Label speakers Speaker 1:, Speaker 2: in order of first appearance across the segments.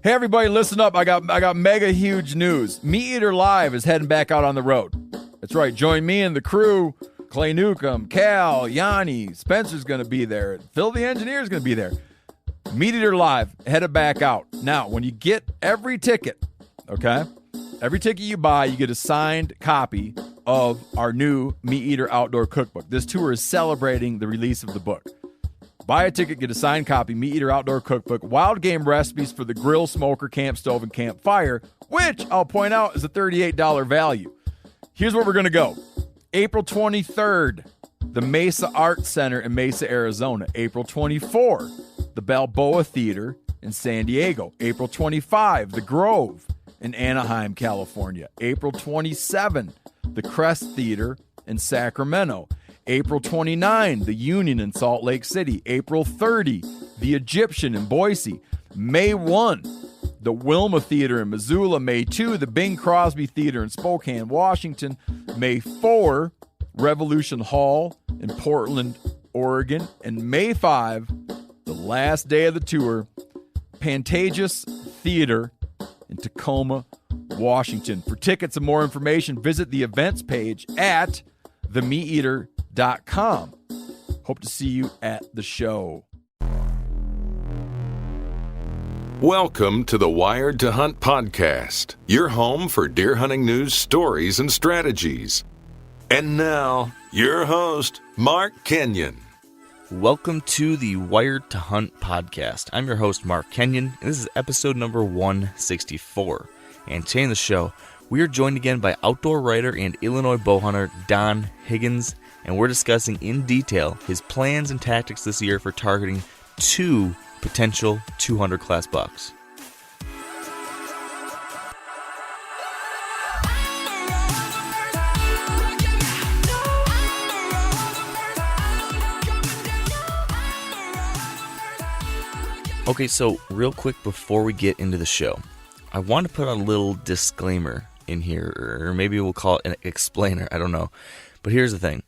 Speaker 1: Hey everybody, listen up. I got mega huge news. Meat Eater Live is heading back out on the road. That's right. Join me and the crew. Clay Newcomb, Cal, Yanni, Spencer's going to be there. Phil the Engineer's going to be there. Meat Eater Live headed back out. Now, when you get every ticket, okay? Every ticket you buy, you get a signed copy of our new Meat Eater Outdoor Cookbook. This tour is celebrating the release of the book. Buy a ticket, get a signed copy, Meat Eater Outdoor Cookbook, wild game recipes for the grill, smoker, camp stove, and campfire, which I'll point out is a $38 value. Here's where we're going to go. April 23rd, the Mesa Art Center in Mesa, Arizona. April 24, the Balboa Theater in San Diego. April 25, the Grove in Anaheim, California. April 27, the Crest Theater in Sacramento. April 29, the Union in Salt Lake City. April 30, the Egyptian in Boise. May 1, the Wilma Theater in Missoula. May 2, the Bing Crosby Theater in Spokane, Washington. May 4, Revolution Hall in Portland, Oregon. And May 5, the last day of the tour, Pantages Theater in Tacoma, Washington. For tickets and more information, visit the events page at themeateater.com. Hope to see you at the show.
Speaker 2: Welcome to the Wired to Hunt podcast, your home for deer hunting news, stories, and strategies. And now, your host, Mark Kenyon.
Speaker 3: Welcome to the Wired to Hunt podcast. I'm your host, Mark Kenyon, and this is episode number 164. And today in the show, we are joined again by outdoor writer and Illinois bowhunter Don Higgins, and we're discussing in detail his plans and tactics this year for targeting 2 potential 200 class bucks. Okay, so real quick before we get into the show, I want to put a little disclaimer in here, or maybe we'll call it an explainer, I don't know. But here's the thing.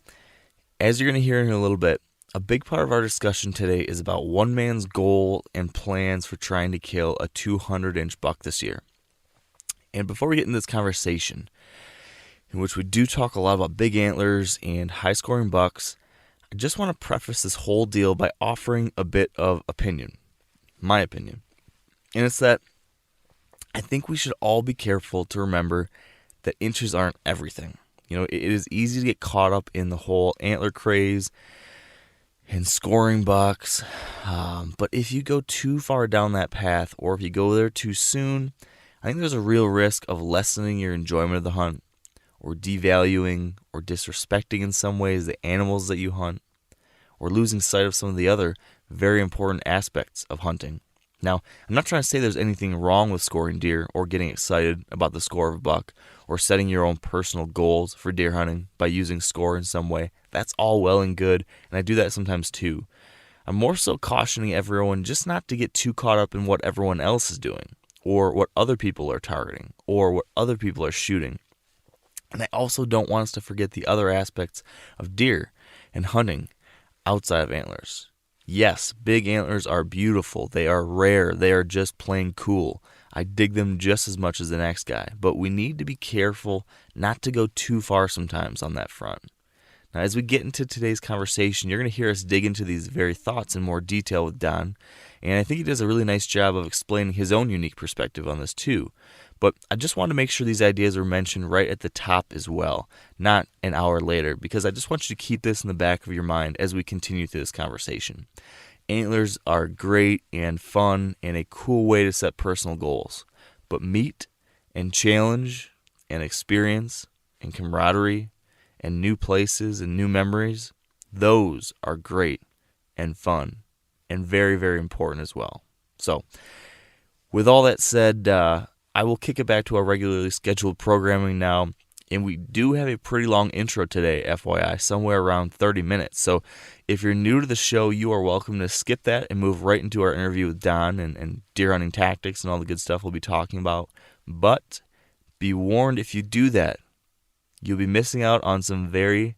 Speaker 3: As you're going to hear in a little bit, a big part of our discussion today is about one man's goal and plans for trying to kill a 200-inch buck this year. And before we get into this conversation, in which we do talk a lot about big antlers and high-scoring bucks, I just want to preface this whole deal by offering a bit of opinion. My opinion. And it's that I think we should all be careful to remember that inches aren't everything. You know, it is easy to get caught up in the whole antler craze and scoring bucks. But if you go too far down that path, or if you go there too soon, I think there's a real risk of lessening your enjoyment of the hunt, or devaluing or disrespecting in some ways the animals that you hunt, or losing sight of some of the other very important aspects of hunting. Now, I'm not trying to say there's anything wrong with scoring deer or getting excited about the score of a buck or setting your own personal goals for deer hunting by using score in some way. That's all well and good, and I do that sometimes too. I'm more so cautioning everyone just not to get too caught up in what everyone else is doing, or what other people are targeting, or what other people are shooting. And I also don't want us to forget the other aspects of deer and hunting outside of antlers. Yes, big antlers are beautiful. They are rare. They are just plain cool. I dig them just as much as the next guy. But we need to be careful not to go too far sometimes on that front. Now, as we get into today's conversation, you're going to hear us dig into these very thoughts in more detail with Don. And I think he does a really nice job of explaining his own unique perspective on this too. But I just want to make sure these ideas are mentioned right at the top as well, not an hour later, because I just want you to keep this in the back of your mind as we continue through this conversation. Antlers are great and fun and a cool way to set personal goals, but meat and challenge and experience and camaraderie and new places and new memories, those are great and fun and very, very important as well. So, with all that said, I will kick it back to our regularly scheduled programming now, and we do have a pretty long intro today, FYI, somewhere around 30 minutes. So if you're new to the show, you are welcome to skip that and move right into our interview with Don and deer hunting tactics and all the good stuff we'll be talking about. But be warned, if you do that, you'll be missing out on some very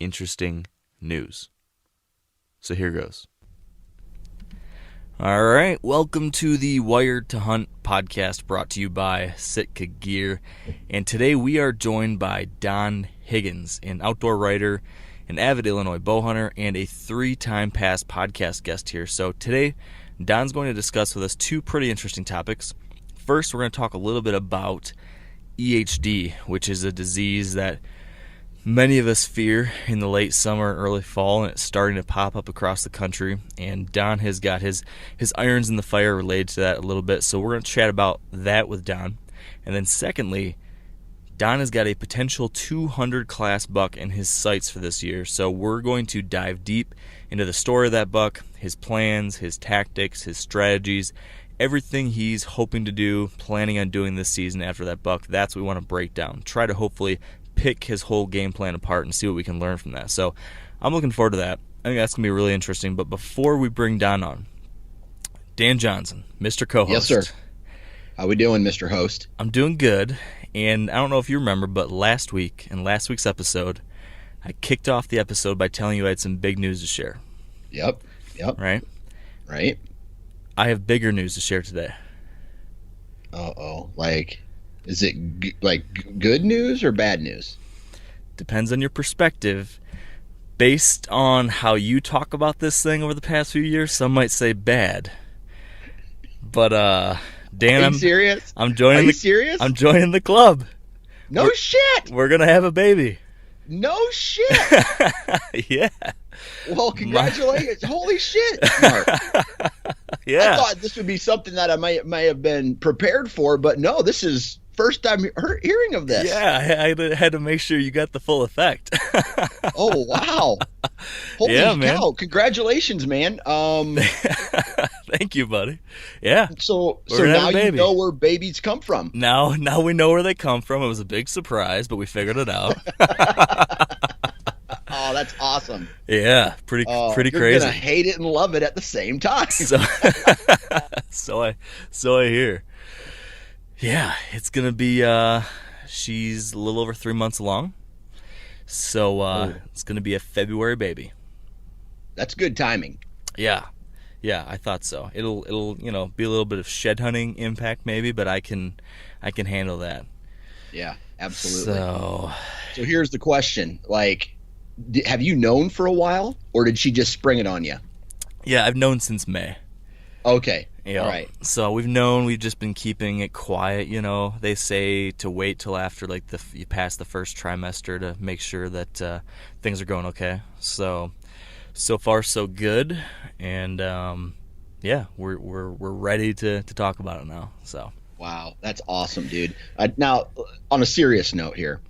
Speaker 3: interesting news. So here goes. All right, welcome to the Wired to Hunt podcast brought to you by Sitka Gear. And today we are joined by Don Higgins, an outdoor writer, an avid Illinois bow hunter, and a 3-time past podcast guest here. So today, Don's going to discuss with us two pretty interesting topics. First, we're going to talk a little bit about EHD, which is a disease that many of us fear in the late summer and early fall, and it's starting to pop up across the country. And Don has got his irons in the fire related to that a little bit, so we're going to chat about that with Don. And then secondly, Don has got a potential 200 class buck in his sights for this year, so we're going to dive deep into the story of that buck, his plans, his tactics, his strategies, everything he's hoping to do, planning on doing this season after that buck. That's what we want to break down. Try to hopefully pick his whole game plan apart and see what we can learn from that. So I'm looking forward to that. I think that's going to be really interesting. But before we bring Don on, Dan Johnson, Mr. Co-host.
Speaker 4: Yes, sir. How we doing, Mr. Host?
Speaker 3: I'm doing good. And I don't know if you remember, but last week, in last week's episode, I kicked off the episode by telling you I had some big news to share.
Speaker 4: Yep.
Speaker 3: Right?
Speaker 4: Right.
Speaker 3: I have bigger news to share today.
Speaker 4: Uh-oh. Is it good news or bad news?
Speaker 3: Depends on your perspective. Based on how you talk about this thing over the past few years, some might say bad. But Dan,
Speaker 4: Are you serious?
Speaker 3: I'm joining.
Speaker 4: Are you serious?
Speaker 3: I'm joining the club.
Speaker 4: No shit.
Speaker 3: We're gonna have a baby.
Speaker 4: No shit.
Speaker 3: Yeah.
Speaker 4: Well, congratulations. Holy shit, Mark.
Speaker 3: Yeah.
Speaker 4: I thought this would be something that I might have been prepared for, but no, this is first time hearing of this.
Speaker 3: Yeah, I had to make sure you got the full effect.
Speaker 4: Oh, wow. Holy
Speaker 3: Yeah,
Speaker 4: cow.
Speaker 3: man.
Speaker 4: Congratulations, man.
Speaker 3: Thank you, buddy. Yeah.
Speaker 4: So
Speaker 3: We're gonna have
Speaker 4: now
Speaker 3: a baby.
Speaker 4: you know where babies come from.
Speaker 3: Now we know where they come from. It was a big surprise, but we figured it out.
Speaker 4: Oh, that's awesome.
Speaker 3: Yeah, pretty
Speaker 4: You're
Speaker 3: crazy.
Speaker 4: gonna hate it and love it at the same time.
Speaker 3: So I hear. Yeah, it's gonna be. She's a little over 3 months along, so it's gonna be a February baby.
Speaker 4: That's good timing.
Speaker 3: Yeah, I thought so. It'll be a little bit of shed hunting impact maybe, but I can handle that.
Speaker 4: Yeah, absolutely.
Speaker 3: So
Speaker 4: here's the question: have you known for a while, or did she just spring it on you?
Speaker 3: yeah, I've known since May.
Speaker 4: Okay,
Speaker 3: You know,
Speaker 4: all right.
Speaker 3: So we've just been keeping it quiet. They say to wait till after you pass the first trimester to make sure that things are going okay. So far so good, and yeah, we're ready to talk about it now. So
Speaker 4: Wow, that's awesome, dude. Now, on a serious note here,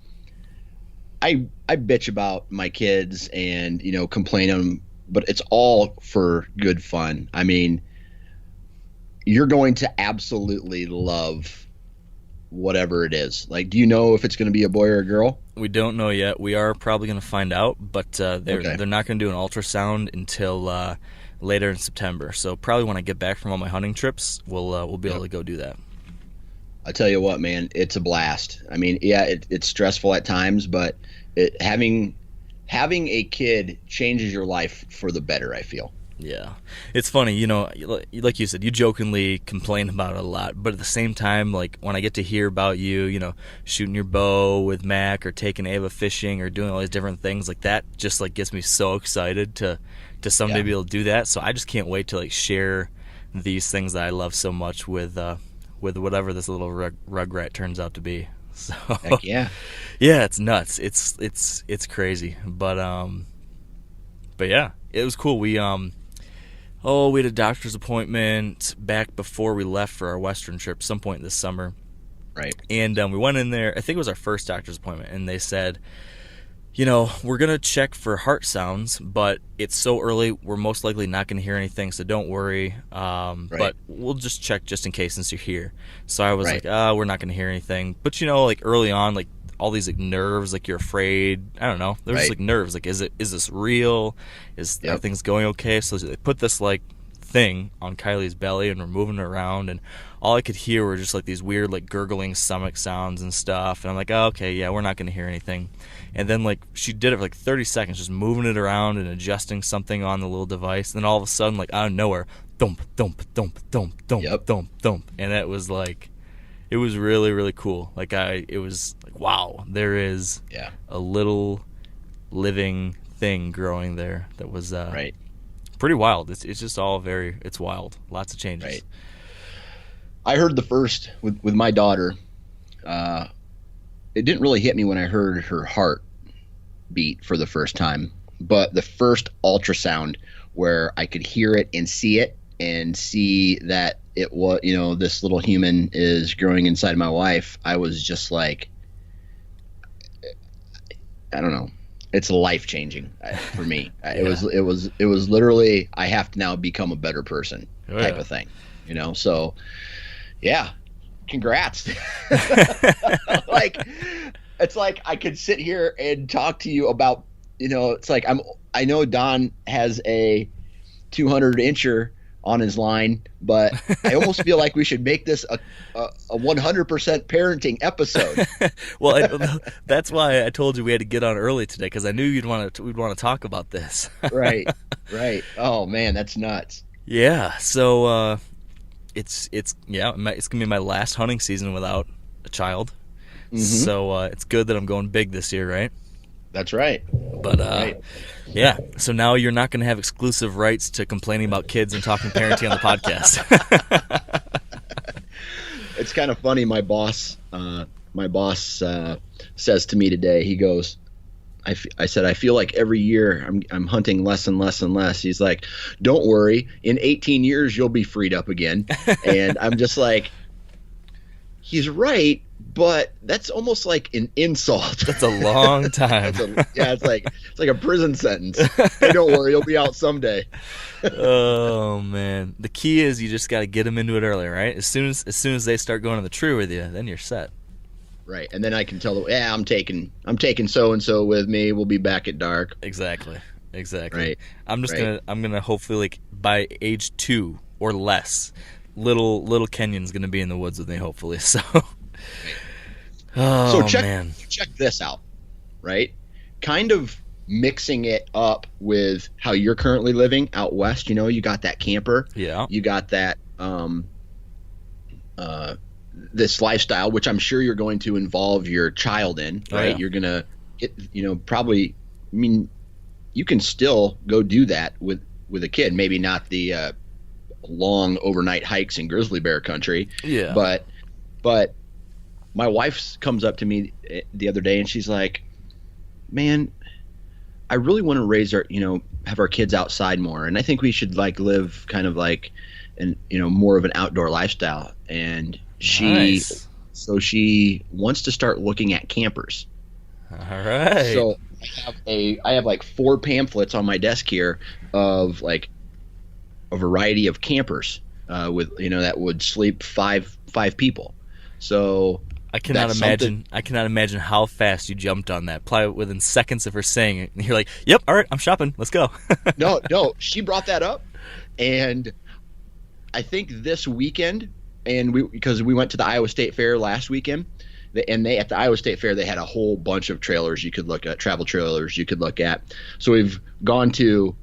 Speaker 4: I bitch about my kids and complain on them, but it's all for good fun. I mean, you're going to absolutely love whatever it is. Do you know if it's going to be a boy or a girl?
Speaker 3: we don't know yet. We are probably going to find out, but they're
Speaker 4: Okay.
Speaker 3: not going to do an ultrasound until later in September. So probably when I get back from all my hunting trips, we'll be able to go do that.
Speaker 4: I tell you what, man, it's a blast. I mean, yeah, it's stressful at times, but having a kid changes your life for the better, I feel.
Speaker 3: Yeah. It's funny, like you said, you jokingly complain about it a lot, but at the same time, when I get to hear about you, shooting your bow with Mac or taking Ava fishing or doing all these different things that just gets me so excited to someday be able to do that. So I just can't wait to share these things that I love so much with whatever this little rugrat turns out to be. So
Speaker 4: Heck yeah.
Speaker 3: yeah, it's nuts. It's crazy, but yeah, it was cool. We had a doctor's appointment back before we left for our Western trip, some point this summer.
Speaker 4: Right.
Speaker 3: And we went in there. I think it was our first doctor's appointment, and they said, we're gonna check for heart sounds, but it's so early, we're most likely not gonna hear anything, so don't worry. But we'll just check just in case since you're here. So I was
Speaker 4: Right.
Speaker 3: we're not gonna hear anything. But early on, all these nerves, you're afraid. I don't know. There's
Speaker 4: Right.
Speaker 3: just nerves. Is this real? Are things going okay? So they put this thing on Kylie's belly and we're moving her around, and all I could hear were just these weird gurgling stomach sounds and stuff. And I'm oh, okay, yeah, we're not gonna hear anything. And then she did it for 30 seconds, just moving it around and adjusting something on the little device. And then all of a sudden, out of nowhere, thump, thump, thump, thump, thump,
Speaker 4: Yep.
Speaker 3: thump, thump. And it was like, it was really, really cool. Like it was like, wow, there is a little living thing growing there that was
Speaker 4: Right.
Speaker 3: pretty wild. It's just all it's wild. Lots of changes.
Speaker 4: Right. I heard the first with my daughter. It didn't really hit me when I heard her heart beat for the first time, but the first ultrasound where I could hear it and see that it was, this little human is growing inside my wife. I was just like, I don't know. It's life changing for me. It was literally, I have to now become a better person type of thing, So yeah, congrats. It's like I could sit here and talk to you about, it's like I know Don has a 200-incher on his line, but I almost feel like we should make this a 100% parenting episode.
Speaker 3: Well, that's why I told you we had to get on early today, because I knew we'd want to talk about this.
Speaker 4: Right. Oh man, that's nuts.
Speaker 3: Yeah. So it's gonna be my last hunting season without a child. Mm-hmm. So it's good that I'm going big this year, right?
Speaker 4: That's right.
Speaker 3: But yeah. So now you're not going to have exclusive rights to complaining about kids and talking parenting on the podcast.
Speaker 4: It's kind of funny. My boss says to me today. He goes, I said, I feel like every year I'm hunting less and less and less. He's like, don't worry, in 18 years you'll be freed up again. And I'm just like, he's right, but that's almost like an insult.
Speaker 3: That's a long time.
Speaker 4: It's like a prison sentence. Hey, don't worry, you'll be out someday.
Speaker 3: Oh man, the key is you just got to get them into it early, right? As soon as they start going to the tree with you, then you're set.
Speaker 4: Right, and then I can tell them, yeah, I'm taking so and so with me. We'll be back at dark.
Speaker 3: Exactly.
Speaker 4: Right.
Speaker 3: I'm gonna hopefully, like, by age 2 or less, little Kenyon's gonna be in the woods with me, hopefully. So. Oh,
Speaker 4: so
Speaker 3: man.
Speaker 4: Check this out, right? Kind of mixing it up with how you're currently living out west. You got that camper. Yeah. You got that this lifestyle, which I'm sure you're going to involve your child in, right? Oh, yeah. You're gonna get, probably. I mean, you can still go do that with a kid. Maybe not the long overnight hikes in grizzly bear country. Yeah. But my wife comes up to me the other day and she's like, man, I really want to have our kids outside more. And I think we should live kind of like more of an outdoor lifestyle. And she wants to start looking at campers.
Speaker 3: All right.
Speaker 4: So I have like 4 pamphlets on my desk here of like a variety of campers with that would sleep five people. So
Speaker 3: I cannot imagine how fast you jumped on that. Probably within seconds of her saying it, and you're like, "Yep, all right, I'm shopping. Let's go."
Speaker 4: No, she brought that up, and I think this weekend, because we went to the Iowa State Fair last weekend, and at the Iowa State Fair they had a whole bunch of trailers you could look at, travel trailers you could look at. So we've gone to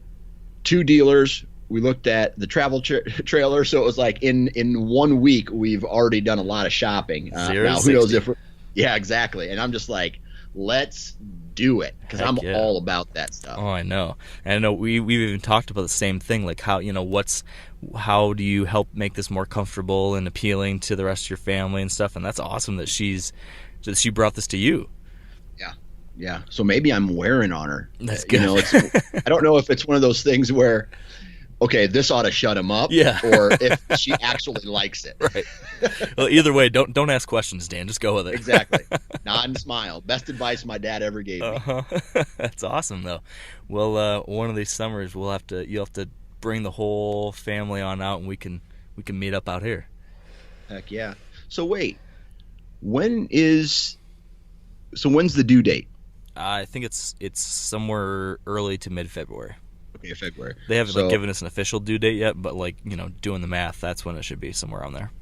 Speaker 4: 2 dealers. We looked at the travel trailer, so it was like in 1 week we've already done a lot of shopping. Now who knows if yeah, exactly. And I'm just like, let's do it, because I'm all about that stuff.
Speaker 3: Oh, I know. And I know we've even talked about the same thing, like how how do you help make this more comfortable and appealing to the rest of your family and stuff. And that's awesome that she brought this to you.
Speaker 4: Yeah. So maybe I'm wearing on her.
Speaker 3: That's good.
Speaker 4: I don't know if it's one of those things where, okay, this ought to shut him up, or if she actually likes it.
Speaker 3: Right. Well, either way, don't ask questions, Dan. Just go with it.
Speaker 4: Exactly. Nod and smile. Best advice my dad ever gave me.
Speaker 3: That's awesome, though. Well, one of these summers you'll have to bring the whole family on out, and we can meet up out here.
Speaker 4: Heck yeah. So wait, when's the due date?
Speaker 3: I think it's somewhere early to mid-February.
Speaker 4: Okay, February.
Speaker 3: They haven't given us an official due date yet, but doing the math, that's when it should be, somewhere on there.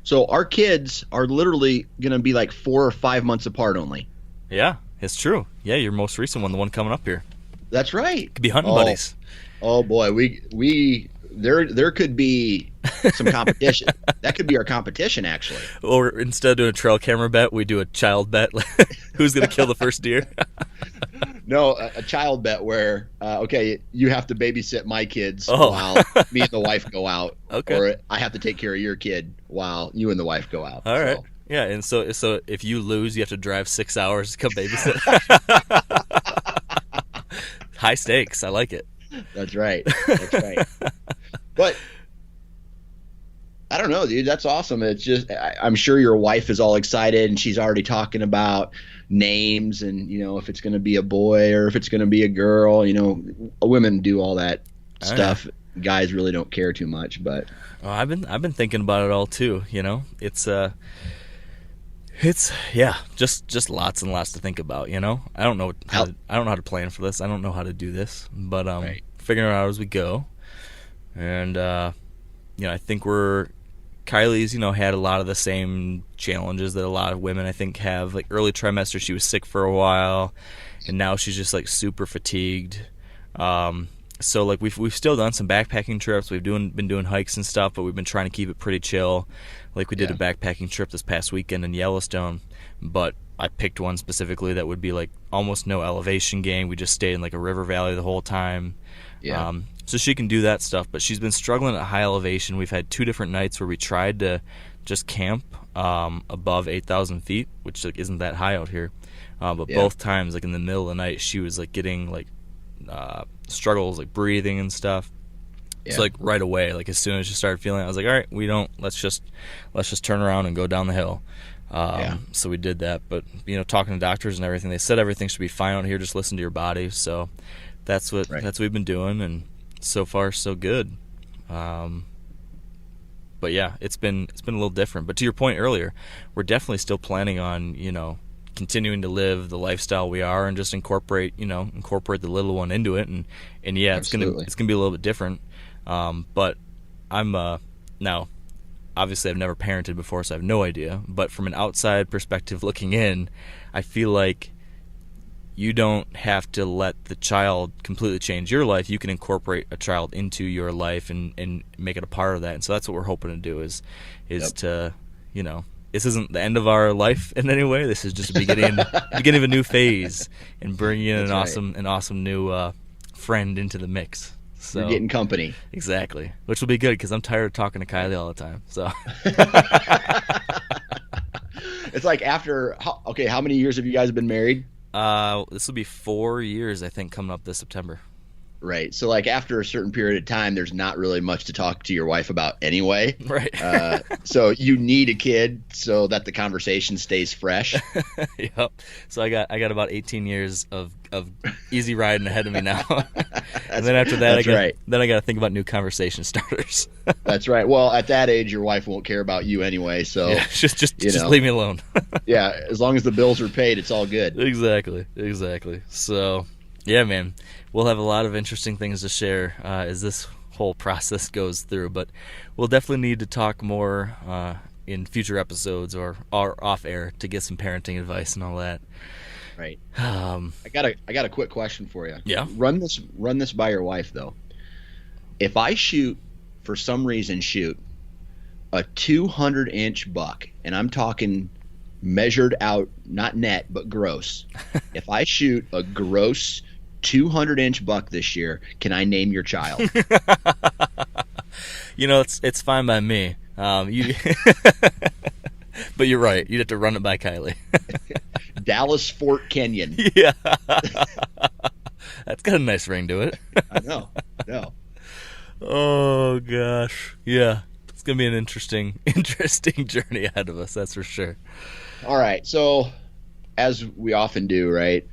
Speaker 4: So our kids are literally going to be like 4 or 5 months apart only.
Speaker 3: Yeah, it's true. Yeah, your most recent one, the one coming up here.
Speaker 4: That's right.
Speaker 3: Could be hunting buddies.
Speaker 4: Oh boy, we there could be some competition. That could be our competition, actually.
Speaker 3: Or instead of doing a trail camera bet, we do a child bet. Who's going to kill the first deer?
Speaker 4: No, a child bet where, okay, you have to babysit my kids
Speaker 3: Oh.
Speaker 4: while me and the wife go out.
Speaker 3: Okay.
Speaker 4: Or I have to take care of your kid while you and the wife go out.
Speaker 3: All right.
Speaker 4: So,
Speaker 3: Yeah, and so if you lose, you have to drive 6 hours to come babysit. High stakes. I like it.
Speaker 4: that's right. That's right. But I don't know, dude. That's awesome. It's just I'm sure your wife is all excited and she's already talking about names and, you know, if it's going to be a boy or if it's going to be a girl. You know, women do all that stuff. Guys really don't care too much, but
Speaker 3: I've been thinking about it all too. You know, it's just lots and lots to think about. You know, I don't know how to plan for this. I don't know how to do this, but
Speaker 4: Right.
Speaker 3: figuring it out as we go. And you know, I think Kylie's, you know, had a lot of the same challenges that a lot of women I think have. Like early trimester, she was sick for a while, and now she's just like super fatigued. So like we've still done some backpacking trips. We've been doing hikes and stuff, but we've been trying to keep it pretty chill. Like we did a backpacking trip this past weekend in Yellowstone, but I picked one specifically that would be like almost no elevation gain. We just stayed in like a river valley the whole time.
Speaker 4: yeah.
Speaker 3: So she can do that stuff, but she's been struggling at high elevation. We've had 2 different nights where we tried to just camp above 8,000 feet, which like, isn't that high out here. But both times, like in the middle of the night, she was like getting like struggles like breathing and stuff. So like right away, like as soon as she started feeling it, I was like, all right, let's just turn around and go down the hill. So we did that, but you know, talking to doctors and everything, they said everything should be fine out here. Just listen to your body. So that's what we've been doing, and so far so good. But yeah, it's been a little different. But to your point earlier, we're definitely still planning on, you know, continuing to live the lifestyle we are and just incorporate the little one into it. And yeah,
Speaker 4: Absolutely.
Speaker 3: it's gonna be a little bit different. But I'm now obviously I've never parented before, so I have no idea. But from an outside perspective looking in, I feel like you don't have to let the child completely change your life. You can incorporate a child into your life and make it a part of that. And so that's what we're hoping to do is to, you know, this isn't the end of our life in any way. This is just the beginning of a new phase and bringing in an awesome new friend into the mix. So
Speaker 4: You're getting company.
Speaker 3: Exactly, which will be good because I'm tired of talking to Kylie all the time. So
Speaker 4: It's like how many years have you guys been married?
Speaker 3: this will be 4 years, I think, coming up this September.
Speaker 4: Right. So like after a certain period of time, there's not really much to talk to your wife about anyway.
Speaker 3: Right.
Speaker 4: So you need a kid so that the conversation stays fresh.
Speaker 3: Yep. So I got about 18 years of easy riding ahead of me now. And then after that, I got to think about new conversation starters.
Speaker 4: That's right. Well, at that age, your wife won't care about you anyway. So
Speaker 3: yeah, just leave me alone.
Speaker 4: Yeah, as long as the bills are paid, it's all good.
Speaker 3: Exactly. So yeah, man, we'll have a lot of interesting things to share as this whole process goes through. But we'll definitely need to talk more in future episodes or off air to get some parenting advice and all that.
Speaker 4: Right. I got a quick question for you.
Speaker 3: Yeah.
Speaker 4: Run this by your wife though. If I for some reason shoot a 200-inch buck, and I'm talking measured out, not net, but gross. If I shoot a gross 200-inch buck this year, can I name your child?
Speaker 3: You know, it's fine by me. But you're right. You'd have to run it by Kylie.
Speaker 4: Dallas Fort Kenyon.
Speaker 3: Yeah. That's got a nice ring to it.
Speaker 4: I know. No.
Speaker 3: Oh gosh. Yeah. It's gonna be an interesting journey ahead of us, that's for sure.
Speaker 4: All right. So as we often do, right?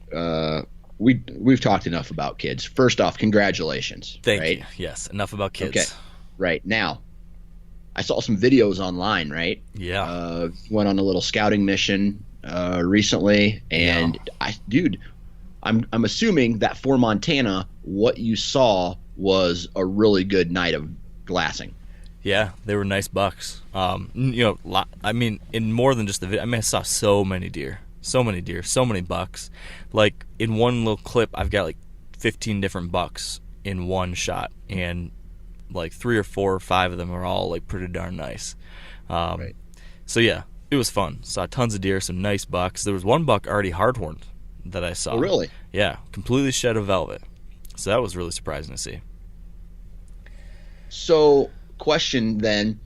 Speaker 4: We've talked enough about kids. First off, congratulations.
Speaker 3: Thank you. Yes, enough about kids.
Speaker 4: Okay. Right. Now, I saw some videos online, right?
Speaker 3: Yeah.
Speaker 4: Went on a little scouting mission recently, and I'm assuming that for Montana, what you saw was a really good night of glassing.
Speaker 3: Yeah, they were nice bucks. You know, I mean, in more than just the video. I mean, I saw so many deer, so many bucks. Like in one little clip, I've got like 15 different bucks in one shot, and like 3 or 4 or 5 of them are all like pretty darn nice.
Speaker 4: Right.
Speaker 3: So yeah, it was fun. Saw tons of deer, some nice bucks. There was one buck already hardhorned that I saw.
Speaker 4: Oh, really?
Speaker 3: Yeah, completely shed of velvet. So that was really surprising to see.
Speaker 4: So, question then,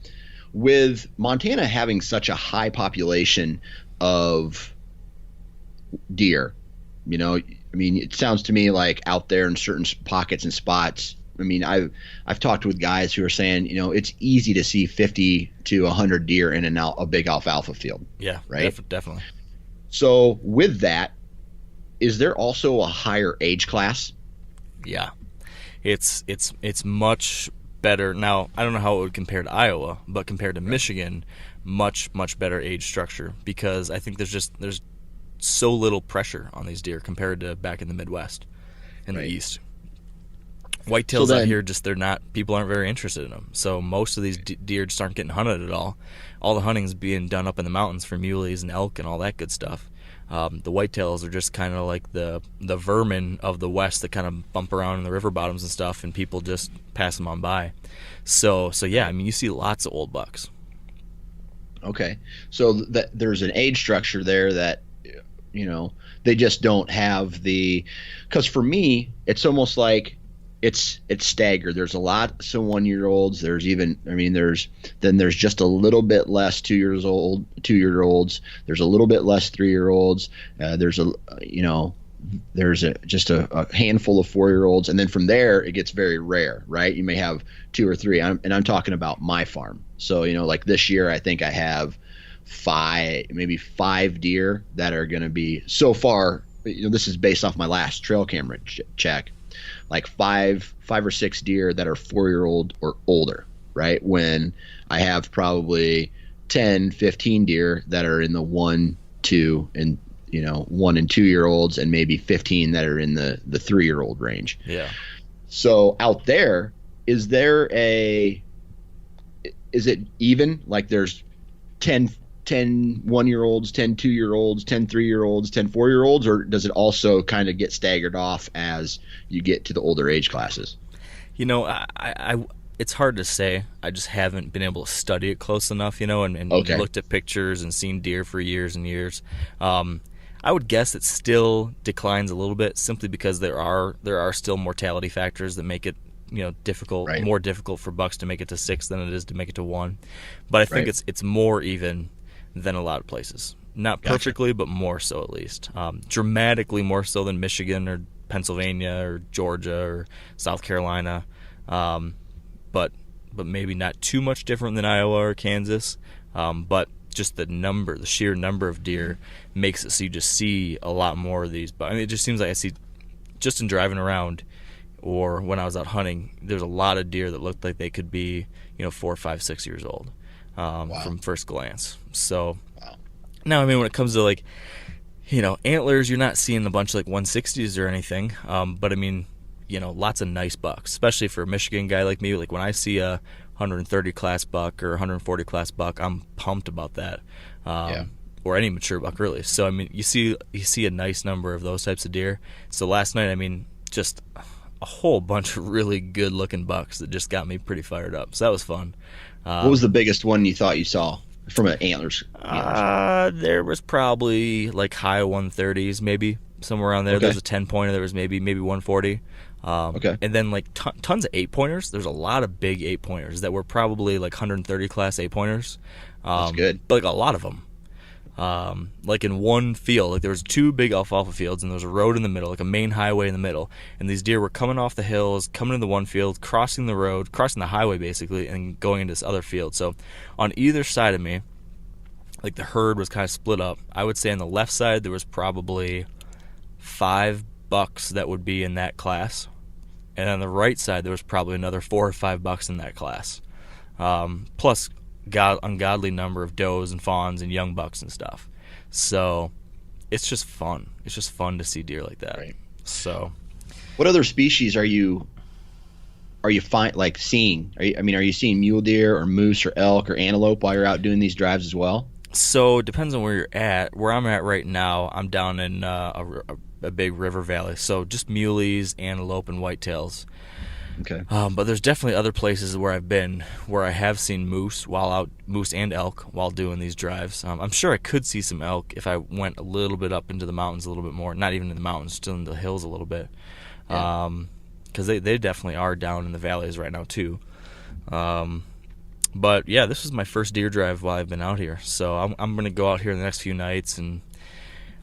Speaker 4: with Montana having such a high population of deer, you know, I mean, it sounds to me like out there in certain pockets and spots. I mean, I've talked with guys who are saying, you know, it's easy to see 50 to 100 deer in a big alfalfa field.
Speaker 3: Yeah,
Speaker 4: right.
Speaker 3: Definitely.
Speaker 4: So with that, is there also a higher age class?
Speaker 3: Yeah, it's much better. Now, I don't know how it would compare to Iowa, but compared to Michigan, much better age structure, because I think there's so little pressure on these deer compared to back in the Midwest and the East. Whitetails out here, people aren't very interested in them. So most of these deer just aren't getting hunted at all. All the hunting's being done up in the mountains for muleys and elk and all that good stuff. The whitetails are just kind of like the vermin of the West that kind of bump around in the river bottoms and stuff, and people just pass them on by. So yeah, I mean, you see lots of old bucks. Okay.
Speaker 4: So that there's an age structure there that, you know, they just don't have because for me, it's almost like it's staggered. There's a lot of 1-year-olds. There's just a little bit less 2-year-olds. There's a little bit less 3-year-olds. There's just a handful of 4-year-olds, and then from there it gets very rare, right? You may have 2 or 3, and I'm talking about my farm. So, you know, like this year, I think I have 5 deer that are going to be, so far, you know, this is based off my last trail camera check, like 5 or 6 deer that are 4-year-old or older, right? When I have probably 10, 15 deer that are in the 1, 2, and 1 and 2-year-olds, and maybe 15 that are in the 3-year-old range.
Speaker 3: Yeah.
Speaker 4: So out there, is it even? Like there's 10 1-year-olds, 10 2-year-olds, 10 3-year-olds, 10 4-year-olds, or does it also kind of get staggered off as you get to the older age classes?
Speaker 3: You know, I it's hard to say. I just haven't been able to study it close enough, you know, and
Speaker 4: okay.
Speaker 3: Looked at pictures and seen deer for years and years. I would guess it still declines a little bit, simply because there are still mortality factors that make it, you know, difficult,
Speaker 4: right.
Speaker 3: More difficult for bucks to make it to 6 than it is to make it to 1. But I think it's more even than a lot of places. Not perfectly, but more so at least. Dramatically more so than Michigan or Pennsylvania or Georgia or South Carolina. But maybe not too much different than Iowa or Kansas. But just the sheer number of deer makes it so you just see a lot more of these. But I mean, it just seems like I see, just in driving around or when I was out hunting, there's a lot of deer that looked like they could be, 4, 5, 6 years old. From first glance. So now, I mean, when it comes to like, antlers, you're not seeing a bunch of like 160s or anything. But I mean, lots of nice bucks, especially for a Michigan guy like me. Like when I see a 130 class buck or 140 class buck, I'm pumped about that. Or any mature buck really. So I mean, you see a nice number of those types of deer. So last night, I mean, just a whole bunch of really good looking bucks that just got me pretty fired up. So that was fun.
Speaker 4: What was the biggest one you thought you saw from an antlers?
Speaker 3: There was probably like high 130s, maybe somewhere around there.
Speaker 4: Okay.
Speaker 3: There's a 10-pointer. There was maybe 140.
Speaker 4: Okay.
Speaker 3: And then like tons of 8-pointers. There's a lot of big 8-pointers that were probably like 130 class 8-pointers.
Speaker 4: That's good.
Speaker 3: But like a lot of them. Like in one field, like there was 2 big alfalfa fields, and there was a road in the middle, like a main highway in the middle, and these deer were coming off the hills, coming into one field, crossing the road, crossing the highway basically, and going into this other field. So on either side of me, like the herd was kind of split up. I would say on the left side there was probably 5 bucks that would be in that class, and on the right side there was probably another 4 or 5 bucks in that class, plus ungodly number of does and fawns and young bucks and stuff. So it's just fun. It's just fun to see deer like that.
Speaker 4: Right.
Speaker 3: So
Speaker 4: what other species are you seeing? Are you seeing mule deer or moose or elk or antelope while you're out doing these drives as well?
Speaker 3: So it depends on where you're at. Where I'm at right now, I'm down in a big river valley. So just muleys, antelope, and whitetails.
Speaker 4: Okay.
Speaker 3: But there's definitely other places where I've been where I have seen moose and elk while doing these drives. I'm sure I could see some elk if I went a little bit up into the mountains a little bit more. Not even in the mountains, still in the hills a little bit.
Speaker 4: Yeah.
Speaker 3: Because they definitely are down in the valleys right now too. But yeah, this was my first deer drive while I've been out here. So I'm going to go out here in the next few nights, and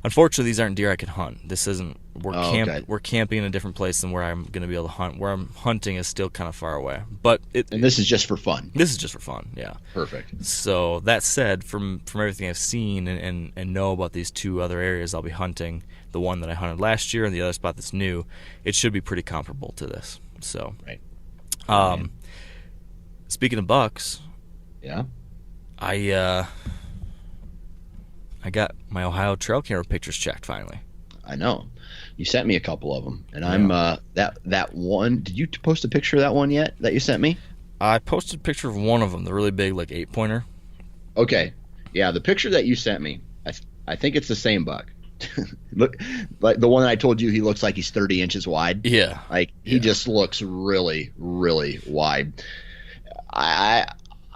Speaker 3: unfortunately these aren't deer I can hunt. This isn't we're camping in a different place than where I'm going to be able to hunt. Where I'm hunting is still kind of far away. But
Speaker 4: and this is just for fun.
Speaker 3: This is just for fun, yeah.
Speaker 4: Perfect.
Speaker 3: So that said, from everything I've seen and know about these two other areas I'll be hunting, the one that I hunted last year and the other spot that's new, it should be pretty comparable to this. So
Speaker 4: right.
Speaker 3: Speaking of bucks,
Speaker 4: yeah,
Speaker 3: I got my Ohio trail camera pictures checked finally.
Speaker 4: I know. You sent me a couple of them, and I'm that one. Did you post a picture of that one yet that you sent me?
Speaker 3: I posted a picture of one of them, the really big 8-pointer.
Speaker 4: Okay, yeah, the picture that you sent me, I think it's the same buck. Look, like the one that I told you, he looks like he's 30 inches wide.
Speaker 3: Yeah,
Speaker 4: he just looks really, really wide.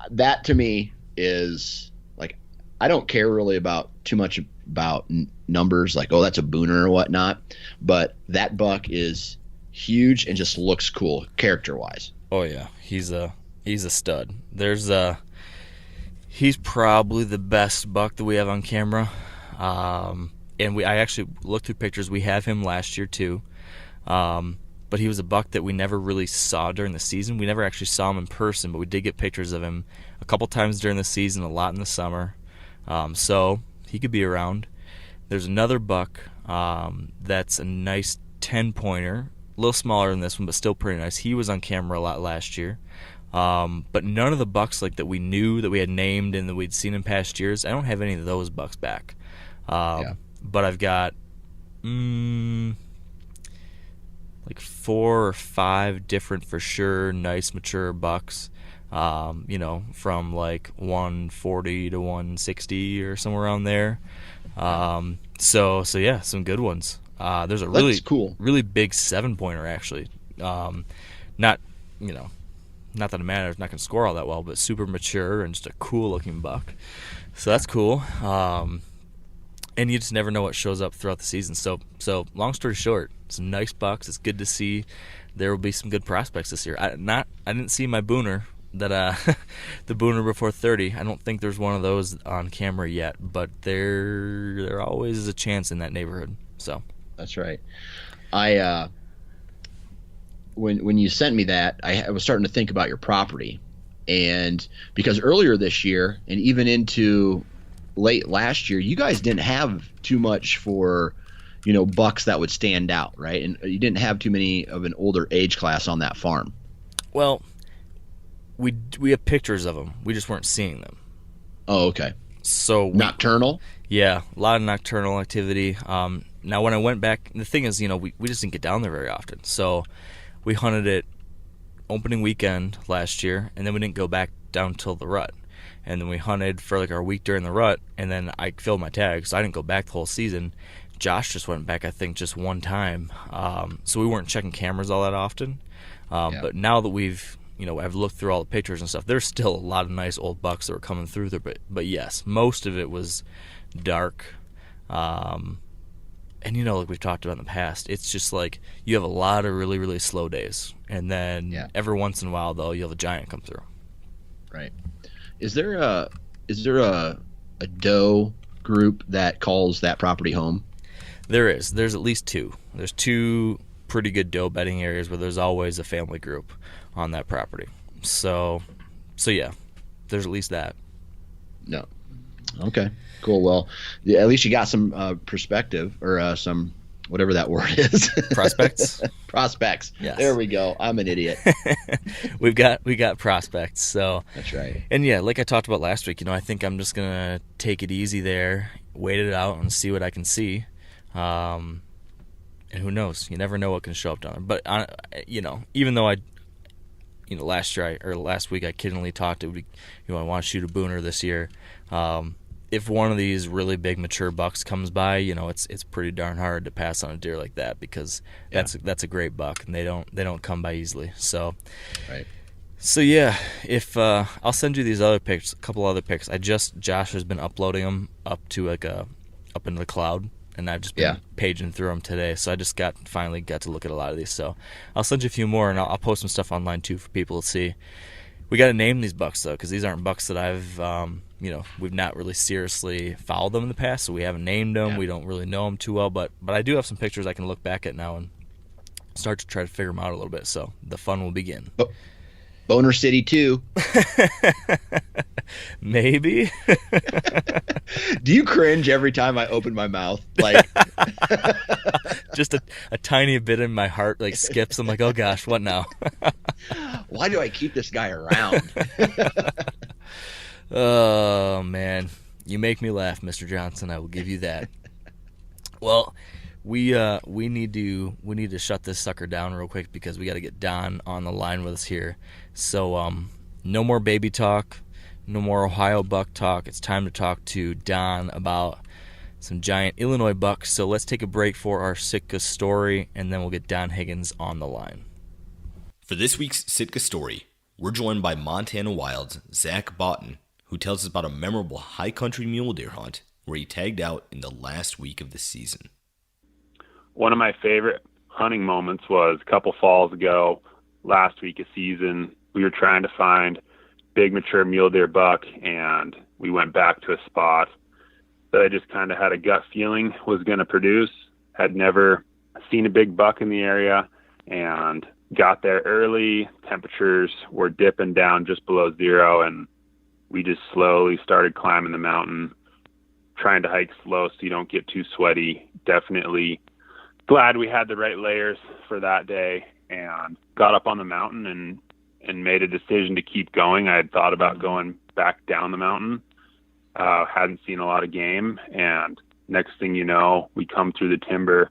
Speaker 4: That to me is like, I don't care really about too much about numbers, like, oh, that's a booner or whatnot, but that buck is huge and just looks cool character wise.
Speaker 3: Oh yeah, he's a stud. He's probably the best buck that we have on camera. And I actually looked through pictures. We have him last year too. But he was a buck that we never really saw during the season. We never actually saw him in person, but we did get pictures of him a couple times during the season, a lot in the summer. So he could be around. There's another buck that's a nice 10-pointer, a little smaller than this one, but still pretty nice. He was on camera a lot last year. But none of the bucks that we knew, that we had named and that we'd seen in past years, I don't have any of those bucks back. But I've got 4 or 5 different, for sure, nice mature bucks, from 140 to 160 or somewhere around there. So yeah, some good ones. There's a really cool, really big 7-pointer actually. Not that it matters, not going to score all that well, but super mature and just a cool looking buck. So that's cool. And you just never know what shows up throughout the season. So long story short, some nice bucks. It's good to see there will be some good prospects this year. I didn't see my booner that the booner before 30. I don't think there's one of those on camera yet, but there always is a chance in that neighborhood. So
Speaker 4: that's right. When you sent me that, I was starting to think about your property, and because earlier this year and even into late last year, you guys didn't have too much for, bucks that would stand out, right? And you didn't have too many of an older age class on that farm. Well,
Speaker 3: we have pictures of them. We just weren't seeing them.
Speaker 4: Oh, okay.
Speaker 3: So
Speaker 4: nocturnal?
Speaker 3: Yeah, a lot of nocturnal activity. Now, when I went back, the thing is, we just didn't get down there very often. So we hunted it opening weekend last year, and then we didn't go back down till the rut. And then we hunted for our week during the rut, and then I filled my tags. So I didn't go back the whole season. Josh just went back, I think, just one time. So we weren't checking cameras all that often. But now that I've looked through all the pictures and stuff, there's still a lot of nice old bucks that were coming through there. But yes, most of it was dark. And like we've talked about in the past, it's just you have a lot of really, really slow days. And then every once in a while, though, you'll have a giant come through.
Speaker 4: Right. Is there a doe group that calls that property home?
Speaker 3: There is. There's at least 2. There's 2 pretty good doe bedding areas where there's always a family group on that property. So yeah, there's at least that.
Speaker 4: No. Okay. Cool. Well, at least you got some perspective, or some, whatever that word is.
Speaker 3: Prospects.
Speaker 4: Prospects.
Speaker 3: Yes.
Speaker 4: There we go. I'm an idiot.
Speaker 3: we got prospects. So
Speaker 4: that's right.
Speaker 3: And yeah, like I talked about last week, I think I'm just gonna take it easy there, wait it out, and see what I can see. And who knows? You never know what can show up down there. But even though last week I kiddingly talked, I want to shoot a booner this year. if one of these really big mature bucks comes by, it's pretty darn hard to pass on a deer like that, because that's a great buck, and they don't come by easily. So,
Speaker 4: Right.
Speaker 3: So yeah, if I'll send you these other pics, a couple other pics. Josh has been uploading them up to up into the cloud, and I've just been paging through them today. So I just finally got to look at a lot of these. So I'll send you a few more, and I'll post some stuff online too for people to see. We got to name these bucks though, because these aren't bucks that I've we've not really seriously followed them in the past, so we haven't named them.
Speaker 4: Yeah.
Speaker 3: We don't really know them too well, but I do have some pictures I can look back at now and start to try to figure them out a little bit. So the fun will begin.
Speaker 4: Boner City 2.
Speaker 3: Maybe.
Speaker 4: Do you cringe every time I open my mouth? Like,
Speaker 3: just a tiny bit in my heart like skips. I'm like, oh gosh, what now?
Speaker 4: why do I keep this guy around?
Speaker 3: Oh man, you make me laugh, Mr. Johnson. I will give you that. Well, we need to shut this sucker down real quick, because we got to get Don on the line with us here. So no more baby talk, no more Ohio buck talk. It's time to talk to Don about some giant Illinois bucks. So let's take a break for our Sitka story, and then we'll get Don Higgins on the line.
Speaker 5: For this week's Sitka story, we're joined by Montana Wild's Zach Boughton, who tells us about a memorable high country mule deer hunt where he tagged out in the last week of the season.
Speaker 6: One of my favorite hunting moments was a couple falls ago, last week of season. We were trying to find big mature mule deer buck, and we went back to a spot that I just kind of had a gut feeling was going to produce. Had never seen a big buck in the area, and got there early. Temperatures were dipping down just below zero, and we just slowly started climbing the mountain, trying to hike slow so you don't get too sweaty. Definitely glad we had the right layers for that day, and got up on the mountain and made a decision to keep going. I had thought about going back down the mountain. Hadn't seen a lot of game, and next thing you know, we come through the timber,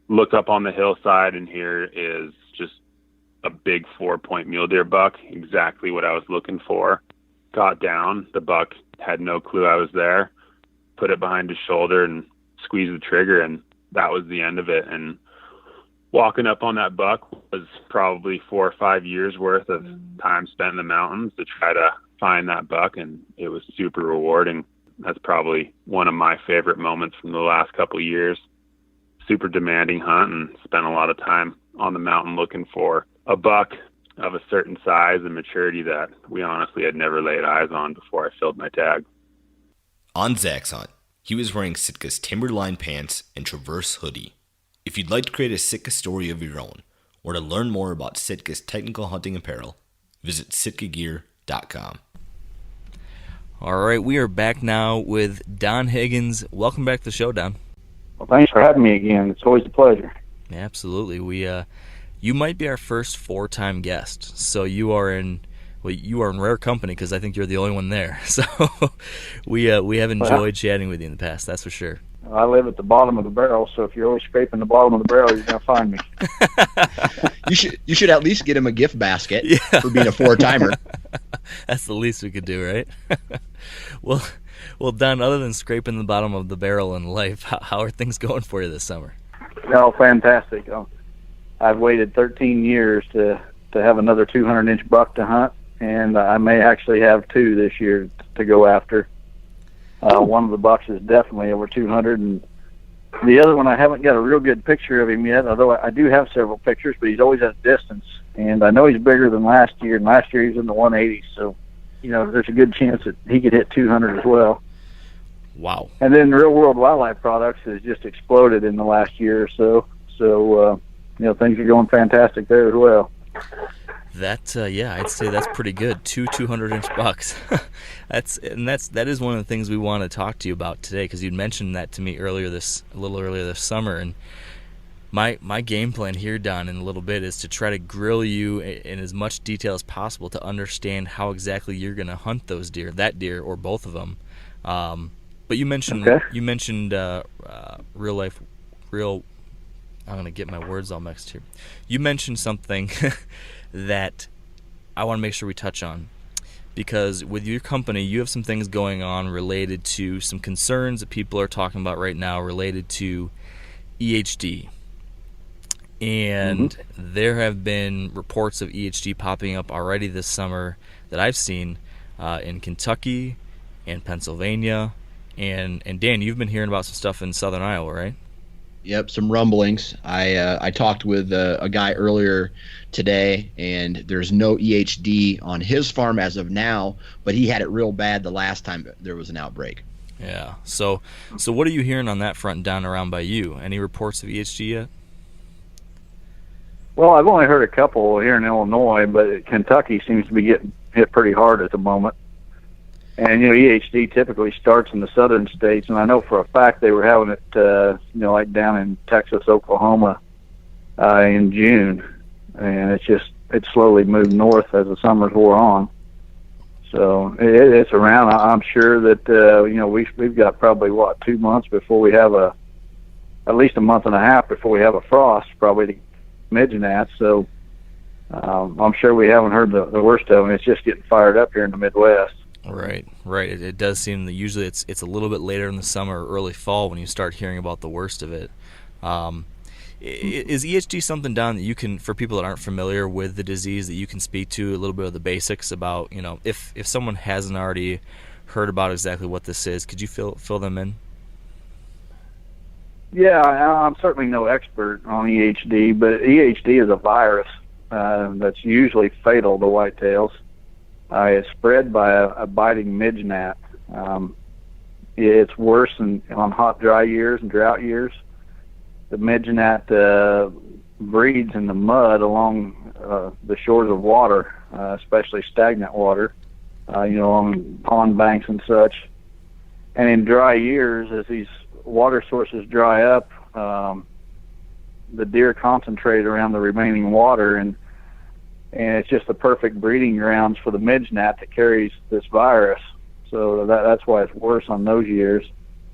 Speaker 6: look up on the hillside, and here is just a big 4-point mule deer buck, exactly what I was looking for. Got down, the buck had no clue I was there, put it behind his shoulder and squeezed the trigger, and that was the end of it. And walking up on that buck was probably 4 or 5 years worth of time spent in the mountains to try to find that buck, and it was super rewarding. That's probably one of my favorite moments from the last couple of years. Super demanding hunt, and spent a lot of time on the mountain looking for a buck of a certain size and maturity that we honestly had never laid eyes on before I filled my tag.
Speaker 5: On Zach's hunt, he was wearing Sitka's Timberline pants and Traverse hoodie. If you'd like to create a Sitka story of your own, or to learn more about Sitka's technical hunting apparel, visit sitkagear.com.
Speaker 3: All right, we are back now with Don Higgins. Welcome back to the show, Don.
Speaker 7: Well, thanks for having me again. It's always a pleasure.
Speaker 3: Absolutely. You might be our first 4-time guest, so you are in rare company, because I think you're the only one there. So we have enjoyed chatting with you in the past, that's for sure.
Speaker 7: I live at the bottom of the barrel, so if you're always scraping the bottom of the barrel, you're going to find me.
Speaker 4: You should at least get him a gift basket for being a 4-timer.
Speaker 3: That's the least we could do, right? Well, Don, other than scraping the bottom of the barrel in life, how are things going for you this summer?
Speaker 7: Oh, fantastic. I've waited 13 years to have another 200-inch buck to hunt, and I may actually have 2 this year to go after. One of the bucks is definitely over 200, and the other one I haven't got a real good picture of him yet, although I do have several pictures, but he's always at a distance, and I know he's bigger than last year, and last year he was in the 180s, so there's a good chance that he could hit 200 as well.
Speaker 3: Wow.
Speaker 7: And then Real World Wildlife Products has just exploded in the last year or so, things are going fantastic there as well.
Speaker 3: That I'd say that's pretty good. 200-inch bucks. that is one of the things we want to talk to you about today, because you'd mentioned that to me a little earlier this summer, and my game plan here, Don, in a little bit is to try to grill you in as much detail as possible to understand how exactly you're going to hunt those deer, that deer or both of them. But you mentioned real. I'm going to get my words all mixed here. You mentioned something that I want to make sure we touch on. because with your company, you have some things going on related to some concerns that people are talking about right now related to EHD. And there have been reports of EHD popping up already this summer that I've seen in Kentucky and Pennsylvania. And Dan, you've been hearing about some stuff in southern Iowa, right?
Speaker 4: Yep, some rumblings. I talked with a guy earlier today, and there's no EHD on his farm as of now, but he had it real bad the last time there was an outbreak.
Speaker 3: Yeah. So what are you hearing on that front down around by you? Any reports of EHD yet?
Speaker 7: Well, I've only heard a couple here in Illinois, but Kentucky seems to be getting hit pretty hard at the moment. And, EHD typically starts in the southern states, and I know for a fact they were having it, like down in Texas, Oklahoma in June. And it slowly moved north as the summers wore on. So it's around. I'm sure that, we've got probably, 2 months before we have at least a month and a half before we have a frost, probably to midge gnats. So I'm sure we haven't heard the worst of them. It's just getting fired up here in the Midwest.
Speaker 3: Right. It does seem that usually it's a little bit later in the summer or early fall when you start hearing about the worst of it. Is EHD something, Don, that you can, for people that aren't familiar with the disease, that you can speak to a little bit of the basics about, if someone hasn't already heard about exactly what this is, could you fill them in? Yeah,
Speaker 7: I'm certainly no expert on EHD, but EHD is a virus that's usually fatal to whitetails. It's spread by a biting midge gnat. It's worse on hot, dry years and drought years. The midge gnat breeds in the mud along the shores of water, especially stagnant water, on pond banks and such. And in dry years, as these water sources dry up, the deer concentrate around the remaining water, and it's just the perfect breeding grounds for the midge gnat that carries this virus. So that's why it's worse on those years.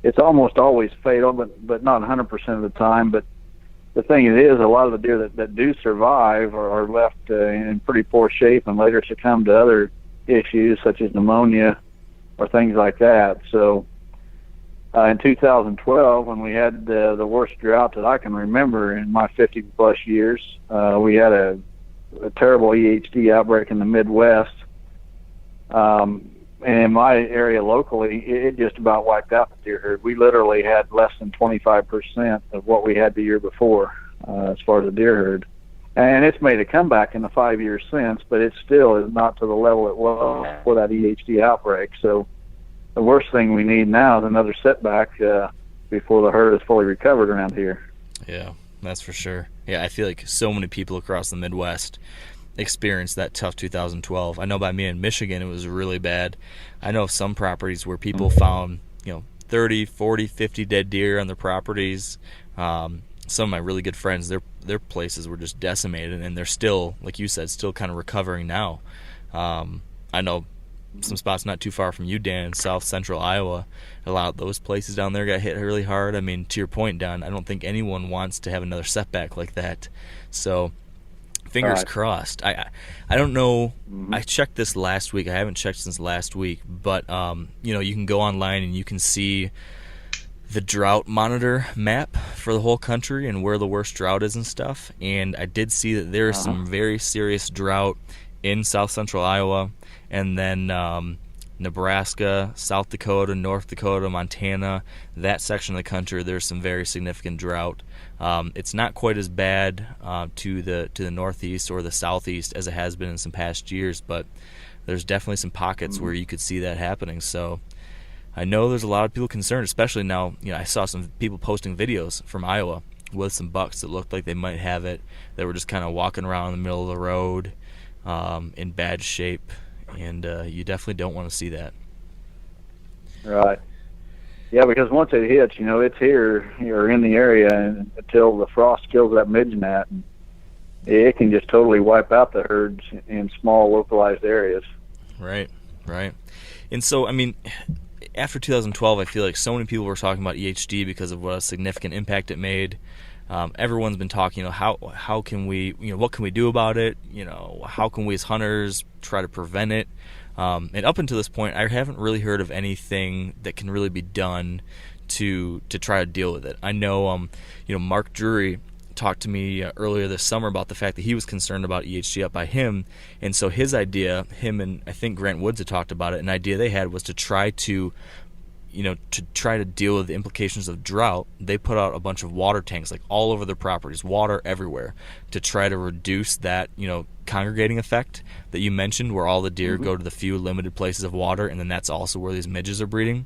Speaker 7: It's almost always fatal, but not 100% of the time. But the thing is, a lot of the deer that do survive are left in pretty poor shape and later succumb to other issues such as pneumonia or things like that. So in 2012, when we had the worst drought that I can remember in my 50-plus years, we had a terrible EHD outbreak in the Midwest. And in my area locally, it just about wiped out the deer herd. We literally had less than 25% of what we had the year before as far as the deer herd. And it's made a comeback in the 5 years since, but it still is not to the level it was before that EHD outbreak. So the worst thing we need now is another setback before the herd is fully recovered around here.
Speaker 3: Yeah, that's for sure. Yeah, I feel like so many people across the Midwest experienced that tough 2012. I know by me in Michigan it was really bad. I know of some properties where people found 30, 40, 50 dead deer on their properties. Some of my really good friends, their places were just decimated, and they're still, like you said, still kind of recovering now. I know some spots not too far from you, Dan, in south central Iowa. A lot of those places down there got hit really hard. I mean, to your point, Don, I don't think anyone wants to have another setback like that. So fingers crossed. I don't know. I checked this last week. I haven't checked since last week, but you can go online and you can see the drought monitor map for the whole country and where the worst drought is and stuff. And I did see that there is some very serious drought in south central Iowa, and then Nebraska, South Dakota, North Dakota, Montana, that section of the country, there's some very significant drought. It's not quite as bad to the northeast or the southeast as it has been in some past years, but there's definitely some pockets where you could see that happening. So I know there's a lot of people concerned, especially now. I saw some people posting videos from Iowa with some bucks that looked like they might have it, that were just kind of walking around in the middle of the road in bad shape, and you definitely don't want to see that.
Speaker 7: Right. Yeah, because once it hits, it's here or in the area, and until the frost kills that midge gnat, it can just totally wipe out the herds in small localized areas.
Speaker 3: Right. And so, I mean, after 2012, I feel like so many people were talking about EHD because of what a significant impact it made. Everyone's been talking, how can we, what can we do about it? How can we as hunters try to prevent it? And up until this point, I haven't really heard of anything that can really be done to try to deal with it. I know, Mark Drury talked to me earlier this summer about the fact that he was concerned about EHD up by him, and so his idea, him and I think Grant Woods had talked about it, an idea they had was to try to deal with the implications of drought. They put out a bunch of water tanks like all over their properties, water everywhere, to try to reduce that, congregating effect that you mentioned, where all the deer go to the few limited places of water, and then that's also where these midges are breeding.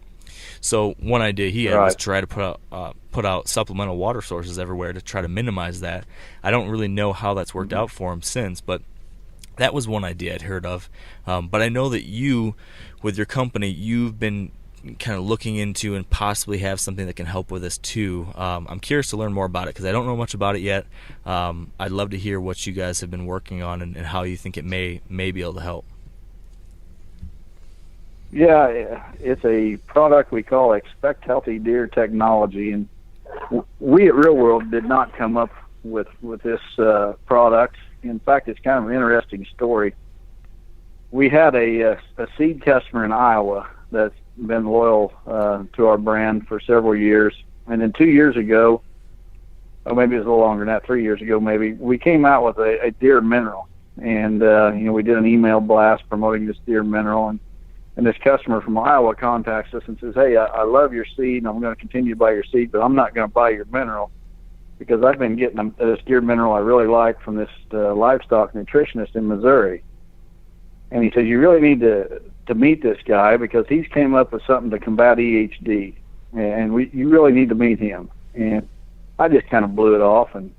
Speaker 3: So one idea he had was try to put out supplemental water sources everywhere to try to minimize that. I don't really know how that's worked out for him since, but that was one idea I'd heard of. But I know that you, with your company, you've been kind of looking into and possibly have something that can help with this too. I'm curious to learn more about it because I don't know much about it yet. I'd love to hear what you guys have been working on and how you think it may be able to help.
Speaker 7: Yeah, it's a product we call Expect Healthy Deer technology, and we at Real World did not come up with this product. In fact, it's kind of an interesting story. We had a seed customer in Iowa that's been loyal to our brand for several years, and then 2 years ago, or maybe it was a little longer than that, 3 years ago maybe, we came out with a deer mineral, and we did an email blast promoting this deer mineral, and this customer from Iowa contacts us and says, hey, I love your seed, and I'm going to continue to buy your seed, but I'm not going to buy your mineral because I've been getting this deer mineral I really like from this livestock nutritionist in Missouri. And he says, you really need to meet this guy because he's came up with something to combat EHD, and you really need to meet him. And I just kind of blew it off, and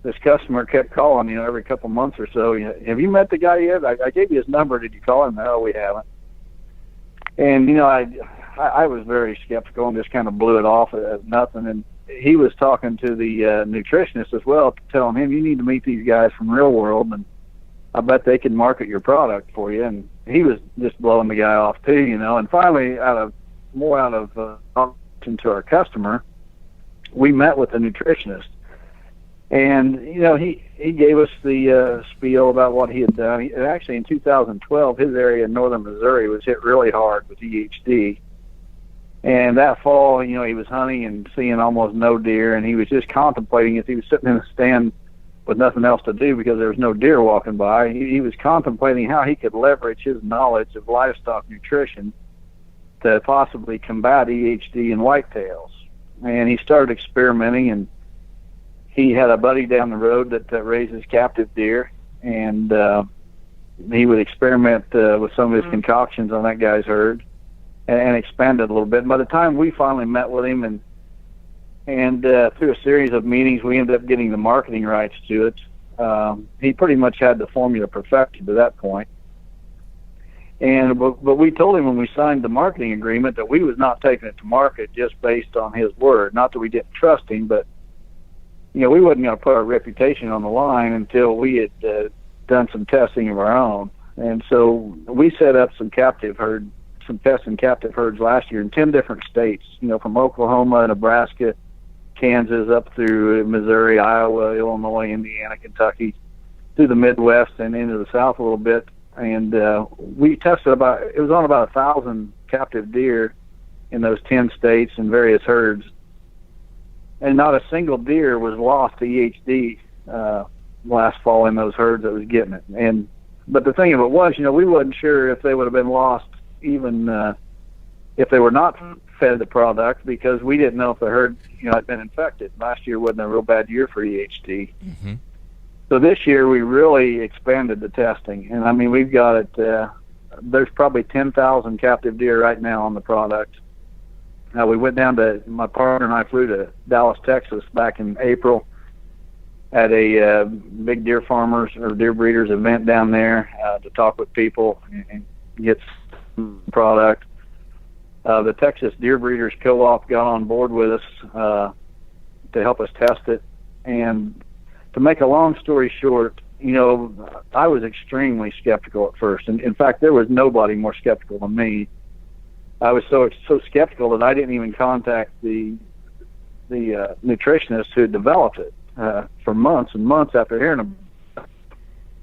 Speaker 7: this customer kept calling, every couple months or so. Have you met the guy yet? I gave you his number. Did you call him? No, we haven't. And, I was very skeptical and just kind of blew it off as nothing. And he was talking to the nutritionist as well, telling him, you need to meet these guys from Real World, and I bet they can market your product for you. And he was just blowing the guy off too, And finally, out of to our customer, we met with the nutritionist. And, he gave us the spiel about what he had done. Actually, in 2012, his area in northern Missouri was hit really hard with EHD. And that fall, he was hunting and seeing almost no deer, and he was just contemplating as he was sitting in a stand with nothing else to do because there was no deer walking by. He was contemplating how he could leverage his knowledge of livestock nutrition to possibly combat EHD in whitetails. And he started experimenting, and he had a buddy down the road that raises captive deer, and he would experiment with some of his concoctions on that guy's herd and expand it a little bit. And by the time we finally met with him and through a series of meetings, we ended up getting the marketing rights to it. He pretty much had the formula perfected to that point. But we told him when we signed the marketing agreement that we was not taking it to market just based on his word. Not that we didn't trust him, but we wasn't going to put our reputation on the line until we had done some testing of our own. And so we set up some tests in captive herds last year in 10 different states, from Oklahoma, Nebraska, Kansas, up through Missouri, Iowa, Illinois, Indiana, Kentucky, through the Midwest and into the South a little bit. And we tested it was on about 1,000 captive deer in those 10 states and various herds. And not a single deer was lost to EHD last fall in those herds that was getting it. But the thing of it was, we wasn't sure if they would have been lost even if they were not fed the product, because we didn't know if the herd had been infected. Last year wasn't a real bad year for EHD. Mm-hmm. So this year we really expanded the testing, and we've got it. There's probably 10,000 captive deer right now on the product. We went down to, my partner and I flew to Dallas, Texas back in April at a big deer farmers or deer breeders event down there to talk with people and get some product. The Texas Deer Breeders Co-op got on board with us to help us test it. And to make a long story short, I was extremely skeptical at first. And in fact, there was nobody more skeptical than me. I was so skeptical that I didn't even contact the nutritionist who developed it for months and months after hearing about it.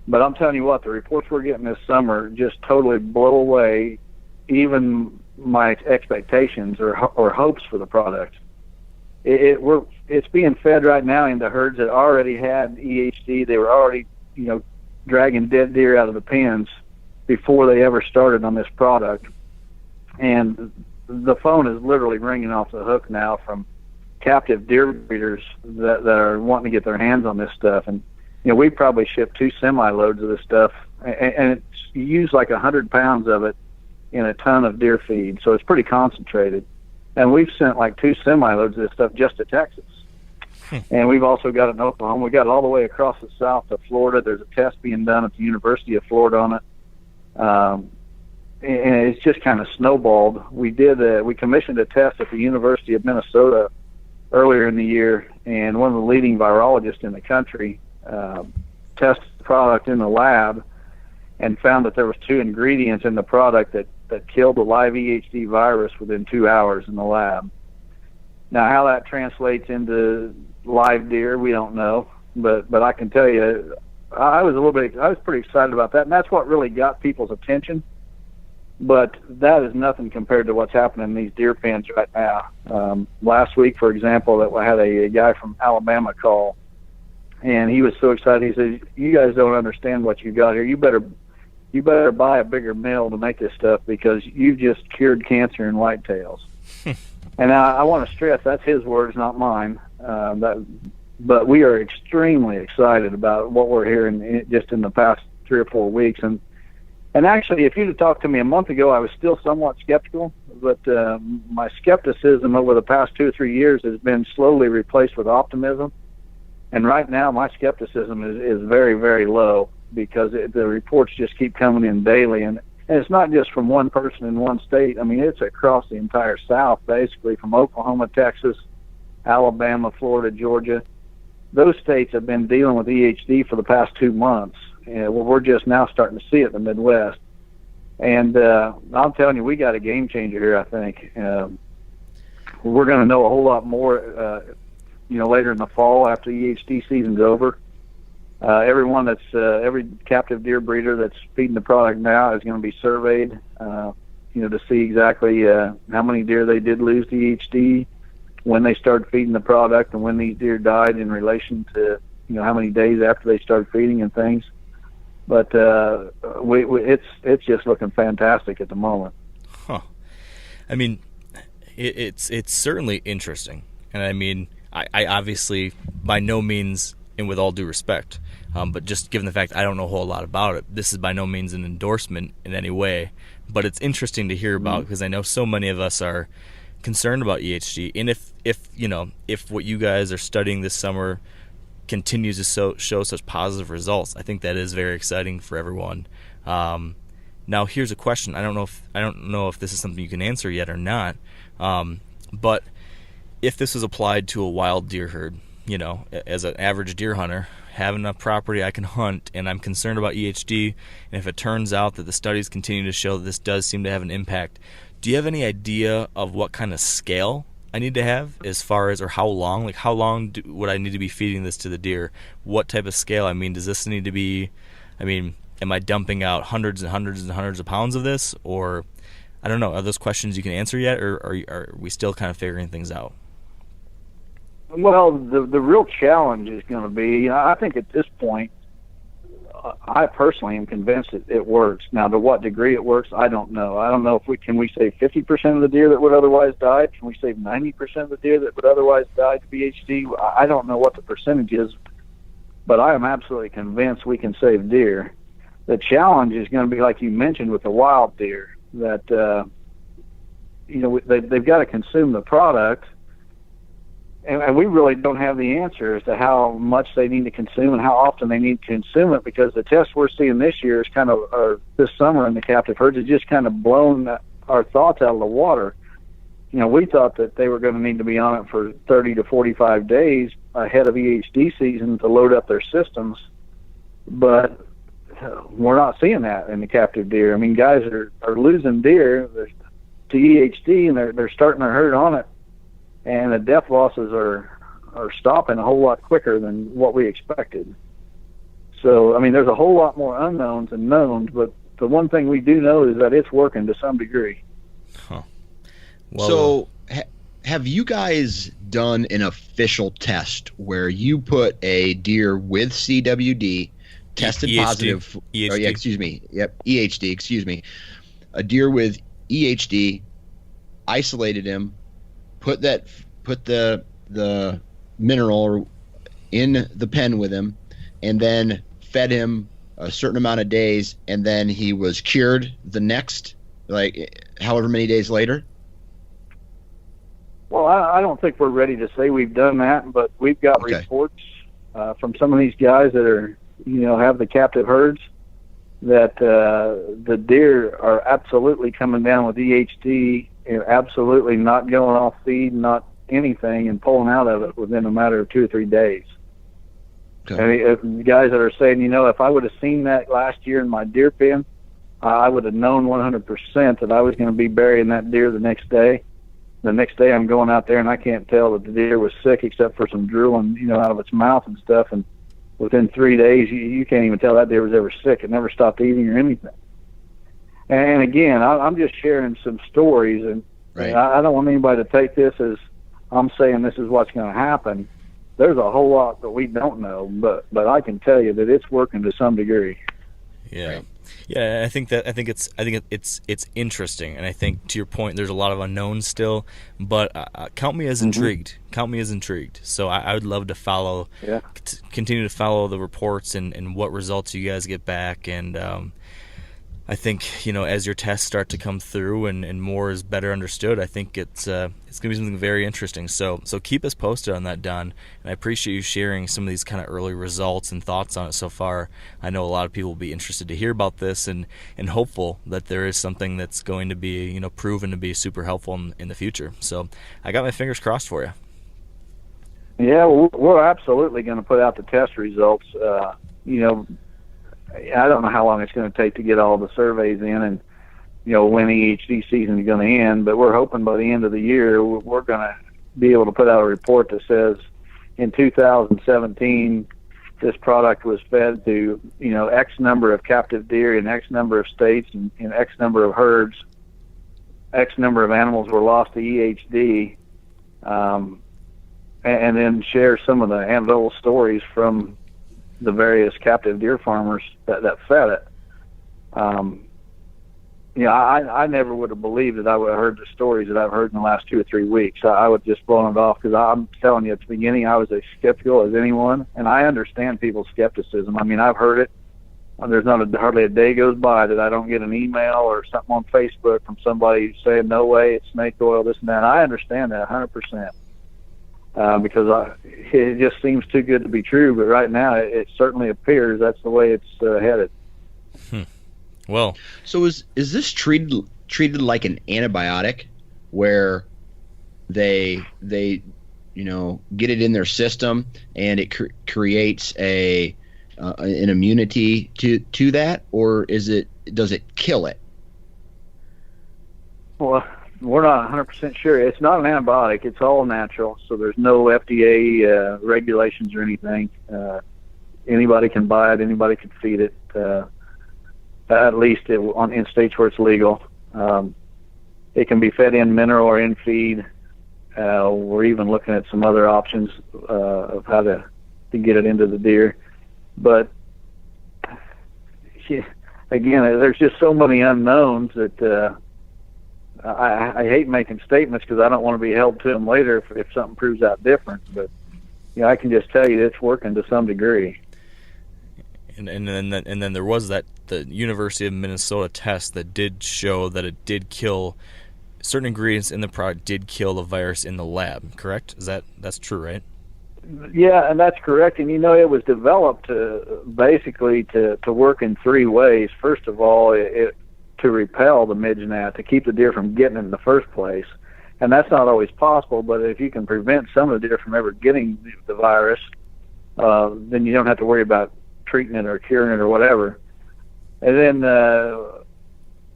Speaker 7: But I'm telling you what, the reports we're getting this summer just totally blow away even my expectations or hopes for the product. It's being fed right now into herds that already had EHD. They were already, dragging dead deer out of the pens before they ever started on this product. And the phone is literally ringing off the hook now from captive deer breeders that are wanting to get their hands on this stuff. And we probably ship 2 semi-loads of this stuff, and you use like 100 pounds of it in a ton of deer feed, so it's pretty concentrated. And we've sent like 2 semi-loads of this stuff just to Texas. And we've also got it in Oklahoma. We got it all the way across the south to Florida. There's a test being done at the University of Florida on it. And it's just kind of snowballed. We commissioned a test at the University of Minnesota earlier in the year, and one of the leading virologists in the country tested the product in the lab and found that there was 2 ingredients in the product that killed the live EHD virus within 2 hours in the lab. Now, how that translates into live deer, we don't know, but I can tell you, I was pretty excited about that, and that's what really got people's attention. But that is nothing compared to what's happening in these deer pens right now. Last week, for example, that I had a guy from Alabama call, and he was so excited. He said, "You guys don't understand what you got here. You better buy a bigger mill to make this stuff because you've just cured cancer in whitetails." And I want to stress that's his words, not mine. But we are extremely excited about what we're hearing just in the past 3 or 4 weeks. And actually, if you'd have talked to me a month ago, I was still somewhat skeptical. But my skepticism over the past 2 or 3 years has been slowly replaced with optimism. And right now, my skepticism is very, very low because the reports just keep coming in daily. And it's not just from one person in one state. I mean, it's across the entire South, basically, from Oklahoma, Texas, Alabama, Florida, Georgia. Those states have been dealing with EHD for the past 2 months. We're just now starting to see it in the Midwest. And I'm telling you, we got a game changer here, I think. We're going to know a whole lot more, later in the fall after the EHD season's over. Every captive deer breeder that's feeding the product now is going to be surveyed, to see exactly how many deer they did lose to EHD, when they started feeding the product, and when these deer died in relation to, how many days after they started feeding and things. But it's just looking fantastic at the moment.
Speaker 3: Huh. I mean, it's certainly interesting, and I mean, I obviously by no means, and with all due respect, but just given the fact I don't know a whole lot about it, this is by no means an endorsement in any way. But it's interesting to hear about because I know so many of us are concerned about EHD, and if what you guys are studying this summer continues to show such positive results, I think that is very exciting for everyone. Now, here's a question. I don't know if this is something you can answer yet or not. But if this was applied to a wild deer herd, as an average deer hunter, having enough property I can hunt, and I'm concerned about EHD, and if it turns out that the studies continue to show that this does seem to have an impact, do you have any idea of what kind of scale I need to have as far as, or how long? Like, how long would I need to be feeding this to the deer? What type of scale? I mean, does this need to be, am I dumping out hundreds and hundreds and hundreds of pounds of this? Or, I don't know, are those questions you can answer yet, or are we still kind of figuring things out?
Speaker 7: Well, the real challenge is going to be, I think at this point, I personally am convinced it works. Now, to what degree it works, I don't know. I don't know if can we save 50% of the deer that would otherwise die? Can we save 90% of the deer that would otherwise die to BHD? I don't know what the percentage is, but I am absolutely convinced we can save deer. The challenge is going to be, like you mentioned, with the wild deer, that they've got to consume the product. And we really don't have the answer as to how much they need to consume and how often they need to consume it, because the test we're seeing this year is this summer in the captive herds has just kind of blown our thoughts out of the water. We thought that they were going to need to be on it for 30 to 45 days ahead of EHD season to load up their systems, but we're not seeing that in the captive deer. I mean, guys are losing deer to EHD, and they're starting their herd on it. And the death losses are stopping a whole lot quicker than what we expected. So, I mean, there's a whole lot more unknowns than knowns, but the one thing we do know is that it's working to some degree.
Speaker 3: Huh. Well,
Speaker 4: So, have you guys done an official test where you put a deer with CWD, tested
Speaker 3: EHD.
Speaker 4: positive?
Speaker 3: EHD.
Speaker 4: Oh, yeah, excuse me. Yep, EHD. Excuse me. A deer with EHD, isolated him, put the mineral in the pen with him, and then fed him a certain amount of days, and then he was cured the next, like, however many days later?
Speaker 7: Well, I don't think we're ready to say we've done that, but we've got
Speaker 4: Okay.
Speaker 7: reports from some of these guys that are, have the captive herds that the deer are absolutely coming down with EHD, and absolutely not going off feed, not anything, and pulling out of it within a matter of 2 or 3 days.
Speaker 4: Okay.
Speaker 7: I mean, if the guys that are saying, if I would have seen that last year in my deer pen, I would have known 100% that I was going to be burying that deer the next day. The next day I'm going out there and I can't tell that the deer was sick except for some drooling, out of its mouth and stuff. And within 3 days, you can't even tell that deer was ever sick. It never stopped eating or anything. And again, I'm just sharing some stories, and
Speaker 4: Right.
Speaker 7: I don't want anybody to take this as I'm saying this is what's going to happen. There's a whole lot that we don't know, but I can tell you that it's working to some degree.
Speaker 3: Yeah.
Speaker 4: Right.
Speaker 3: Yeah, I think it's interesting, and I think to your point, there's a lot of unknowns still. But count me as intrigued. Count me as intrigued. So I would love to follow, continue to follow the reports and what results you guys get back. And I think as your tests start to come through and more is better understood, I think it's going to be something very interesting. So keep us posted on that, Don. And I appreciate you sharing some of these kind of early results and thoughts on it so far. I know a lot of people will be interested to hear about this and hopeful that there is something that's going to be proven to be super helpful in the future. So I got my fingers crossed for you.
Speaker 7: Yeah, well, we're absolutely going to put out the test results. I don't know how long it's going to take to get all the surveys in and, when EHD season is going to end, but we're hoping by the end of the year we're going to be able to put out a report that says in 2017 this product was fed to, X number of captive deer in X number of states and in X number of herds. X number of animals were lost to EHD, and then share some of the anecdotal stories from the various captive deer farmers that fed it. I never would have believed that I would have heard the stories that I've heard in the last 2 or 3 weeks. I would just blown it off because I'm telling you at the beginning I was as skeptical as anyone, and I understand people's skepticism. I mean, I've heard it. There's hardly a day goes by that I don't get an email or something on Facebook from somebody saying, no way, it's snake oil, this and that. I understand that 100%. Because it just seems too good to be true. But right now, it certainly appears that's the way it's headed.
Speaker 3: Well,
Speaker 4: So is this treated like an antibiotic, where they get it in their system and it creates an immunity to that, or does it kill it?
Speaker 7: Well, we're not 100% sure. It's not an antibiotic. It's all natural, so there's no FDA regulations or anything. Anybody can buy it. Anybody can feed it, at least in states where it's legal. It can be fed in mineral or in feed. We're even looking at some other options of how to get it into the deer. But, again, there's just so many unknowns that I hate making statements because I don't want to be held to them later if something proves out different. But I can just tell you it's working to some degree.
Speaker 3: And then there was the University of Minnesota test that did show that it did kill certain ingredients in the product did kill the virus in the lab. Correct? That's true, right?
Speaker 7: Yeah, and that's correct. And it was developed basically to work in 3 ways. First of all, to repel the midge gnat, to keep the deer from getting it in the first place. And that's not always possible, but if you can prevent some of the deer from ever getting the virus, then you don't have to worry about treating it or curing it or whatever. And then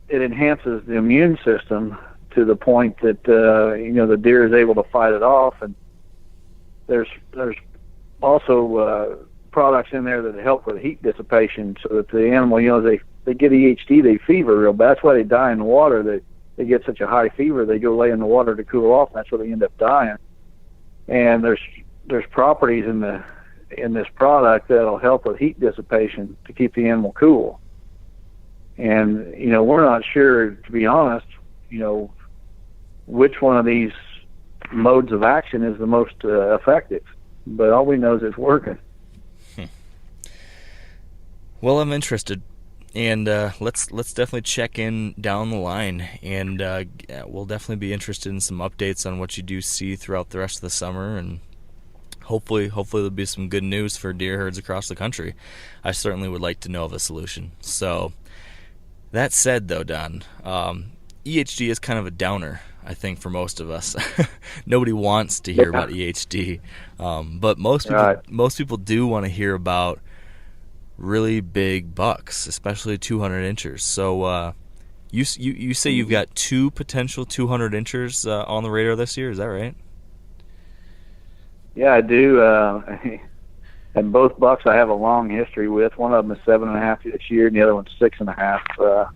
Speaker 7: it enhances the immune system to the point that, the deer is able to fight it off. And there's also products in there that help with heat dissipation, so that the animal, they get EHD, they fever real bad. That's why they die in the water. They get such a high fever, they go lay in the water to cool off, and that's where they end up dying. And there's properties in this product that'll help with heat dissipation to keep the animal cool. And we're not sure, to be honest, which one of these modes of action is the most effective. But all we know is it's working.
Speaker 3: Well, I'm interested, and let's definitely check in down the line, and we'll definitely be interested in some updates on what you do see throughout the rest of the summer, and hopefully there'll be some good news for deer herds across the country. I certainly would like to know of a solution. So that said, though, Don, EHD is kind of a downer, I think, for most of us. Nobody wants to hear about EHD, but most people do want to hear about really big bucks, especially 200 inchers. So you say you've got 2 potential 200 inchers on the radar this year. Is that right?
Speaker 7: Yeah, I do. And both bucks I have a long history with. One of them is 7.5 this year, and the other one's 6.5.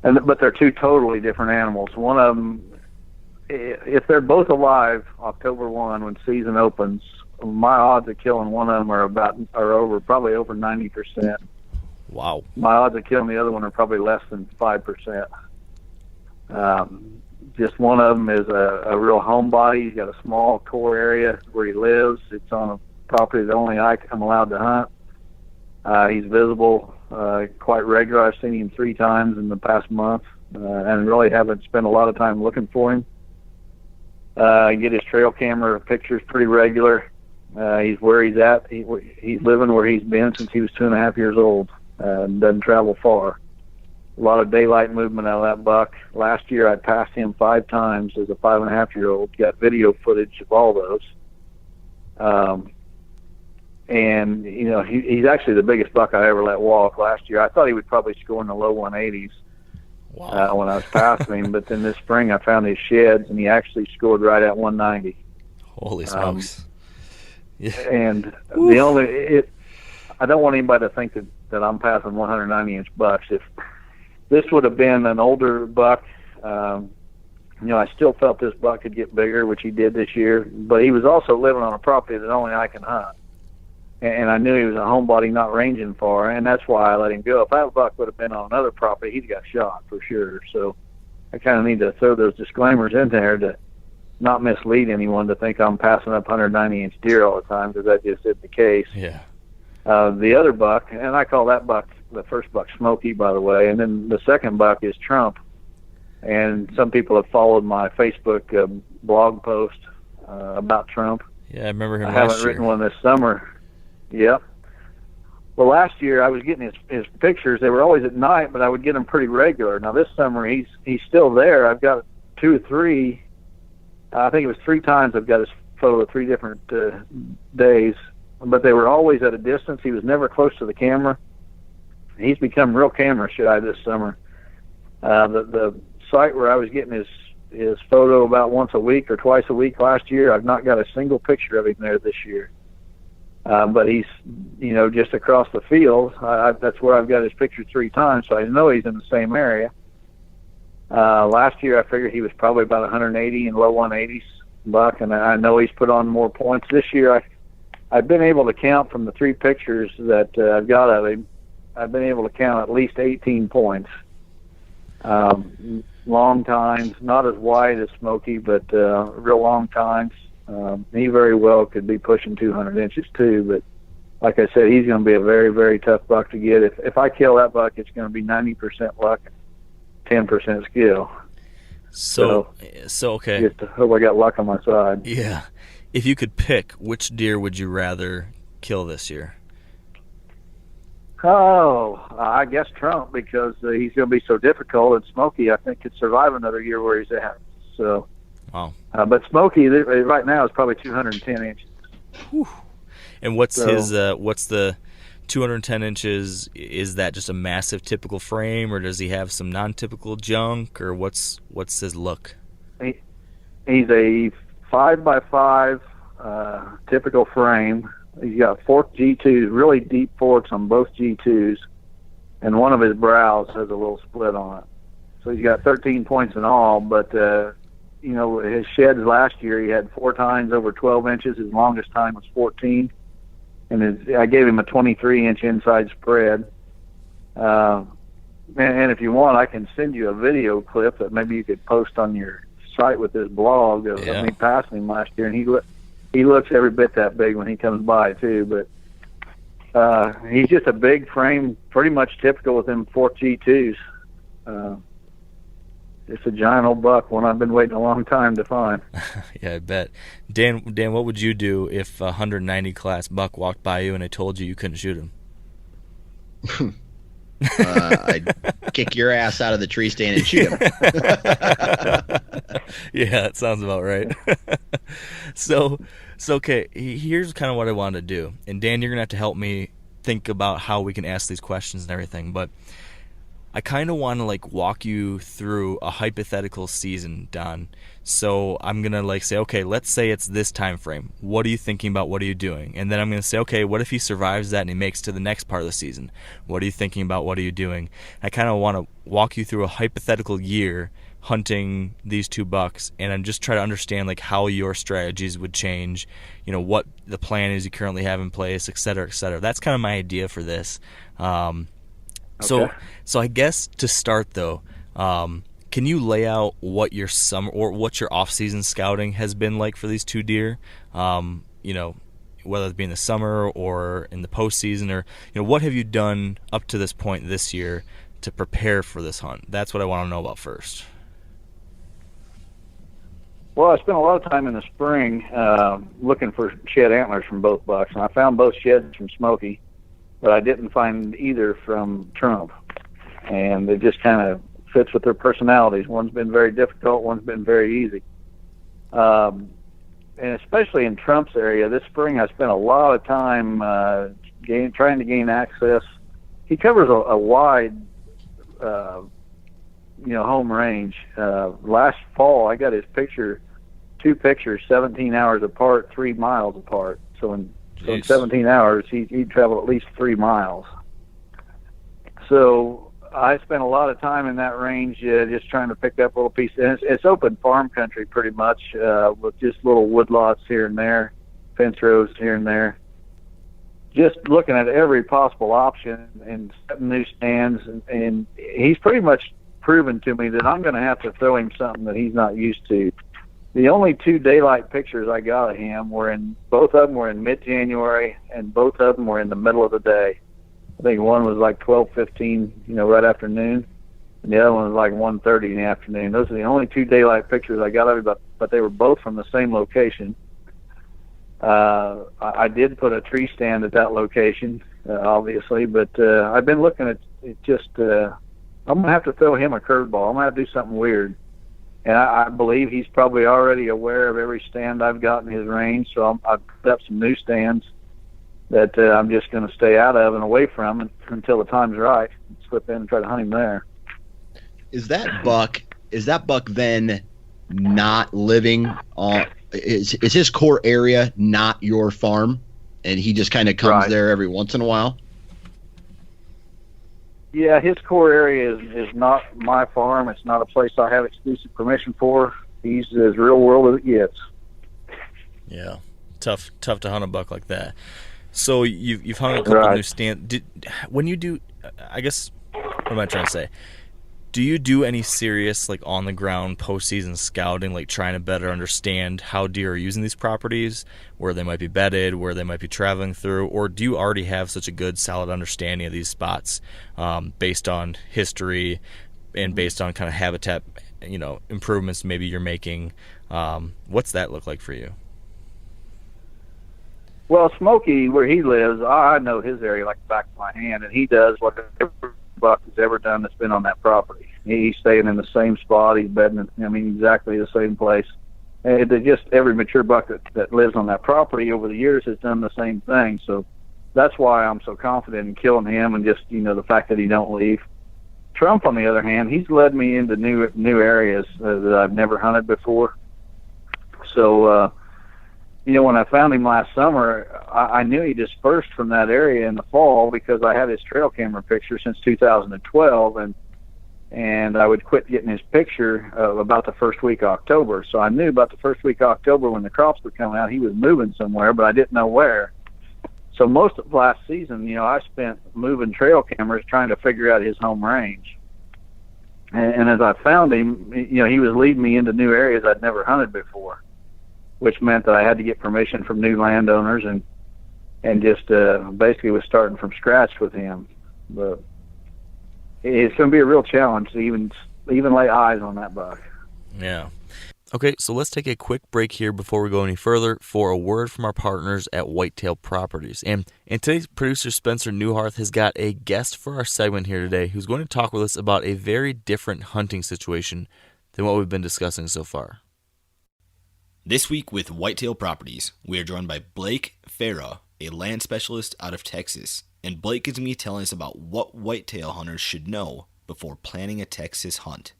Speaker 7: But they're 2 totally different animals. One of them, if they're both alive October 1 when season opens, my odds of killing one of them are probably over 90%.
Speaker 3: Wow.
Speaker 7: My odds of killing the other one are probably less than 5%. Just one of them is a real homebody. He's got a small core area where he lives. It's on a property that only I'm allowed to hunt. He's visible quite regular. I've seen him 3 times in the past month, and really haven't spent a lot of time looking for him. I get his trail camera pictures pretty regular. He's where he's at. He's living where he's been since he was 2.5 years old. Doesn't travel far. A lot of daylight movement out of that buck. Last year I passed him 5 times as a 5.5-year-old. Got video footage of all those. And he's actually the biggest buck I ever let walk last year. I thought he would probably score in the low 180s. Wow. When I was passing him, but then this spring I found his sheds, and he actually scored right at 190.
Speaker 3: Holy smokes!
Speaker 7: Yeah. And I don't want anybody to think that I'm passing 190-inch bucks. If this would have been an older buck, I still felt this buck could get bigger, which he did this year. But he was also living on a property that only I can hunt. And I knew he was a homebody, not ranging far, and that's why I let him go. If that buck would have been on another property, he'd got shot for sure. So I kind of need to throw those disclaimers in there to not mislead anyone to think I'm passing up 190-inch deer all the time, because that just isn't the case.
Speaker 3: Yeah.
Speaker 7: The other buck, and I call that buck, the first buck, Smokey, by the way, and then the second buck is Trump. And some people have followed my Facebook blog post about Trump.
Speaker 3: Yeah, I remember him.
Speaker 7: I haven't written one this summer. Yep. Well, last year I was getting his pictures. They were always at night, but I would get them pretty regular. Now this summer he's still there. I've got 2 or 3. I think it was 3 times I've got his photo 3 different days, but they were always at a distance. He was never close to the camera. He's become real camera shy this summer. The site where I was getting his photo about once a week or twice a week last year, I've not got a single picture of him there this year. But he's, just across the field. That's where I've got his picture 3 times, so I know he's in the same area. Last year I figured he was probably about 180 and low 180s buck, and I know he's put on more points. This year I've been able to count from the 3 pictures that I've got of him. I've been able to count at least 18 points. Long tines, not as wide as Smokey, but real long tines. He very well could be pushing 200 inches too, but like I said, he's going to be a very, very tough buck to get. If I kill that buck, it's going to be 90% luck, 10% skill.
Speaker 3: So okay.
Speaker 7: Just hope I got luck on my side.
Speaker 3: Yeah. If you could pick, which deer would you rather kill this year?
Speaker 7: Oh, I guess Trump, because he's going to be so difficult, and Smokey, I think, could survive another year where he's at. So.
Speaker 3: Wow.
Speaker 7: But Smokey right now is probably 210 inches.
Speaker 3: Whew. And what's the 210 inches? Is that just a massive typical frame, or does he have some non-typical junk, or what's his look?
Speaker 7: He's a 5x5 typical frame. He's got forked G2s, really deep forks on both G2s, and one of his brows has a little split on it. So he's got 13 points in all, but, his sheds last year, he had 4 tines over 12 inches. His longest time was 14. And I gave him a 23-inch inside spread. And if you want, I can send you a video clip that maybe you could post on your site with this blog of me passing him last year. And he looks every bit that big when he comes by, too. But he's just a big frame, pretty much typical with them 4 G2s. It's a giant old buck, one I've been waiting a long time to find.
Speaker 3: Yeah, I bet. Dan, what would you do if a 190 class buck walked by you and I told you couldn't shoot him?
Speaker 4: I'd kick your ass out of the tree stand and shoot him.
Speaker 3: Yeah, that sounds about right. So okay, here's kind of what I wanted to do. And Dan, you're going to have to help me think about how we can ask these questions and everything. But I kind of want to walk you through a hypothetical season, Don. So I'm going to say, okay, let's say it's this time frame. What are you thinking about? What are you doing? And then I'm going to say, okay, what if he survives that and he makes to the next part of the season? What are you thinking about? What are you doing? I kind of want to walk you through a hypothetical year hunting these 2 bucks, and I'm just trying to understand how your strategies would change, what the plan is you currently have in place, et cetera, et cetera. That's kind of my idea for this. So I guess to start though, can you lay out what your summer or what your off-season scouting has been like for these 2 deer? Whether it be in the summer or in the postseason, or what have you done up to this point this year to prepare for this hunt? That's what I want to know about first.
Speaker 7: Well, I spent a lot of time in the spring looking for shed antlers from both bucks, and I found both sheds from Smokey, but I didn't find either from Trump. And it just kind of fits with their personalities. One's been very difficult, one's been very easy. And especially in Trump's area, this spring I spent a lot of time trying to gain access. He covers a wide, home range. Last fall, I got his 2 pictures, 17 hours apart, 3 miles apart. So in 17 hours, he'd travel at least 3 miles. So I spent a lot of time in that range just trying to pick up little pieces. And it's open farm country pretty much, with just little woodlots here and there, fence rows here and there. Just looking at every possible option and setting new stands. And he's pretty much proven to me that I'm going to have to throw him something that he's not used to. The only 2 daylight pictures I got of him both of them were in mid-January, and both of them were in the middle of the day. I think one was 12:15, right after noon, and the other one was 1:30 in the afternoon. Those are the only 2 daylight pictures I got of him, but they were both from the same location. I did put a tree stand at that location, obviously, but I've been looking at it just, I'm going to have to throw him a curveball. I'm going to have to do something weird. And I believe he's probably already aware of every stand I've got in his range, so I've put up some new stands that I'm just going to stay out of and away from until the time's right. Slip in and try to hunt him there.
Speaker 4: Is that buck then not living on? Is his core area not your farm, and he just kind of comes there every once in a while?
Speaker 7: Yeah, his core area is not my farm. It's not a place I have exclusive permission for. He's as real world as it gets.
Speaker 3: Yeah, tough to hunt a buck like that. So you've hung a couple new stands. When you do, I guess, what am I trying to say? Do you do any serious on the ground postseason scouting, trying to better understand how deer are using these properties, where they might be bedded, where they might be traveling through, or do you already have such a good, solid understanding of these spots based on history and based on kind of habitat, improvements maybe you're making? What's that look like for you?
Speaker 7: Well, Smokey, where he lives, I know his area like the back of my hand, and he does what every buck has ever done that's been on that property. He's staying in the same spot. He's bedding, exactly the same place. And just every mature buck that lives on that property over the years has done the same thing. So that's why I'm so confident in killing him, and just, the fact that he don't leave. Trump, on the other hand, he's led me into new areas that I've never hunted before. So when I found him last summer, I knew he dispersed from that area in the fall because I had his trail camera picture since 2012, and I would quit getting his picture about the first week of October. So I knew about the first week of October when the crops were coming out, he was moving somewhere, but I didn't know where. So most of last season, I spent moving trail cameras trying to figure out his home range. And as I found him, he was leading me into new areas I'd never hunted before, which meant that I had to get permission from new landowners and just basically was starting from scratch with him. But it's going to be a real challenge to even lay eyes on that buck.
Speaker 3: Yeah. Okay, so let's take a quick break here before we go any further for a word from our partners at Whitetail Properties. And today's producer, Spencer Newharth, has got a guest for our segment here today who's going to talk with us about a very different hunting situation than what we've been discussing so far.
Speaker 5: This week with Whitetail Properties, we are joined by Blake Farah, a land specialist out of Texas. And Blake is going to be telling us about what whitetail hunters should know before planning a Texas hunt.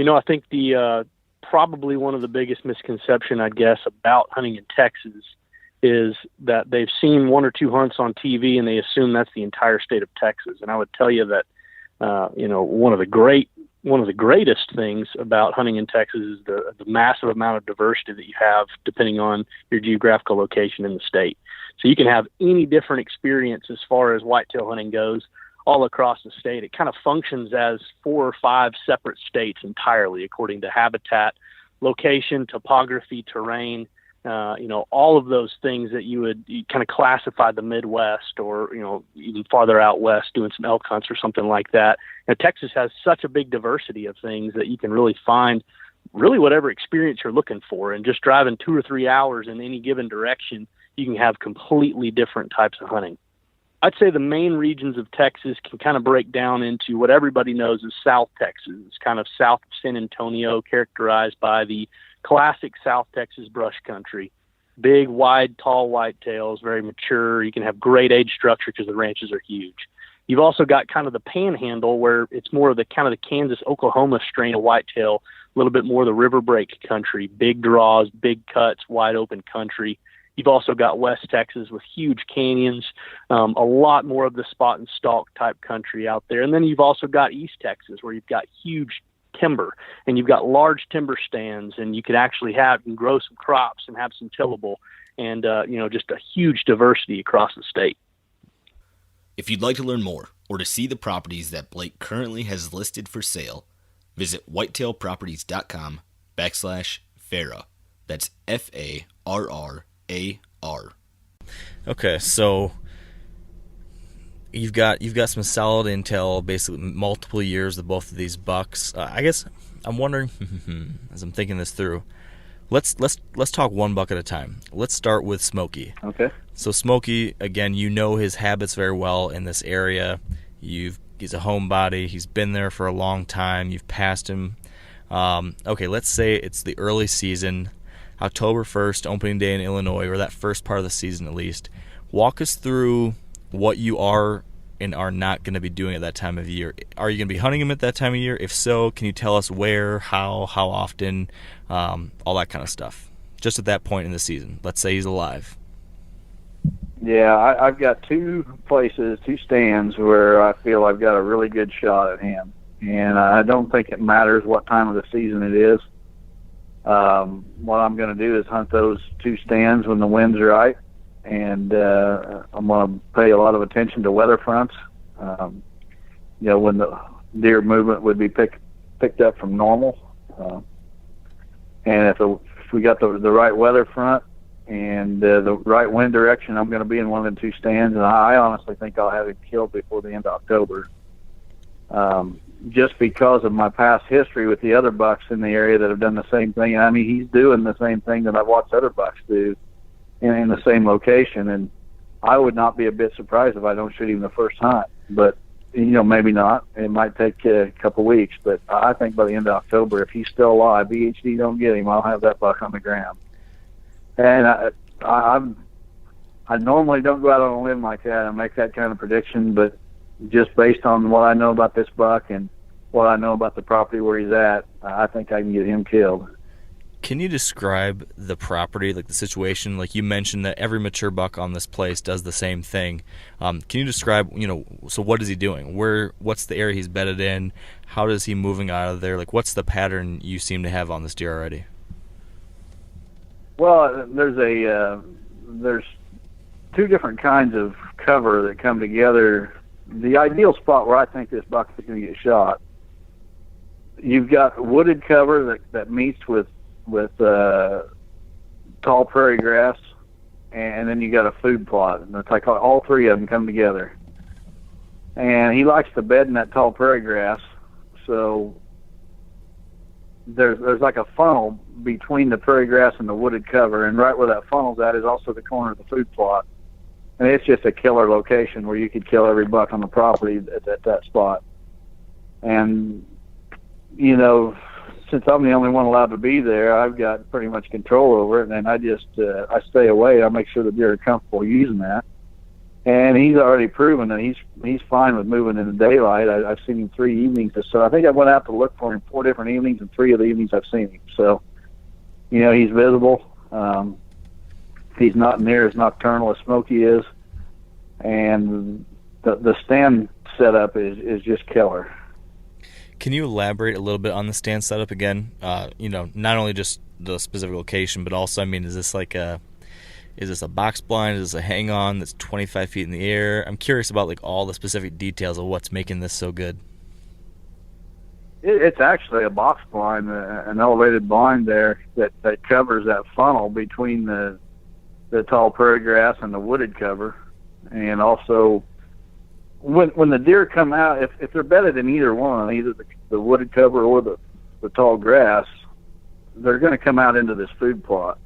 Speaker 8: I think the probably one of the biggest misconception, I guess, about hunting in Texas is that they've seen one or two hunts on TV and they assume that's the entire state of Texas. And I would tell you that, one of the greatest things about hunting in Texas is the massive amount of diversity that you have depending on your geographical location in the state. So you can have any different experience as far as whitetail hunting goes all across the state. It kind of functions as 4 or 5 separate states entirely according to habitat, location, topography, terrain, all of those things that you kind of classify the Midwest or, even farther out west doing some elk hunts or something like that. Texas has such a big diversity of things that you can really find really whatever experience you're looking for. And just driving 2 or 3 hours in any given direction, you can have completely different types of hunting. I'd say the main regions of Texas can kind of break down into what everybody knows as South Texas. It's kind of south of San Antonio, characterized by the classic South Texas brush country. Big, wide, tall whitetails, very mature. You can have great age structure because the ranches are huge. You've also got kind of the panhandle where it's more of the kind of the Kansas-Oklahoma strain of whitetail, a little bit more the river break country, big draws, big cuts, wide open country. You've also got West Texas with huge canyons, a lot more of the spot and stalk type country out there. And then you've also got East Texas where you've got huge timber and you've got large timber stands and you could actually grow some crops and have some tillable and, just a huge diversity across the state.
Speaker 5: If you'd like to learn more or to see the properties that Blake currently has listed for sale, visit whitetailproperties.com/Farah. That's FARR.
Speaker 3: Okay, so you've got some solid intel, basically multiple years of both of these bucks. I guess I'm wondering, as I'm thinking this through, let's talk one buck at a time. Let's start with Smokey.
Speaker 7: Okay.
Speaker 3: So Smokey, again, his habits very well in this area. He's a homebody. He's been there for a long time. You've passed him. Okay, let's say it's the early season. October 1st, opening day in Illinois, or that first part of the season at least. Walk us through what you are and are not going to be doing at that time of year. Are you going to be hunting him at that time of year? If so, can you tell us where, how often, all that kind of stuff, just at that point in the season? Let's say he's alive.
Speaker 7: Yeah, I've got 2 stands where I feel I've got a really good shot at him. And I don't think it matters what time of the season it is. What I'm going to do is hunt those 2 stands when the wind's right, and I'm going to pay a lot of attention to weather fronts. When the deer movement would be picked up from normal, and if we got the right weather front and the right wind direction, I'm going to be in one of the 2 stands, and I honestly think I'll have him killed before the end of October. Just because of my past history with the other bucks in the area that have done the same thing. I mean, he's doing the same thing that I've watched other bucks do in the same location, and I would not be a bit surprised if I don't shoot him the first hunt. But, maybe not. It might take a couple weeks, but I think by the end of October, if he's still alive, BHD don't get him, I'll have that buck on the ground. And I normally don't go out on a limb like that and make that kind of prediction, but just based on what I know about this buck and what I know about the property where he's at, I think I can get him killed.
Speaker 3: Can you describe the property, like the situation? Like you mentioned that every mature buck on this place does the same thing. Can you describe, so what is he doing? What's the area he's bedded in? How is he moving out of there? Like, what's the pattern you seem to have on this deer already?
Speaker 7: Well, there's two different kinds of cover that come together. The ideal spot where I think this buck is going to get shot, you've got wooded cover that meets with tall prairie grass, and then you got a food plot, and it's like all three of them come together. And he likes to bed in that tall prairie grass, so there's like a funnel between the prairie grass and the wooded cover, and right where that funnel's at is also the corner of the food plot. And it's just a killer location where you could kill every buck on the property at that spot. And since I'm the only one allowed to be there, I've got pretty much control over it, and I just I stay away. I make sure the deer are comfortable using that. And he's already proven that he's fine with moving in the daylight. I've seen him 3 evenings or so. I think I went out to look for him 4 different evenings, and 3 of the evenings I've seen him. So, he's visible. He's not near as nocturnal as Smokey is, and the stand setup is just killer.
Speaker 3: Can you elaborate a little bit on the stand setup again? Not only just the specific location, but also, is this is this a box blind? Is this a hang on that's 25 feet in the air? I'm curious about like all the specific details of what's making this so good.
Speaker 7: It's actually a box blind, an elevated blind there that covers that funnel between the tall prairie grass and the wooded cover. And also, when the deer come out, if they're bedded in either one, either the wooded cover or the tall grass, they're going to come out into this food plot.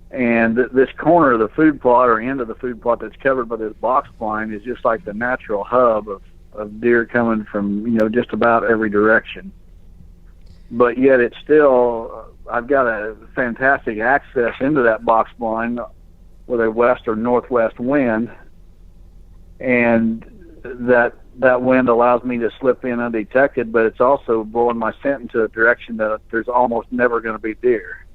Speaker 7: And this corner of the food plot or end of the food plot that's covered by this box blind is just like the natural hub of deer coming from, just about every direction. But yet it's still, I've got a fantastic access into that box blind with a west or northwest wind. And that wind allows me to slip in undetected, but it's also blowing my scent into a direction that there's almost never going to be deer.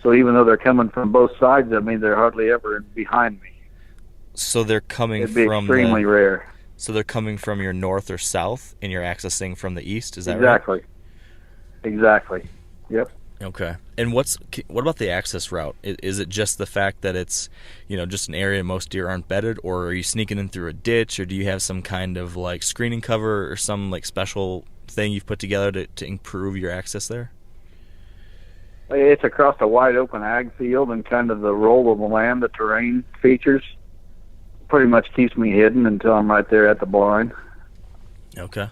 Speaker 7: So even though they're coming from both sides of me, they're hardly ever behind me.
Speaker 3: So they're coming
Speaker 7: It'd be
Speaker 3: from
Speaker 7: extremely rare.
Speaker 3: So they're coming from your north or south, and you're accessing from the east. Is that
Speaker 7: right? Exactly. Yep.
Speaker 3: Okay. And what about the access route? Is it just the fact that it's, just an area most deer aren't bedded, or are you sneaking in through a ditch, or do you have some kind of like screening cover or some like special thing you've put together to improve your access there?
Speaker 7: It's across a wide open ag field, and kind of the roll of the land, the terrain features pretty much keeps me hidden until I'm right there at the blind.
Speaker 3: Okay.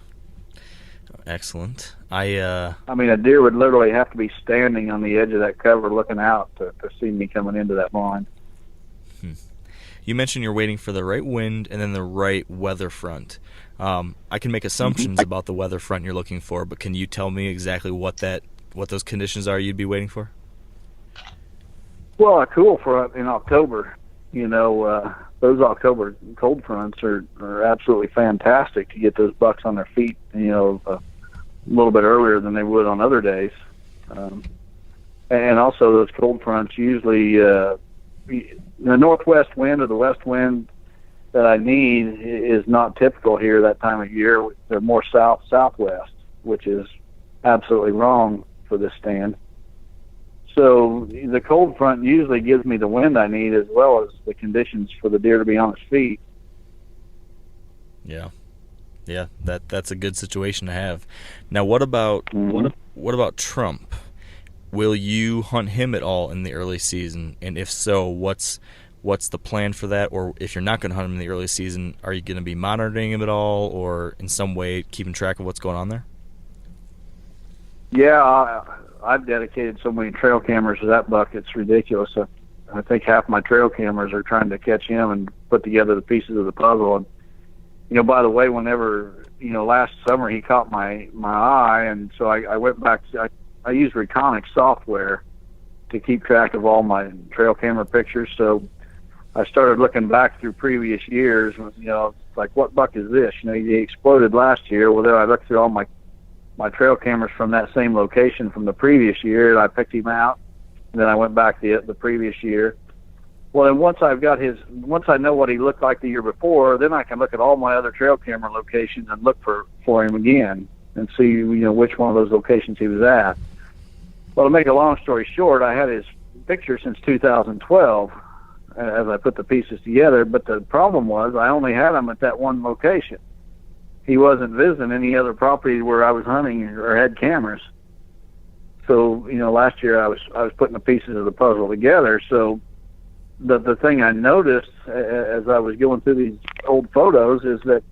Speaker 3: Excellent. A
Speaker 7: deer would literally have to be standing on the edge of that cover looking out to see me coming into that blind.
Speaker 3: You mentioned you're waiting for the right wind and then the right weather front. I can make assumptions about the weather front you're looking for, but can you tell me exactly what those conditions are you'd be waiting for?
Speaker 7: Well, a cool front in October. Those October cold fronts are absolutely fantastic to get those bucks on their feet, a little bit earlier than they would on other days. And also those cold fronts usually, the northwest wind or the west wind that I need is not typical here that time of year. They're more southwest, which is absolutely wrong for this stand. So the cold front usually gives me the wind I need as well as the conditions for the deer to be on its feet.
Speaker 3: Yeah, that's a good situation to have. Now, what about Trump? Will you hunt him at all in the early season? And if so, what's the plan for that? Or if you're not going to hunt him in the early season, are you going to be monitoring him at all, or in some way keeping track of what's going on there?
Speaker 7: Yeah, I've dedicated so many trail cameras to that buck, it's ridiculous. I think half my trail cameras are trying to catch him and put together the pieces of the puzzle. And, by the way, whenever, last summer he caught my eye, and so I went back, I used Reconic software to keep track of all my trail camera pictures. So I started looking back through previous years, like, what buck is this? He exploded last year. Well, then I looked through all my my trail cameras from that same location from the previous year, and I picked him out. And then I went back the previous year. Well, then once I know what he looked like the year before, then I can look at all my other trail camera locations and look for him again and see, which one of those locations he was at. Well, to make a long story short, I had his picture since 2012 as I put the pieces together, but the problem was I only had him at that one location. He wasn't visiting any other property where I was hunting or had cameras. So, last year I was putting the pieces of the puzzle together. So the thing I noticed as I was going through these old photos is that,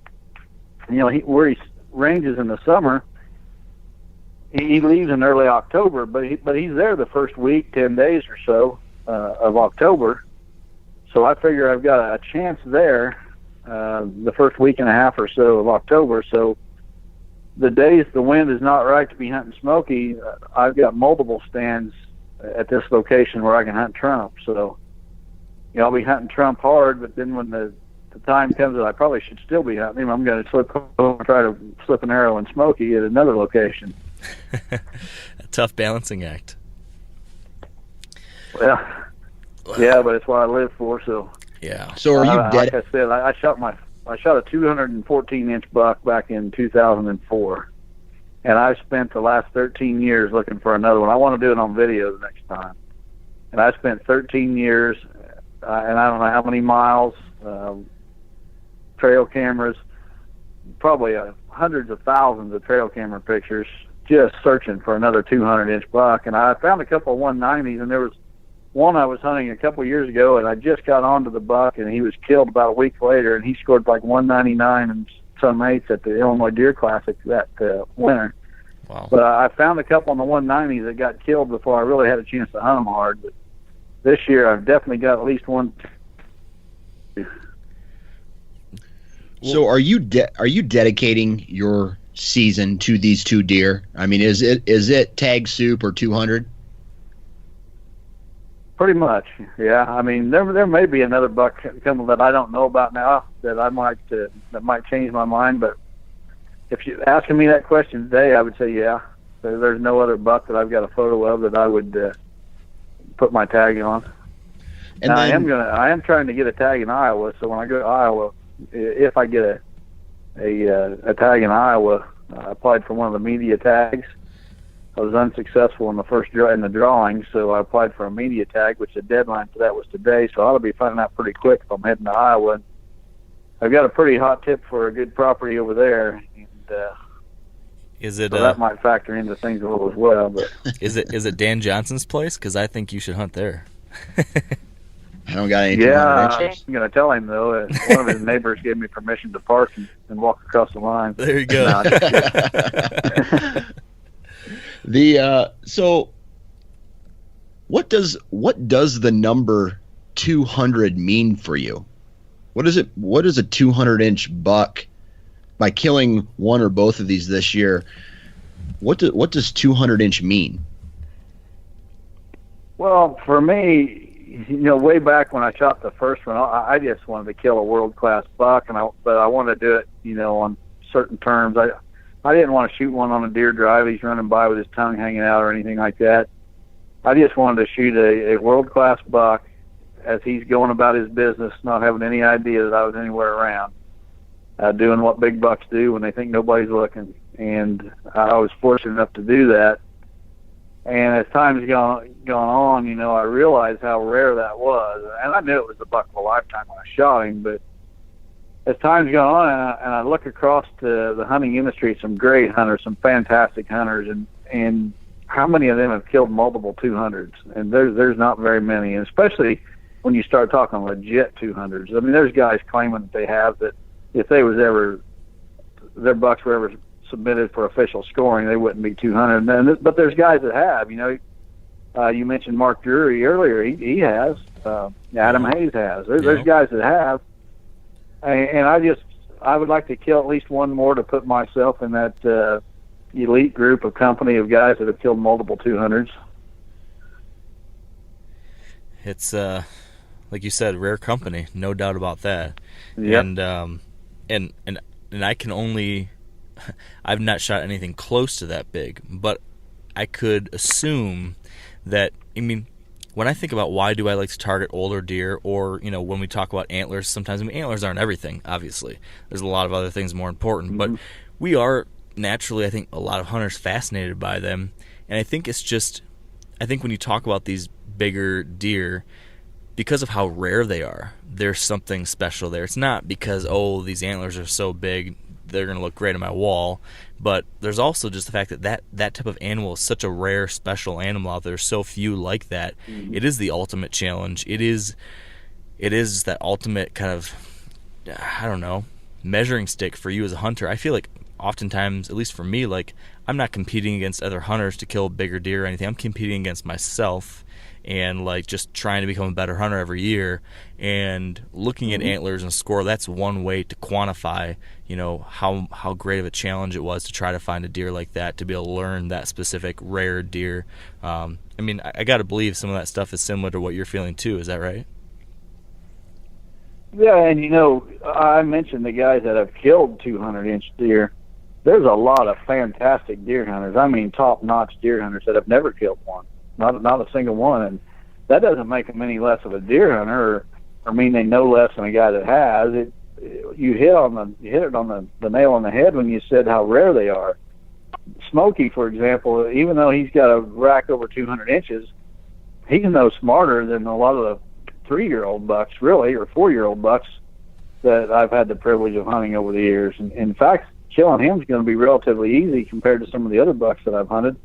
Speaker 7: where he ranges in the summer, he leaves in early October, but he's there the first week, 10 days or so of October. So I figure I've got a chance there the first week and a half or so of October. So the days the wind is not right to be hunting smoky, I've got multiple stands at this location where I can hunt trump. So, I'll be hunting trump hard, but then when the time comes that I probably should still be hunting him, I'm going to try to slip an arrow in smoky at another location.
Speaker 3: A tough balancing act.
Speaker 7: Well, yeah, but it's what I live for. So
Speaker 3: yeah.
Speaker 4: So are you dead?
Speaker 7: Like I said, I shot a 214-inch buck back in 2004, and I've spent the last 13 years looking for another one. I want to do it on video the next time. And I spent 13 years, and I don't know how many miles, trail cameras, probably hundreds of thousands of trail camera pictures, just searching for another 200-inch buck. And I found a couple of 190s, and there was one I was hunting a couple of years ago, and I just got onto the buck, and he was killed about a week later, and he scored like 199 and some eighths at the Illinois Deer Classic that winter.
Speaker 3: Wow.
Speaker 7: But I found a couple on the 190s that got killed before I really had a chance to hunt them hard. But this year I've definitely got at least one.
Speaker 4: So are you dedicating your season to these two deer? I mean, is it tag soup or 200?
Speaker 7: Pretty much, yeah. I mean, there may be another buck coming that I don't know about now that I might that might change my mind. But if you're asking me that question today, I would say yeah. There's no other buck that I've got a photo of that I would put my tag on. And now, I am trying to get a tag in Iowa. So when I go to Iowa, if I get a tag in Iowa, I applied for one of the media tags. I was unsuccessful in the drawing, so I applied for a media tag, which the deadline for that was today. So I ought to be finding out pretty quick if I'm heading to Iowa. And I've got a pretty hot tip for a good property over there, and so that might factor into things a little as well. But
Speaker 3: is it Dan Johnson's place? Because I think you should hunt there.
Speaker 4: I don't got any.
Speaker 7: Yeah, I'm going to tell him though. One of his neighbors gave me permission to park and walk across the line.
Speaker 3: There you go.
Speaker 7: No,
Speaker 4: So what does the number 200 mean for you? What is a 200-inch buck? By killing one or both of these this year, what does 200-inch mean? Well,
Speaker 7: for me, way back when I shot the first one, I just wanted to kill a world-class buck, but I wanted to do it, on certain terms. I didn't want to shoot one on a deer drive. He's running by with his tongue hanging out or anything like that. I just wanted to shoot a world-class buck as he's going about his business, not having any idea that I was anywhere around, doing what big bucks do when they think nobody's looking. And I was fortunate enough to do that. And as time's gone on, I realized how rare that was. And I knew it was the buck of a lifetime when I shot him, but as time's gone on, and I look across to the hunting industry, some great hunters, some fantastic hunters, and how many of them have killed multiple 200s? And there's not very many, and especially when you start talking legit 200s. I mean, there's guys claiming that they have that if their bucks were ever submitted for official scoring, they wouldn't be 200. But there's guys that have. You mentioned Mark Drury earlier. He has. Adam Hayes has. There's guys that have. And I would like to kill at least one more to put myself in that elite group of company of guys that have killed multiple 200s.
Speaker 3: It's like you said, rare company, no doubt about that.
Speaker 7: Yep.
Speaker 3: And I can only I've not shot anything close to that big, but I could assume that, I mean, when I think about why do I like to target older deer, or, you know, when we talk about antlers, sometimes, I mean, antlers aren't everything, obviously. There's a lot of other things more important, but we are naturally, I think, a lot of hunters fascinated by them. And I think it's just, I think when you talk about these bigger deer, because of how rare they are, there's something special there. It's not because, oh, these antlers are so big, they're going to look great on my wall. But there's also just the fact that that type of animal is such a rare, special animal out there. There's so few like that. It is the ultimate challenge. It is that ultimate kind of, I don't know, measuring stick for you as a hunter. I feel like oftentimes, at least for me, like, I'm not competing against other hunters to kill bigger deer or anything. I'm competing against myself and, like, just trying to become a better hunter every year. And looking at antlers and score, that's one way to quantify, you know, how great of a challenge it was to try to find a deer like that, to be able to learn that specific rare deer. I mean, I got to believe some of that stuff is similar to what you're feeling too. Is that right?
Speaker 7: Yeah, and, you know, I mentioned the guys that have killed 200-inch deer. There's a lot of fantastic deer hunters. I mean, top-notch deer hunters that have never killed one. Not a single one, and that doesn't make them any less of a deer hunter, or mean they know less than a guy that has. You hit it on the nail on the head when you said how rare they are. Smokey, for example, even though he's got a rack over 200 inches, he's no smarter than a lot of the 3-year-old bucks, really, or 4-year-old bucks that I've had the privilege of hunting over the years. And in fact, killing him is going to be relatively easy compared to some of the other bucks that I've hunted.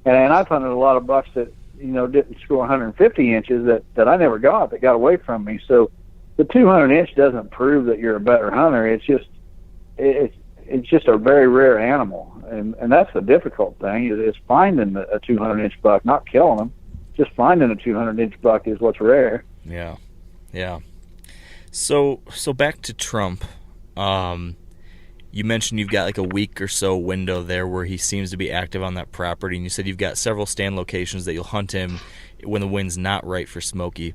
Speaker 7: And I've hunted a lot of bucks that, you know, didn't score 150 inches that I never got, that got away from me. So the 200-inch doesn't prove that you're a better hunter. It's just a very rare animal, and that's the difficult thing is finding a 200-inch buck, not killing them. Just finding a 200-inch buck is what's rare.
Speaker 3: Yeah. So back to Trump. You mentioned you've got like a week or so window there where he seems to be active on that property, and you said you've got several stand locations that you'll hunt him when the wind's not right for Smokey.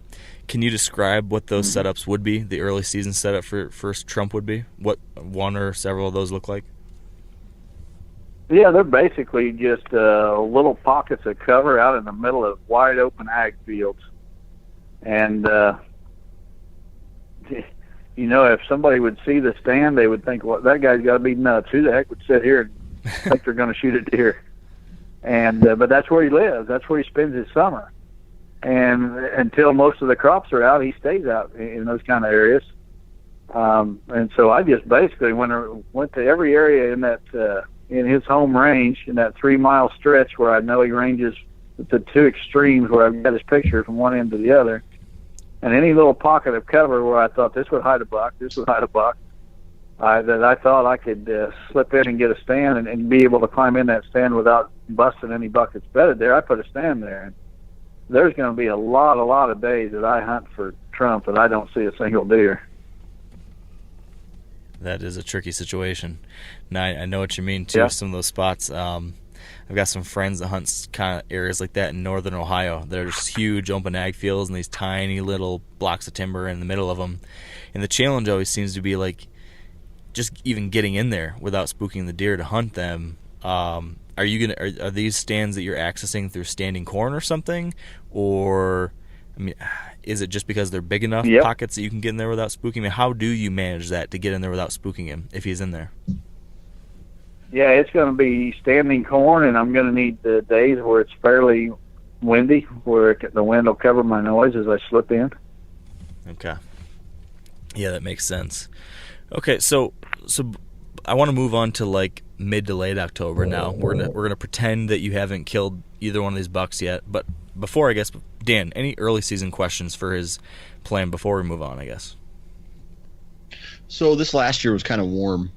Speaker 3: Can you describe what those setups would be, the early season setup for first Trump would be? What one or several of those look like?
Speaker 7: Yeah, they're basically just little pockets of cover out in the middle of wide open ag fields. And you know, if somebody would see the stand, they would think, well, that guy's got to be nuts. Who the heck would sit here and think they're going to shoot a deer? And but that's where he lives. That's where he spends his summer. And until most of the crops are out, he stays out in those kind of areas. And so I just basically went to every area in that in his home range, in that 3-mile stretch where I know he ranges the two extremes where I've got his picture from one end to the other. And any little pocket of cover where I thought this would hide a buck, that I thought I could slip in and get a stand and be able to climb in that stand without busting any buck that's bedded there, I put a stand there. And there's going to be a lot of days that I hunt for Trump that I don't see a single deer.
Speaker 3: That is a tricky situation. Now, I know what you mean, too,
Speaker 7: yeah.
Speaker 3: Some of those spots. I've got some friends that hunt kind of areas like that in northern Ohio. There's huge open ag fields and these tiny little blocks of timber in the middle of them. And the challenge always seems to be like just even getting in there without spooking the deer to hunt them. Are these stands that you're accessing through standing corn or something? Or, I mean, is it just because they're big enough pockets that you can get in there without spooking him? How do you manage that to get in there without spooking him if he's in there?
Speaker 7: Yeah, it's going to be standing corn, and I'm going to need the days where it's fairly windy, where the wind will cover my noise as I slip in.
Speaker 3: Okay. Yeah, that makes sense. Okay, so I want to move on to like mid to late October now. We're gonna pretend that you haven't killed either one of these bucks yet. But before, I guess, Dan, any early season questions for his plan before we move on, I guess?
Speaker 4: So this last year was kind of warm.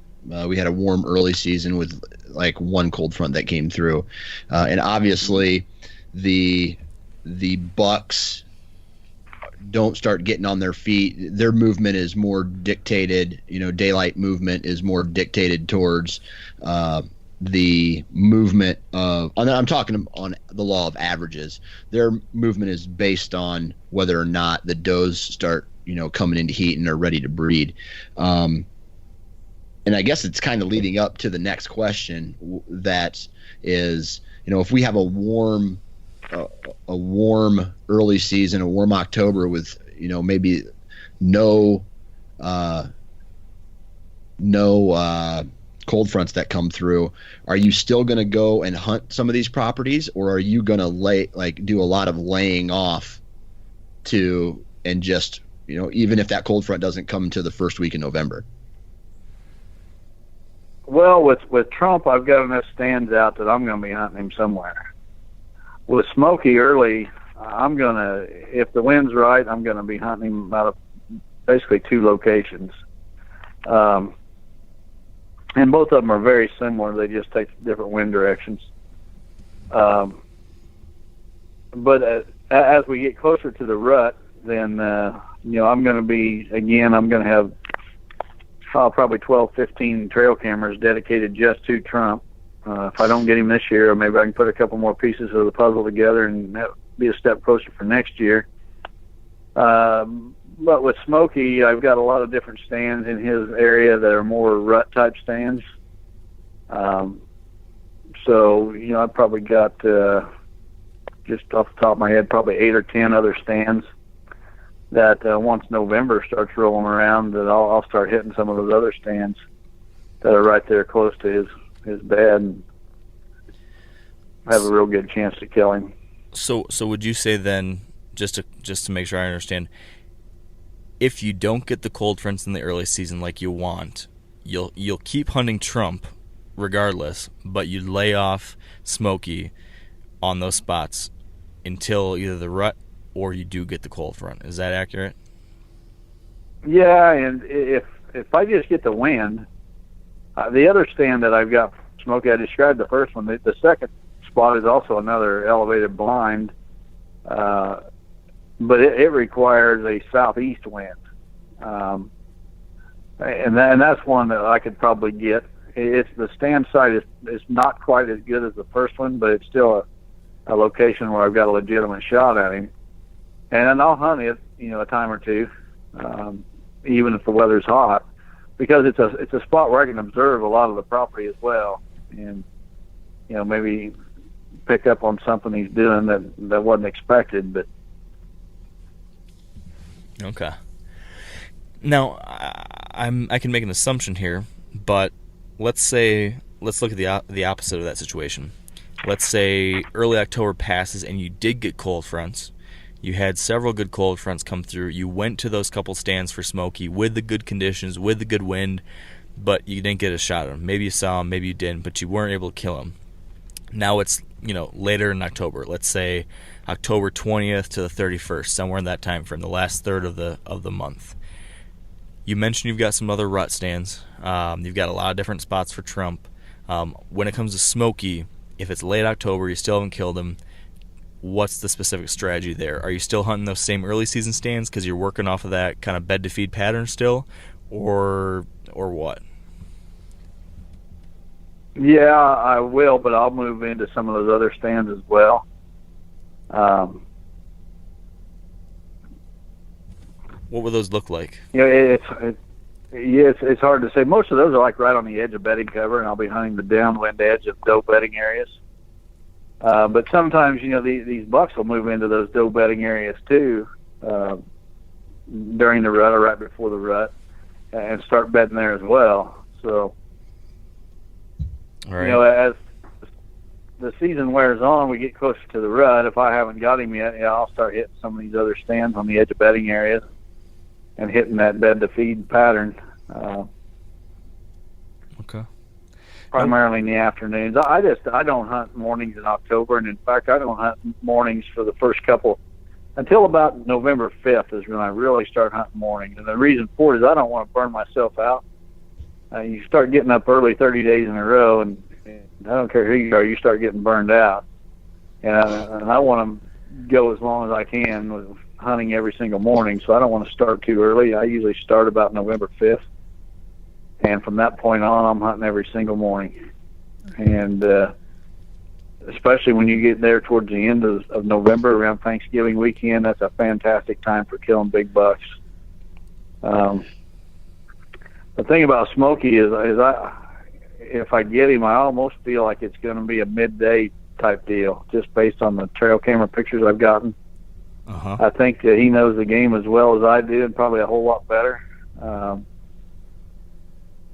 Speaker 4: We had a warm early season with like one cold front that came through, and obviously the bucks don't start getting on their feet. Their movement is more dictated. You know, daylight movement is more dictated towards the movement of. I'm talking on the law of averages. Their movement is based on whether or not the does start, you know, coming into heat and are ready to breed. and I guess it's kind of leading up to the next question, that is, if we have a warm early season, a warm October with, maybe no cold fronts that come through, are you still going to go and hunt some of these properties, or are you going to do a lot of laying off and just, even if that cold front doesn't come to the first week in November?
Speaker 7: Well, with Trump, I've got enough stands out that I'm going to be hunting him somewhere. With Smokey early, if the wind's right, I'm going to be hunting him out of basically 2 locations. And both of them are very similar. They just take different wind directions. But as we get closer to the rut, then, I'm going to have probably 12, 15 trail cameras dedicated just to Trump. If I don't get him this year, maybe I can put a couple more pieces of the puzzle together and be a step closer for next year. But with Smokey, I've got a lot of different stands in his area that are more rut type stands. So, I've probably got, just off the top of my head, probably 8 or 10 other stands that once November starts rolling around, that I'll start hitting some of those other stands that are right there close to his bed, and have a real good chance to kill him.
Speaker 3: So would you say then, just to make sure I understand, if you don't get the cold fronts in the early season like you want, you'll keep hunting Trump regardless, but you lay off Smokey on those spots until either the rut or you do get the cold front? Is that accurate?
Speaker 7: Yeah, and if I just get the wind, the other stand that I've got, Smokey, I described the first one. The second spot is also another elevated blind, but it requires a southeast wind, and that's one that I could probably get. It's the stand site is not quite as good as the first one, but it's still a location where I've got a legitimate shot at him. And I'll hunt it, a time or two, even if the weather's hot, because it's a spot where I can observe a lot of the property as well, and maybe pick up on something he's doing that wasn't expected. But
Speaker 3: okay. Now I can make an assumption here, but let's look at the opposite of that situation. Let's say early October passes and you did get cold fronts. You had several good cold fronts come through. You went to those couple stands for Smokey with the good conditions, with the good wind, but you didn't get a shot at him. Maybe you saw him, maybe you didn't, but you weren't able to kill him. Now it's, later in October. Let's say October 20th to the 31st, somewhere in that time frame, the last third of the month. You mentioned you've got some other rut stands. You've got a lot of different spots for Trump. When it comes to Smokey, if it's late October, you still haven't killed him, what's the specific strategy there? Are you still hunting those same early season stands because you're working off of that kind of bed to feed pattern still, or what?
Speaker 7: Yeah, I will, but I'll move into some of those other stands as well.
Speaker 3: What would those look like?
Speaker 7: It's hard to say. Most of those are like right on the edge of bedding cover, and I'll be hunting the downwind edge of doe bedding areas. But sometimes, these bucks will move into those doe bedding areas too, during the rut or right before the rut, and start bedding there as well. So,
Speaker 3: all right.
Speaker 7: As the season wears on, we get closer to the rut. If I haven't got him yet, I'll start hitting some of these other stands on the edge of bedding areas and hitting that bed to feed pattern.
Speaker 3: Okay.
Speaker 7: Primarily in the afternoons. I don't hunt mornings in October, and in fact, I don't hunt mornings for the first couple until about November 5th is when I really start hunting mornings. And the reason for it is I don't want to burn myself out. You start getting up early 30 days in a row, and I don't care who you are, you start getting burned out. And I want to go as long as I can with hunting every single morning, so I don't want to start too early. I usually start about November 5th. And from that point on, I'm hunting every single morning. And especially when you get there towards the end of November, around Thanksgiving weekend, that's a fantastic time for killing big bucks. The thing about Smokey is if I get him, I almost feel like it's going to be a midday type deal, just based on the trail camera pictures I've gotten. I think that he knows the game as well as I do, and probably a whole lot better.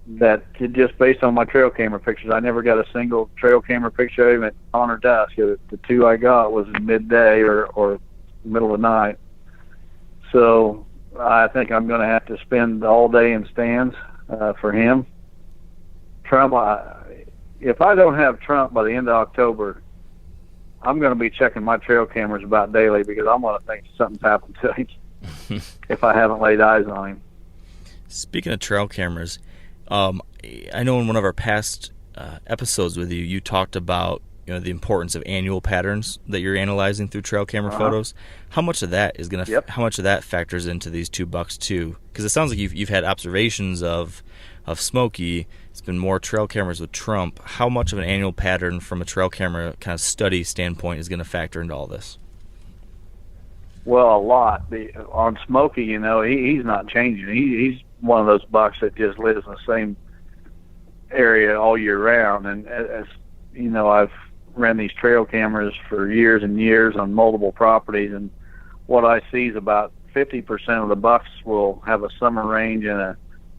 Speaker 7: That just based on my trail camera pictures, I never got a single trail camera picture of him at dawn or dusk. The two I got was midday or middle of the night. So I think I'm going to have to spend all day in stands for him. Trump, if I don't have Trump by the end of October, I'm going to be checking my trail cameras about daily, because I'm going to think something's happened to him if I haven't laid eyes on him.
Speaker 3: Speaking of trail cameras, I know in one of our past episodes with you, you talked about the importance of annual patterns that you're analyzing through trail camera photos. How much of that is going to how much of that factors into these 2 bucks too? Because it sounds like you've had observations of Smokey. It's been more trail cameras with Trump. How much of an annual pattern from a trail camera kind of study standpoint is going to factor into all this?
Speaker 7: Well, a lot. On Smokey, he's not changing. He's one of those bucks that just lives in the same area all year round. And as you know, I've ran these trail cameras for years and years on multiple properties, and what I see is about 50% of the bucks will have a summer range and a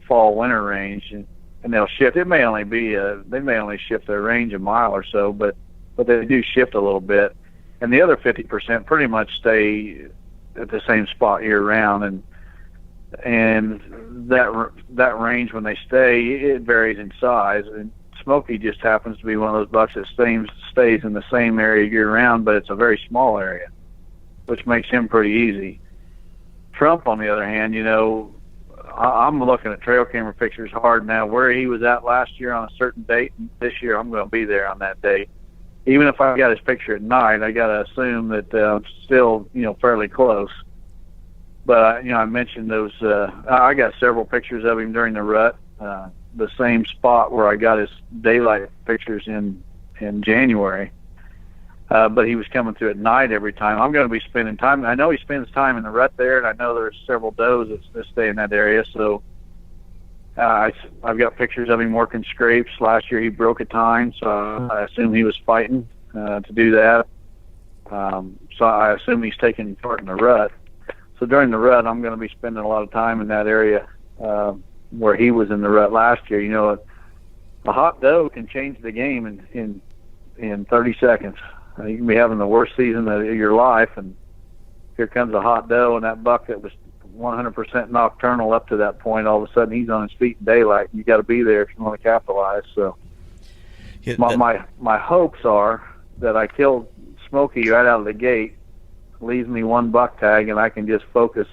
Speaker 7: fall-winter range, and they'll shift. It may only be they may only shift their range a mile or so, but they do shift a little bit. And the other 50% pretty much stay at the same spot year round, and that range, when they stay, it varies in size. And Smokey just happens to be one of those bucks that stays in the same area year round, but it's a very small area, which makes him pretty easy. Trump, on the other hand, I'm looking at trail camera pictures hard now. Where he was at last year on a certain date, and this year I'm going to be there on that date. Even if I got his picture at night, I got to assume that I'm still, fairly close. But I mentioned those. I got several pictures of him during the rut. The same spot where I got his daylight pictures in January. But he was coming through at night every time. I'm going to be spending time. I know he spends time in the rut there, and I know there's several does that stay in that area. So I've got pictures of him working scrapes. Last year he broke a tine, so I assume he was fighting to do that. So I assume he's taking part in the rut. So during the rut, I'm going to be spending a lot of time in that area where he was in the rut last year. A hot doe can change the game in 30 seconds. You can be having the worst season of your life, and here comes a hot doe, and that buck that was 100% nocturnal up to that point, all of a sudden he's on his feet in daylight. You got to be there if you want to capitalize. So my hopes are that I kill Smokey right out of the gate, leaves me 1 buck tag, and I can just focus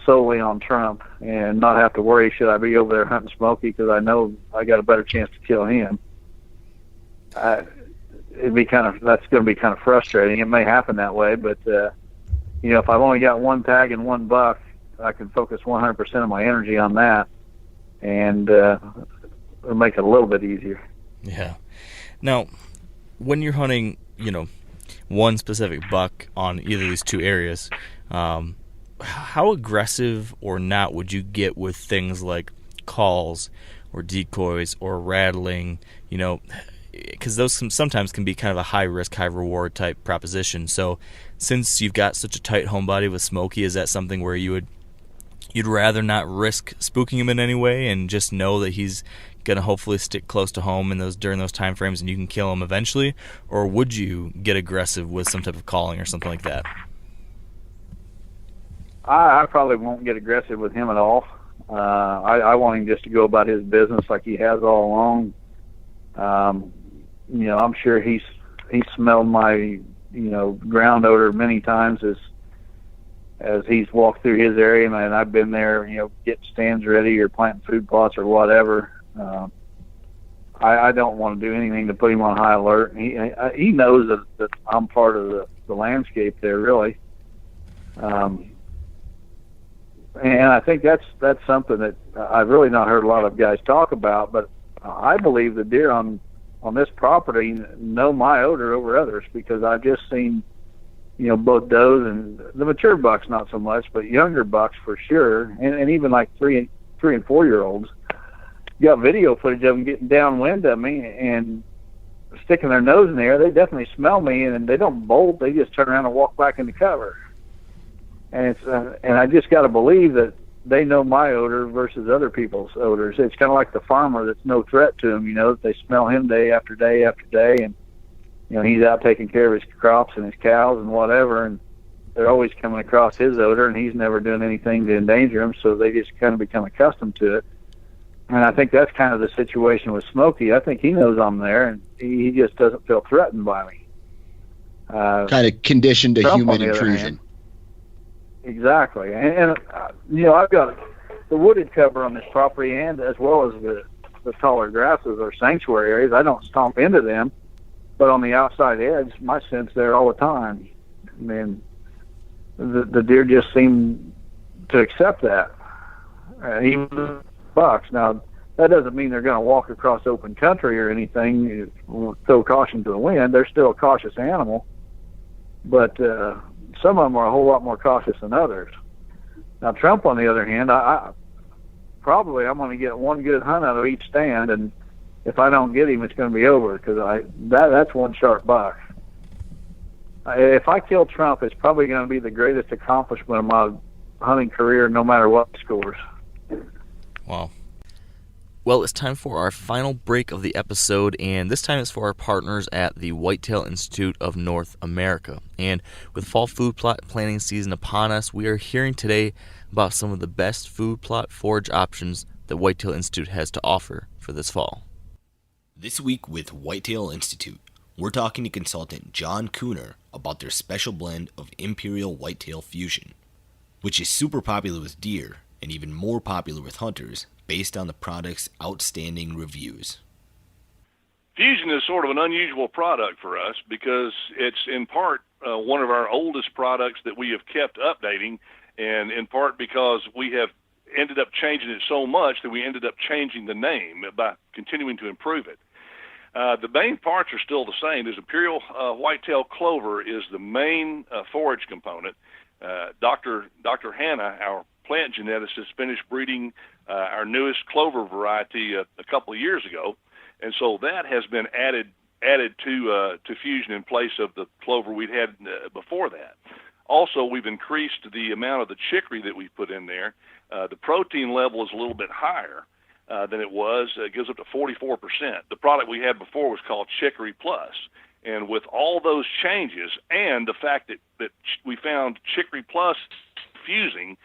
Speaker 7: solely on Trump and not have to worry, should I be over there hunting Smokey, because I know I got a better chance to kill him. That's going to be kind of frustrating. It may happen that way, but if I've only got 1 tag and 1 buck, I can focus 100% of my energy on that, and it'll make it a little bit easier.
Speaker 3: Yeah. Now, when you're hunting, one specific buck on either of these 2 areas, how aggressive or not would you get with things like calls or decoys or rattling, because those sometimes can be kind of a high risk, high reward type proposition. So since you've got such a tight home body with Smokey, is that something where you'd rather not risk spooking him in any way and just know that he's going to hopefully stick close to home during those time frames and you can kill him eventually? Or would you get aggressive with some type of calling or something like that?
Speaker 7: I probably won't get aggressive with him at all. I want him just to go about his business like he has all along. I'm sure he's smelled my ground odor many times as he's walked through his area, and I've been there, getting stands ready or planting food plots or whatever. I don't want to do anything to put him on high alert. He knows that I'm part of the landscape there, really. And I think that's something that I've really not heard a lot of guys talk about, but I believe the deer on this property know my odor over others, because I've just seen, both does and the mature bucks not so much, but younger bucks for sure, and even like 3 and 4 year olds got video footage of them getting downwind of me and sticking their nose in the air. They definitely smell me, and they don't bolt. They just turn around and walk back into cover. And it's and I just got to believe that they know my odor versus other people's odors. It's kind of like the farmer that's no threat to them, that they smell him day after day after day, and he's out taking care of his crops and his cows and whatever, and they're always coming across his odor, and he's never doing anything to endanger them, so they just kind of become accustomed to it. And I think that's kind of the situation with Smokey. I think he knows I'm there, and he just doesn't feel threatened by me.
Speaker 4: Kind of conditioned to
Speaker 7: Trump,
Speaker 4: human
Speaker 7: on the other
Speaker 4: intrusion.
Speaker 7: hand, exactly. And I've got the wooded cover on this property, and as well as the taller grasses or sanctuary areas. I don't stomp into them, but on the outside edge, my scent's there all the time. I mean, the deer just seem to accept that. Even the bucks. Now, that doesn't mean they're going to walk across open country or anything, throw caution to the wind. They're still a cautious animal, but some of them are a whole lot more cautious than others. Now, Trump, on the other hand, I'm going to get one good hunt out of each stand, and if I don't get him, it's going to be over, because that's one sharp buck. If I kill Trump, it's probably going to be the greatest accomplishment of my hunting career, no matter what he scores.
Speaker 3: Wow. Well, it's time for our final break of the episode, and this time it's for our partners at the Whitetail Institute of North America. And with fall food plot planting season upon us, we are hearing today about some of the best food plot forage options that Whitetail Institute has to offer for this fall.
Speaker 5: This week with Whitetail Institute, we're talking to consultant John Cooner about their special blend of Imperial Whitetail Fusion, which is super popular with deer and even more popular with hunters based on the product's outstanding reviews.
Speaker 9: Fusion is sort of an unusual product for us because it's in part one of our oldest products that we have kept updating, and in part because we have ended up changing it so much that we ended up changing the name by continuing to improve it. The main parts are still the same. There's Imperial Whitetail Clover is the main forage component. Dr. Hannah, our plant geneticist, finished breeding our newest clover variety a couple of years ago, and so that has been added to Fusion in place of the clover we'd had before that. Also, we've increased the amount of the chicory that we put in there. The protein level is a little bit higher than it was. It goes up to 44%. The product we had before was called Chicory Plus. And with all those changes and the fact that we found Chicory Plus fusing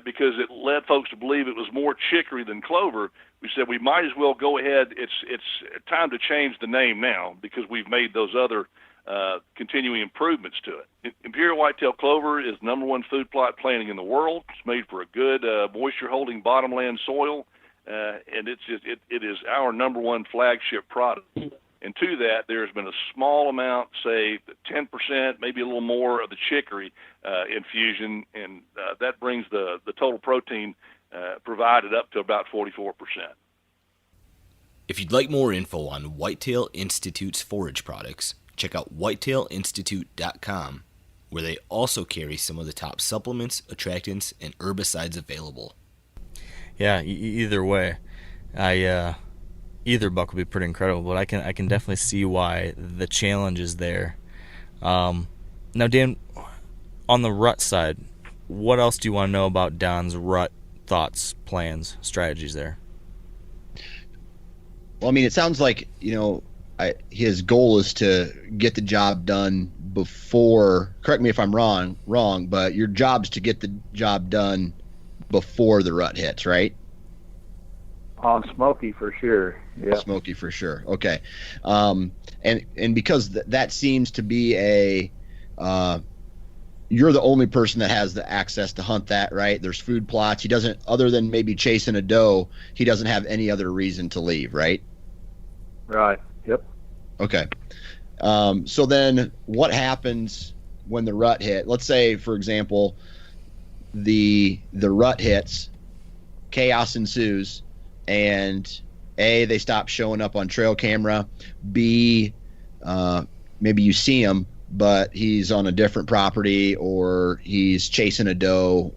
Speaker 9: because it led folks to believe it was more chicory than clover, we said we might as well go ahead. It's time to change the name now because we've made those other continuing improvements to it. Imperial Whitetail Clover is number one food plot planting in the world. It's made for a good moisture-holding bottomland soil, and it is our number one flagship product. And to that, there's been a small amount, say 10%, maybe a little more of the chicory infusion, and that brings the total protein provided up to about 44%.
Speaker 5: If you'd like more info on Whitetail Institute's forage products, check out whitetailинstitute.com, where they also carry some of the top supplements, attractants, and herbicides available.
Speaker 3: Yeah, either way, either buck would be pretty incredible, but I can definitely see why the challenge is there. Now, Dan, on the rut side, what else do you want to know about Don's rut thoughts, plans, strategies there?
Speaker 4: Well, I mean, it sounds like, his goal is to get the job done before, correct me if I'm wrong, but your job's to get the job done before the rut hits, right?
Speaker 7: On Smokey for sure. Yeah.
Speaker 4: Smokey for sure. Okay. And because that seems to be you're the only person that has the access to hunt that, right? There's food plots. He doesn't, other than maybe chasing a doe, he doesn't have any other reason to leave, right?
Speaker 7: Right. Yep.
Speaker 4: Okay. So then what happens when the rut hit? Let's say, for example, the rut hits, chaos ensues, and A, they stop showing up on trail camera. B, maybe you see him, but he's on a different property or he's chasing a doe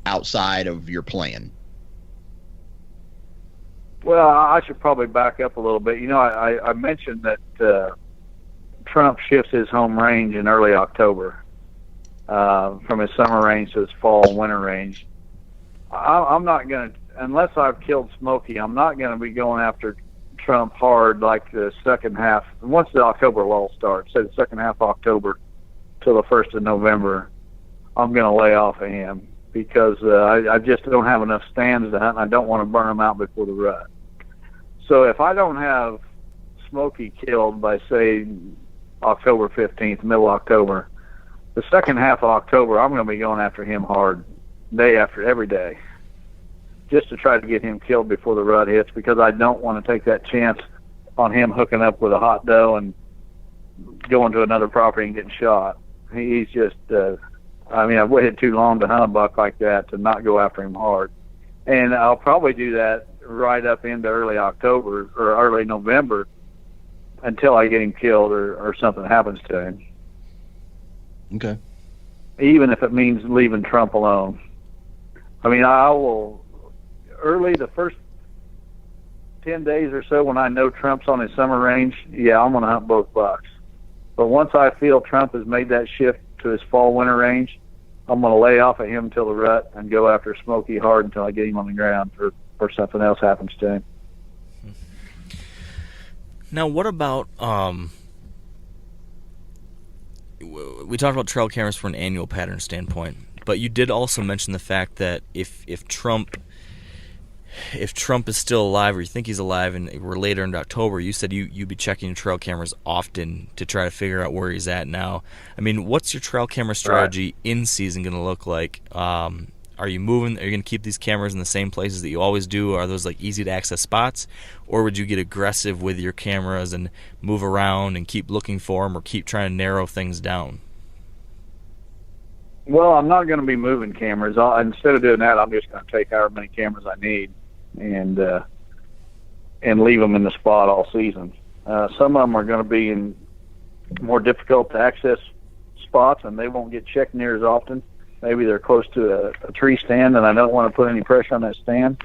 Speaker 4: outside of your plan.
Speaker 7: Well, I should probably back up a little bit. I mentioned that Trump shifts his home range in early October from his summer range to his fall and winter range. I'm not going to, unless I've killed Smokey, I'm not going to be going after Trump hard like the second half. Once the October lull starts, say the second half of October till the 1st of November, I'm going to lay off of him because I just don't have enough stands to hunt, and I don't want to burn them out before the rut. So if I don't have Smokey killed by, say, October 15th, middle October, the second half of October, I'm going to be going after him hard, day after every day, just to try to get him killed before the rut hits, because I don't want to take that chance on him hooking up with a hot doe and going to another property and getting shot. He's just, I've waited too long to hunt a buck like that to not go after him hard. And I'll probably do that right up into early October or early November until I get him killed or something happens to him.
Speaker 4: Okay.
Speaker 7: Even if it means leaving Trump alone. I will, early the first 10 days or so when I know Trump's on his summer range, I'm going to hunt both bucks. But once I feel Trump has made that shift to his fall-winter range, I'm going to lay off of him until the rut and go after Smokey hard until I get him on the ground or something else happens to him.
Speaker 3: Now, what about we talked about trail cameras from an annual pattern standpoint, but you did also mention the fact that if Trump is still alive, or you think he's alive, and we're later into October, you said you'd be checking your trail cameras often to try to figure out where he's at now. What's your trail camera strategy in season going to look like? Are you moving? Are you going to keep these cameras in the same places that you always do? Are those like easy to access spots, or would you get aggressive with your cameras and move around and keep looking for them, or keep trying to narrow things down?
Speaker 7: Well, I'm not going to be moving cameras. Instead of doing that, I'm just going to take however many cameras I need and leave them in the spot all season. Some of them are going to be in more difficult to access spots, and they won't get checked near as often. Maybe they're close to a tree stand, and I don't want to put any pressure on that stand.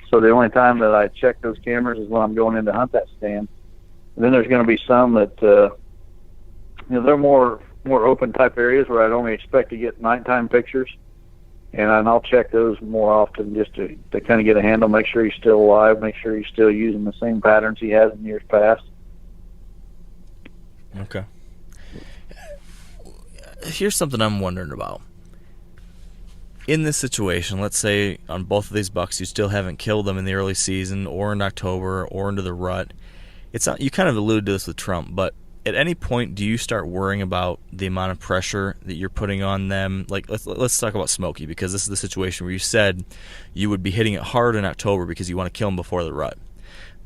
Speaker 7: So the only time that I check those cameras is when I'm going in to hunt that stand. And then there's going to be some that they're more open type areas where I'd only expect to get nighttime pictures, and I'll check those more often just to kind of get a handle, make sure he's still alive, make sure he's still using the same patterns he has in years past.
Speaker 3: Okay. Here's something I'm wondering about. In this situation, let's say on both of these bucks you still haven't killed them in the early season or in October or into the rut. It's not, you kind of alluded to this with Trump, but at any point do you start worrying about the amount of pressure that you're putting on them? Like let's talk about Smokey, because this is the situation where you said you would be hitting it hard in October because you want to kill him before the rut.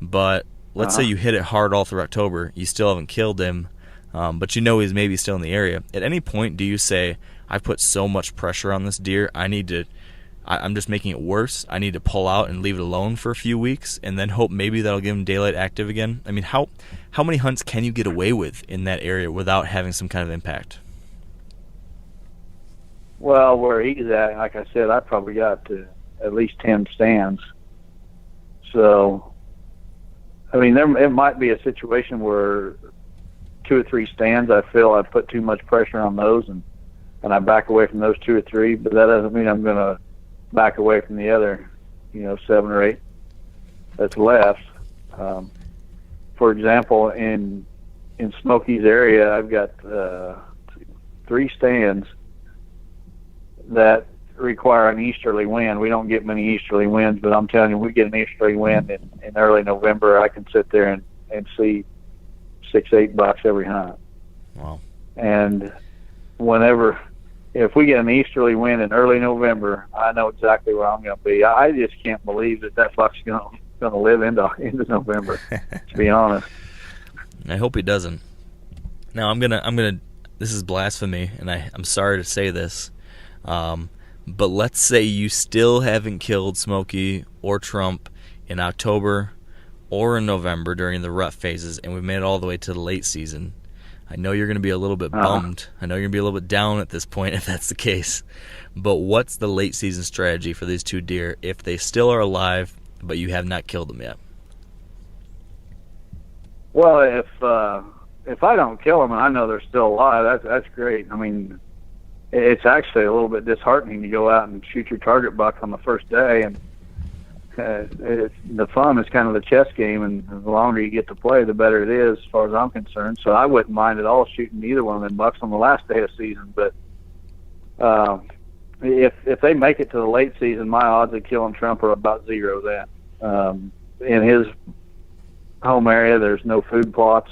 Speaker 3: But let's say you hit it hard all through October, you still haven't killed him, but you know he's maybe still in the area. At any point do you say, I've put so much pressure on this deer, I'm just making it worse, I need to pull out and leave it alone for a few weeks and then hope maybe that'll give him daylight active again? How many hunts can you get away with in that area without having some kind of impact?
Speaker 7: Well, where he's at, like I said, I probably got at least 10 stands. So, it might be a situation where 2 or 3 stands, I feel I put too much pressure on those, and I back away from those 2 or 3, but that doesn't mean I'm going to back away from the other, 7 or 8 that's left. For example, in Smokey's area, I've got 3 stands that require an easterly wind. We don't get many easterly winds, but I'm telling you, we get an easterly wind in early November. I can sit there and see 6-8 bucks every hunt.
Speaker 3: Wow. And
Speaker 7: if we get an easterly wind in early November, I know exactly where I'm going to be. I just can't believe that buck's going to live into November, to be honest.
Speaker 3: I hope he doesn't. Now I'm gonna this is blasphemy, and I'm sorry to say this, but let's say you still haven't killed Smokey or Trump in October or in November during the rut phases, and we've made it all the way to the late season. I know you're going to be a little bit bummed. I know you're going to be a little bit down at this point if that's the case. But what's the late season strategy for these 2 deer if they still are alive but you have not killed them yet?
Speaker 7: Well, if I don't kill them and I know they're still alive, that's great. I mean, it's actually a little bit disheartening to go out and shoot your target buck on the first day, and the fun is kind of the chess game, and the longer you get to play, the better it is, as far as I'm concerned. So I wouldn't mind at all shooting either one of them bucks on the last day of season. But if they make it to the late season, my odds of killing Trump are about zero. Then in his home area, there's no food plots.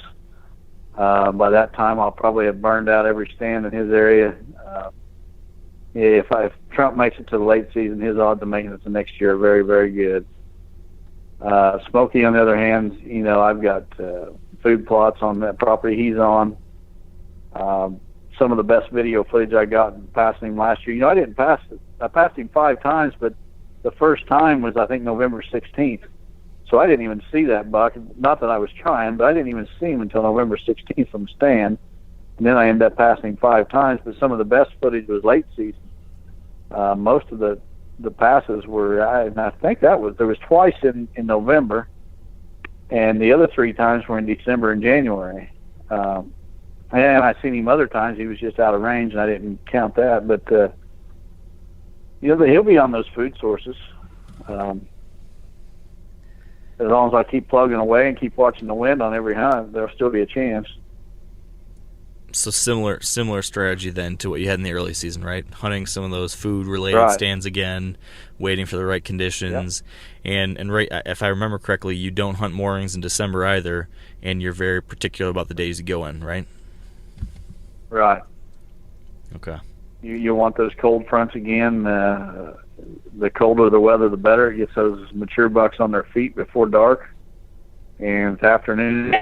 Speaker 7: By that time, I'll probably have burned out every stand in his area. If Trump makes it to the late season, his odds of making it to next year are very, very good. Smokey, on the other hand, I've got food plots on that property he's on. Some of the best video footage I got in passing him last year. I didn't pass it. I passed him 5 times, but the first time was, I think, November 16th. So I didn't even see that buck. Not that I was trying, but I didn't even see him until November 16th from stand. And then I ended up passing 5 times, but some of the best footage was late season. Most of the passes were, and I think there was twice in November, and the other 3 times were in December and January. And I seen him other times. He was just out of range, and I didn't count that. But he'll be on those food sources. As long as I keep plugging away and keep watching the wind on every hunt, there'll still be a chance.
Speaker 3: So similar strategy then to what you had in the early season, right? Hunting some of those food-related stands again, waiting for the right conditions, and right. If I remember correctly, you don't hunt moorings in December either, and you're very particular about the days you go in, right?
Speaker 7: Right.
Speaker 3: Okay.
Speaker 7: You want those cold fronts again. The colder the weather, the better. It gets those mature bucks on their feet before dark, and it's afternoon.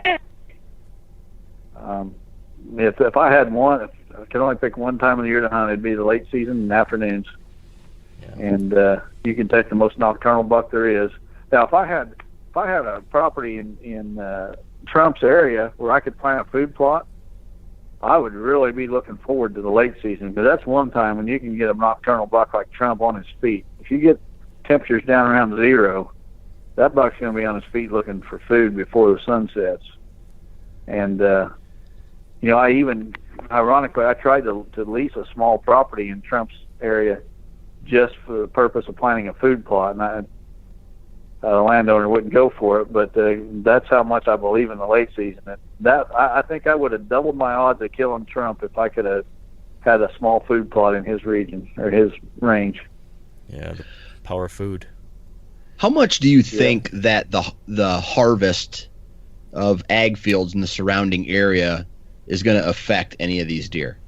Speaker 7: If I had one, if I could only pick one time of the year to hunt, it'd be the late season and afternoons. Yeah. And you can take the most nocturnal buck there is. Now, if I had a property in Trump's area where I could plant a food plot, I would really be looking forward to the late season, because that's one time when you can get a nocturnal buck like Trump on his feet. If you get temperatures down around 0, that buck's going to be on his feet looking for food before the sun sets. And ironically, I tried to lease a small property in Trump's area just for the purpose of planting a food plot, and the landowner wouldn't go for it. But that's how much I believe in the late season. I think I would have doubled my odds of killing Trump if I could have had a small food plot in his region or his range.
Speaker 3: Yeah, the power of food.
Speaker 4: How much do you think that the harvest of ag fields in the surrounding area is going to affect any of these deer?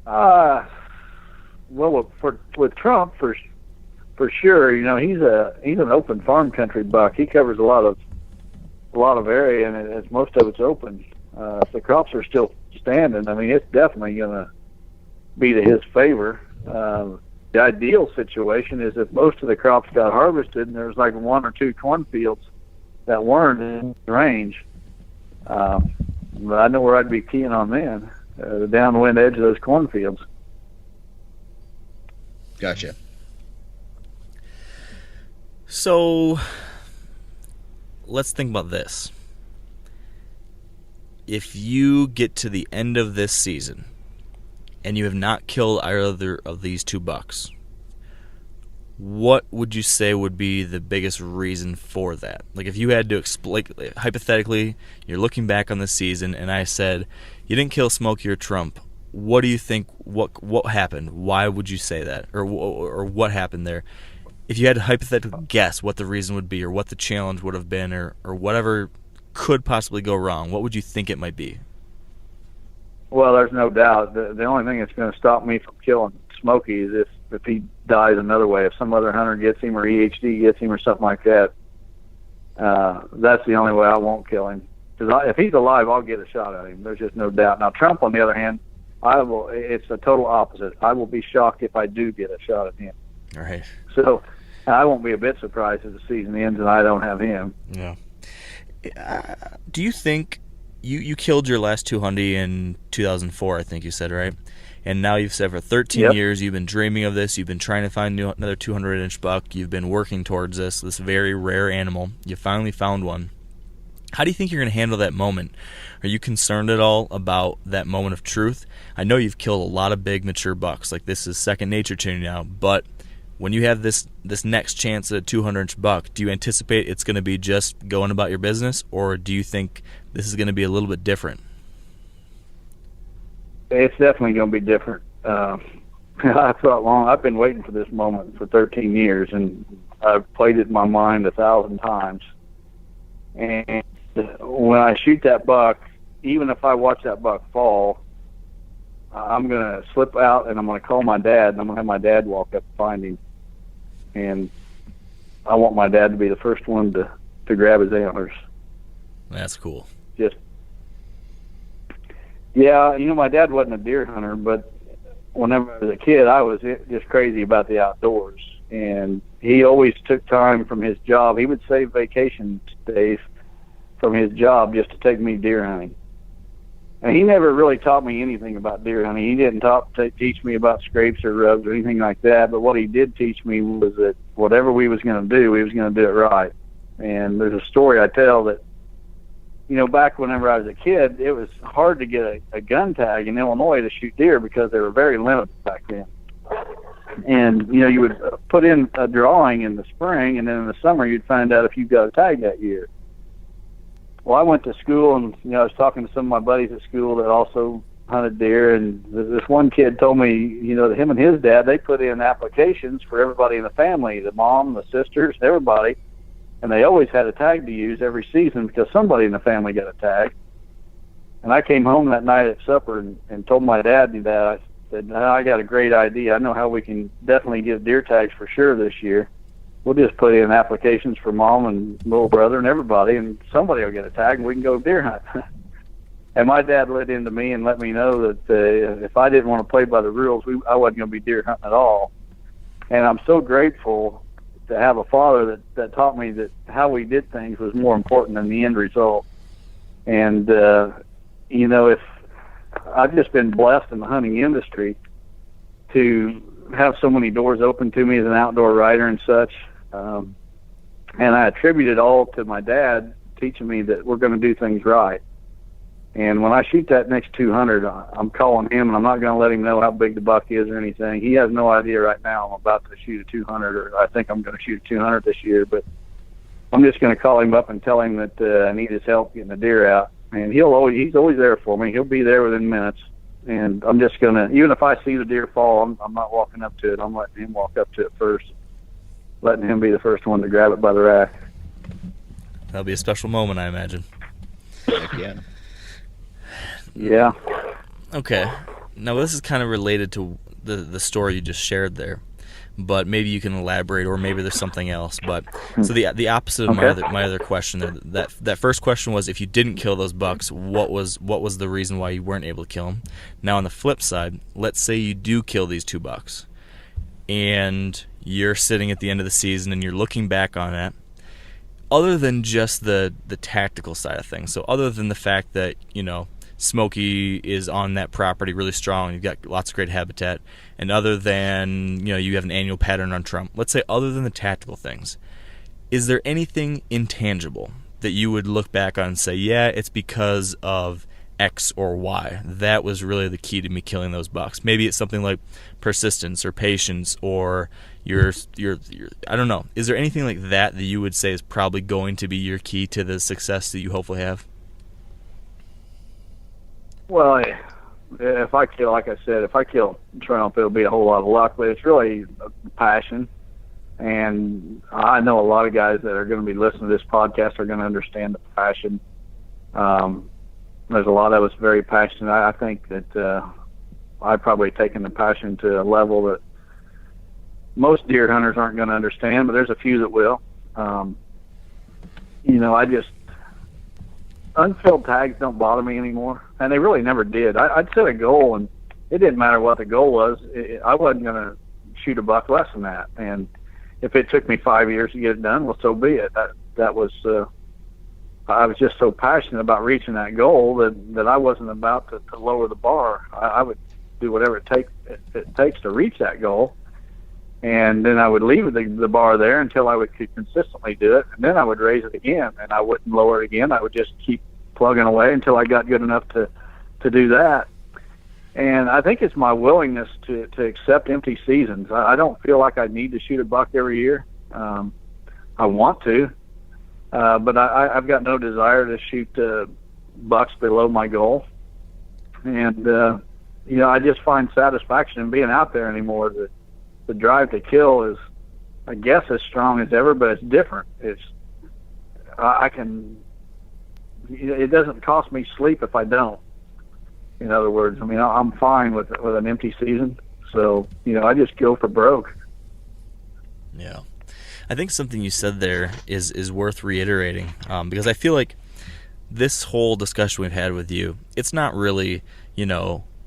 Speaker 7: Well, with Trump, for sure, he's an open farm country buck. He covers a lot of area, and most of it's open. If the crops are still standing, I mean, it's definitely going to be to his favor. The ideal situation is if most of the crops got harvested and there's like 1 or 2 cornfields that weren't in range. But I know where I'd be keying on then, the downwind edge of those cornfields.
Speaker 4: Gotcha.
Speaker 3: So let's think about this. If you get to the end of this season and you have not killed either of these 2 bucks, what would you say would be the biggest reason for that? Like, if you had to explain, hypothetically, you're looking back on the season, and I said, you didn't kill Smokey or Trump. What do you think, what happened? Why would you say that? Or what happened there? If you had to hypothetically guess what the reason would be, or what the challenge would have been, or whatever could possibly go wrong, what would you think it might be?
Speaker 7: Well, there's no doubt. The only thing that's going to stop me from killing Smokey is if he dies another way. If some other hunter gets him, or EHD gets him, or something like that, that's the only way I won't kill him. Because if he's alive, I'll get a shot at him. There's just no doubt. Now, Trump, on the other hand, it's the total opposite. I will be shocked if I do get a shot at him.
Speaker 3: All right.
Speaker 7: So I won't be a bit surprised if the season ends and I don't have him.
Speaker 3: Yeah. Do you think you killed your last 200 in 2004, I think you said, right? And now you've said for 13 years you've been dreaming of this. You've been trying to find another 200-inch buck. You've been working towards this very rare animal. You finally found one. How do you think you're going to handle that moment? Are you concerned at all about that moment of truth? I know you've killed a lot of big, mature bucks. Like, this is second nature to you now. But when you have this next chance at a 200-inch buck, do you anticipate it's going to be just going about your business, or do you think this is going to be a little bit different?
Speaker 7: It's definitely going to be different. I've been waiting for this moment for 13 years, and I've played it in my mind 1,000 times. And when I shoot that buck, even if I watch that buck fall, I'm going to slip out and I'm going to call my dad, and I'm going to have my dad walk up and find him. And I want my dad to be the first one to grab his antlers.
Speaker 3: That's cool.
Speaker 7: Yeah, my dad wasn't a deer hunter, but whenever I was a kid, I was just crazy about the outdoors. And he always took time from his job. He would save vacation days from his job just to take me deer hunting. And he never really taught me anything about deer hunting. He didn't teach me about scrapes or rubs or anything like that. But what he did teach me was that whatever we was going to do, we was going to do it right. And there's a story I tell that, back whenever I was a kid, it was hard to get a gun tag in Illinois to shoot deer because they were very limited back then. And, you would put in a drawing in the spring, and then in the summer you'd find out if you got a tag that year. Well, I went to school, and, I was talking to some of my buddies at school that also hunted deer, and this one kid told me, that him and his dad, they put in applications for everybody in the family, the mom, the sisters, everybody, and they always had a tag to use every season because somebody in the family got a tag. And I came home that night at supper and told my dad that. I said, I got a great idea. I know how we can definitely get deer tags for sure this year. We'll just put in applications for mom and little brother and everybody, and somebody will get a tag, and we can go deer hunt. And my dad lit into me and let me know that if I didn't want to play by the rules, I wasn't going to be deer hunting at all. And I'm so grateful to have a father that taught me that how we did things was more important than the end result. And, if I've just been blessed in the hunting industry to have so many doors open to me as an outdoor writer and such. And I attribute it all to my dad teaching me that we're going to do things right. And when I shoot that next 200, I'm calling him, and I'm not going to let him know how big the buck is or anything. He has no idea right now I'm about to shoot a 200, or I think I'm going to shoot a 200 this year. But I'm just going to call him up and tell him that I need his help getting the deer out. And he's always there for me. He'll be there within minutes. And I'm just going to, even if I see the deer fall, I'm not walking up to it. I'm letting him walk up to it first, letting him be the first one to grab it by the rack.
Speaker 3: That'll be a special moment, I imagine.
Speaker 4: Heck yeah.
Speaker 7: Yeah.
Speaker 3: Okay. Now, this is kind of related to the story you just shared there, but maybe you can elaborate, or maybe there's something else. But so the opposite of my other question there, that first question was, if you didn't kill those bucks, what was the reason why you weren't able to kill them? Now, on the flip side, let's say you do kill these 2 bucks, and you're sitting at the end of the season and you're looking back on it. Other than just the tactical side of things, so other than the fact that Smokey is on that property really strong, you've got lots of great habitat, and other than you have an annual pattern on Trump, let's say other than the tactical things, is there anything intangible that you would look back on and say, yeah, it's because of X or Y, that was really the key to me killing those bucks? Maybe it's something like persistence or patience, or your I don't know. Is there anything like that you would say is probably going to be your key to the success that you hopefully have?
Speaker 7: Well, if I kill, like I said, if I kill Trump, it'll be a whole lot of luck, but it's really a passion. And I know a lot of guys that are going to be listening to this podcast are going to understand the passion. There's a lot of us very passionate. I think that I've probably taken the passion to a level that most deer hunters aren't going to understand, but there's a few that will. Unfilled tags don't bother me anymore, and they really never did. I'd set a goal, and it didn't matter what the goal was. I wasn't going to shoot a buck less than that, and if it took me 5 years to get it done, well, so be it. That was I was just so passionate about reaching that goal that I wasn't about to lower the bar. I would do whatever it takes to reach that goal. And then I would leave the bar there until I could consistently do it, and then I would raise it again, and I wouldn't lower it again. I would just keep plugging away until I got good enough to do that. And I think it's my willingness to accept empty seasons. I don't feel like I need to shoot a buck every year. I want to, but I've got no desire to shoot bucks below my goal. And, I just find satisfaction in being out there anymore. The drive to kill is, I guess, as strong as ever, but it's different. It doesn't cost me sleep if I don't. In other words, I mean, I'm fine with an empty season. So, I just go for broke.
Speaker 3: Yeah. I think something you said there is worth reiterating, because I feel like this whole discussion we've had with you, it's not really,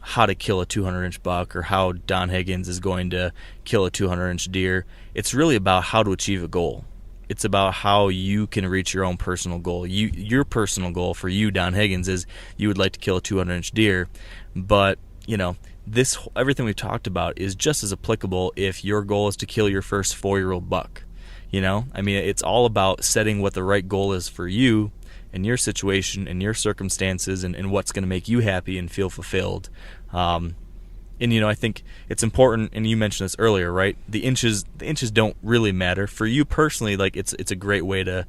Speaker 3: how to kill a 200-inch buck or how Don Higgins is going to kill a 200-inch deer. It's really about how to achieve a goal. It's about how you can reach your own personal goal. Your personal goal for you, Don Higgins, is you would like to kill a 200-inch deer, but everything we've talked about is just as applicable if your goal is to kill your first 4-year-old buck. I mean, it's all about setting what the right goal is for you and your situation and your circumstances and what's going to make you happy and feel fulfilled. I think it's important, and you mentioned this earlier, right? The inches don't really matter for you personally. Like it's a great way to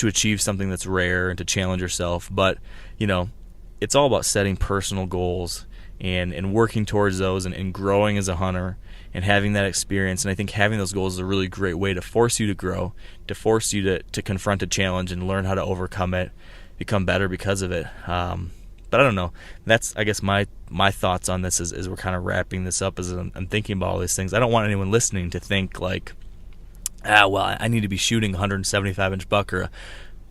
Speaker 3: achieve something that's rare and to challenge yourself. But it's all about setting personal goals and working towards those and growing as a hunter and having that experience. And I think having those goals is a really great way to force you to grow, to force you to confront a challenge and learn how to overcome it, become better because of it. But I don't know. That's, I guess, my thoughts on this as we're kind of wrapping this up as I'm thinking about all these things. I don't want anyone listening to think like, I need to be shooting a 175-inch buck or a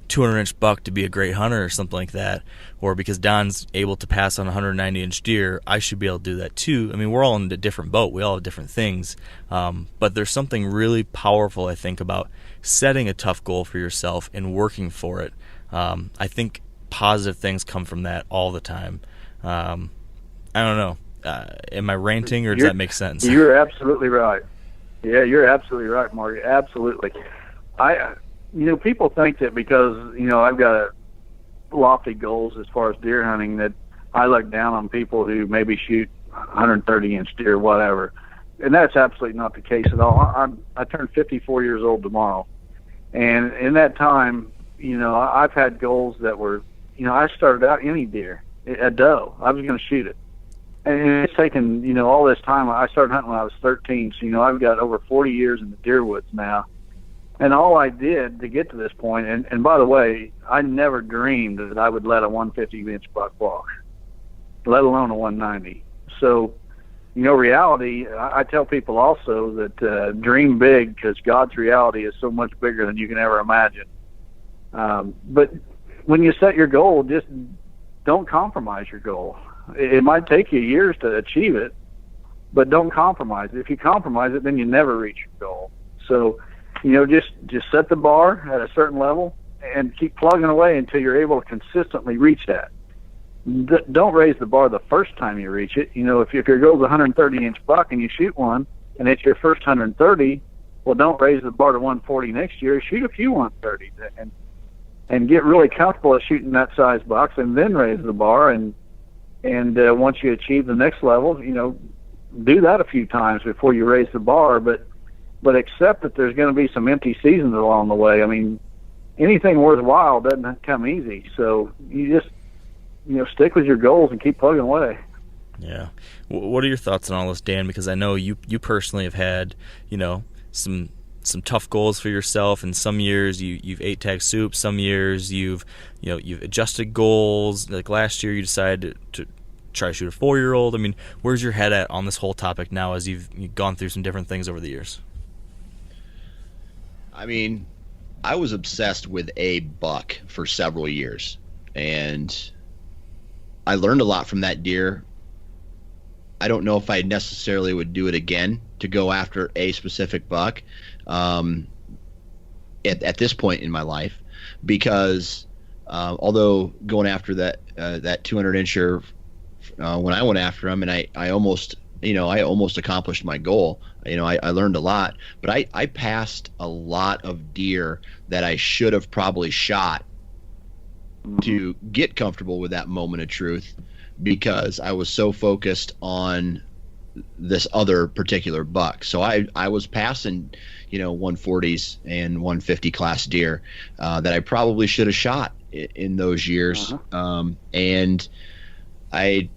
Speaker 3: 200-inch buck to be a great hunter or something like that. Or because Don's able to pass on a 190-inch deer, I should be able to do that too. I mean, we're all in a different boat. We all have different things. But there's something really powerful, I think, about setting a tough goal for yourself and working for it. I think positive things come from that all the time. I don't know. Am I ranting, or does that make sense?
Speaker 7: You're absolutely right. Yeah, you're absolutely right, Marty. Absolutely. People think that because, I've got lofty goals as far as deer hunting that I look down on people who maybe shoot 130-inch deer, whatever. And that's absolutely not the case at all. I turn 54 years old tomorrow. And in that time, I've had goals that were, I started out any deer, a doe. I was going to shoot it. And it's taken, all this time. I started hunting when I was 13. So, I've got over 40 years in the deer woods now. And all I did to get to this point, and by the way, I never dreamed that I would let a 150-inch buck walk, let alone a 190. So, reality, I tell people also that dream big, because God's reality is so much bigger than you can ever imagine. But when you set your goal, just don't compromise your goal. It might take you years to achieve it, but don't compromise it. If you compromise it, then you never reach your goal. So, just set the bar at a certain level and keep plugging away until you're able to consistently reach that. Don't raise the bar the first time you reach it. If your goal is a 130-inch buck and you shoot one and it's your first 130, well, don't raise the bar to 140 next year. Shoot a few 130s and get really comfortable at shooting that size bucks, and then raise the bar. And once you achieve the next level, do that a few times before you raise the bar. But accept that there's going to be some empty seasons along the way. I mean, anything worthwhile doesn't come easy. So you just, stick with your goals and keep plugging away.
Speaker 3: Yeah. What are your thoughts on all this, Dan? Because I know you personally have had, some tough goals for yourself. And some years you've ate tag soup. Some years you've adjusted goals. Like last year you decided to try to shoot a 4-year-old. I mean, where's your head at on this whole topic now as you've gone through some different things over the years?
Speaker 4: I mean, I was obsessed with a buck for several years, and I learned a lot from that deer. I don't know if I necessarily would do it again to go after a specific buck at this point in my life, because although going after that 200-incher when I went after him, and I almost I almost accomplished my goal. I learned a lot, but I passed a lot of deer that I should have probably shot to get comfortable with that moment of truth, because I was so focused on this other particular buck. So I was passing, 140s and 150 class deer that I probably should have shot in those years. And I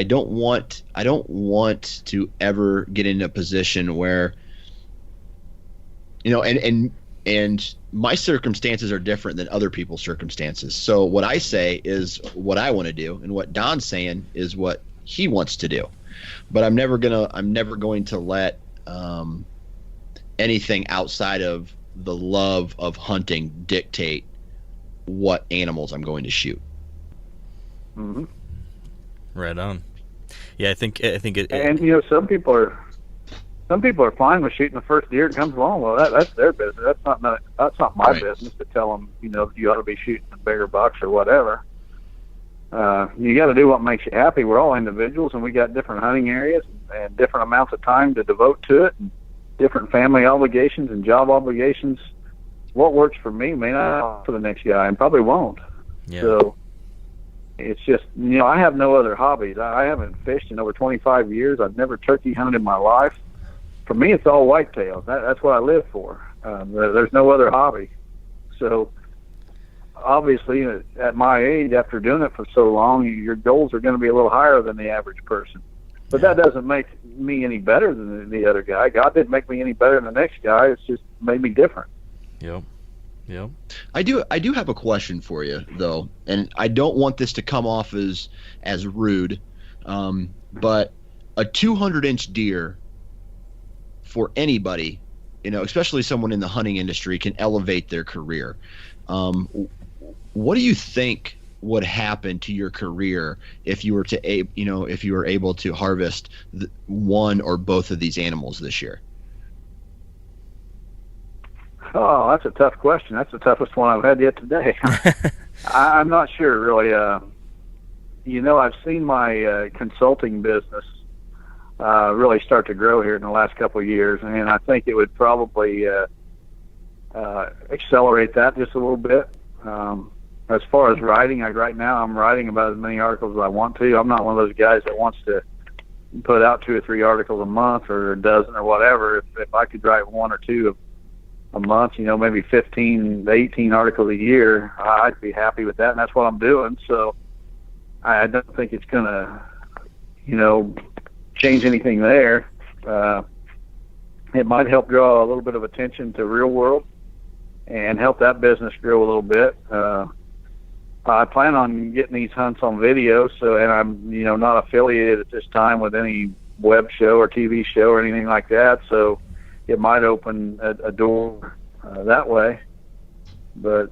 Speaker 4: don't want to ever get in a position where, and my circumstances are different than other people's circumstances. So what I say is what I want to do, and what Don's saying is what he wants to do. But I'm never going to let anything outside of the love of hunting dictate what animals I'm going to shoot.
Speaker 7: Mm-hmm.
Speaker 3: Right on. Yeah, I think it.
Speaker 7: And some people are fine with shooting the first deer that comes along. Well, that's their business. That's not my business to tell them. You ought to be shooting bigger bucks or whatever. You got to do what makes you happy. We're all individuals, and we got different hunting areas and different amounts of time to devote to it, and different family obligations and job obligations. What works for me may not work for the next guy, and probably won't.
Speaker 3: Yeah.
Speaker 7: So it's just, I have no other hobbies. I haven't fished in over 25 years. I've never turkey hunted in my life. For me, it's all whitetails. That's what I live for. There's no other hobby. So obviously, at my age, after doing it for so long, your goals are going to be a little higher than the average person. But that doesn't make me any better than the other guy. God didn't make me any better than the next guy. It's just made me different.
Speaker 3: Yep.
Speaker 4: I do have a question for you, though, and I don't want this to come off as rude, but a 200-inch deer for anybody, especially someone in the hunting industry, can elevate their career. What do you think would happen to your career if you were able to harvest one or both of these animals this year?
Speaker 7: Oh, that's a tough question. That's the toughest one I've had yet today. I'm not sure, really. I've seen my consulting business really start to grow here in the last couple of years, and I think it would probably accelerate that just a little bit. As far as writing, right now I'm writing about as many articles as I want to. I'm not one of those guys that wants to put out 2 or 3 articles a month or a dozen or whatever. If I could write 1 or 2 a month, maybe 15 to 18 articles a year, I'd be happy with that, and that's what I'm doing. So I don't think it's going to, change anything there. It might help draw a little bit of attention to real world and help that business grow a little bit. I plan on getting these hunts on video, and I'm, not affiliated at this time with any web show or TV show or anything like that, so it might open a door that way. But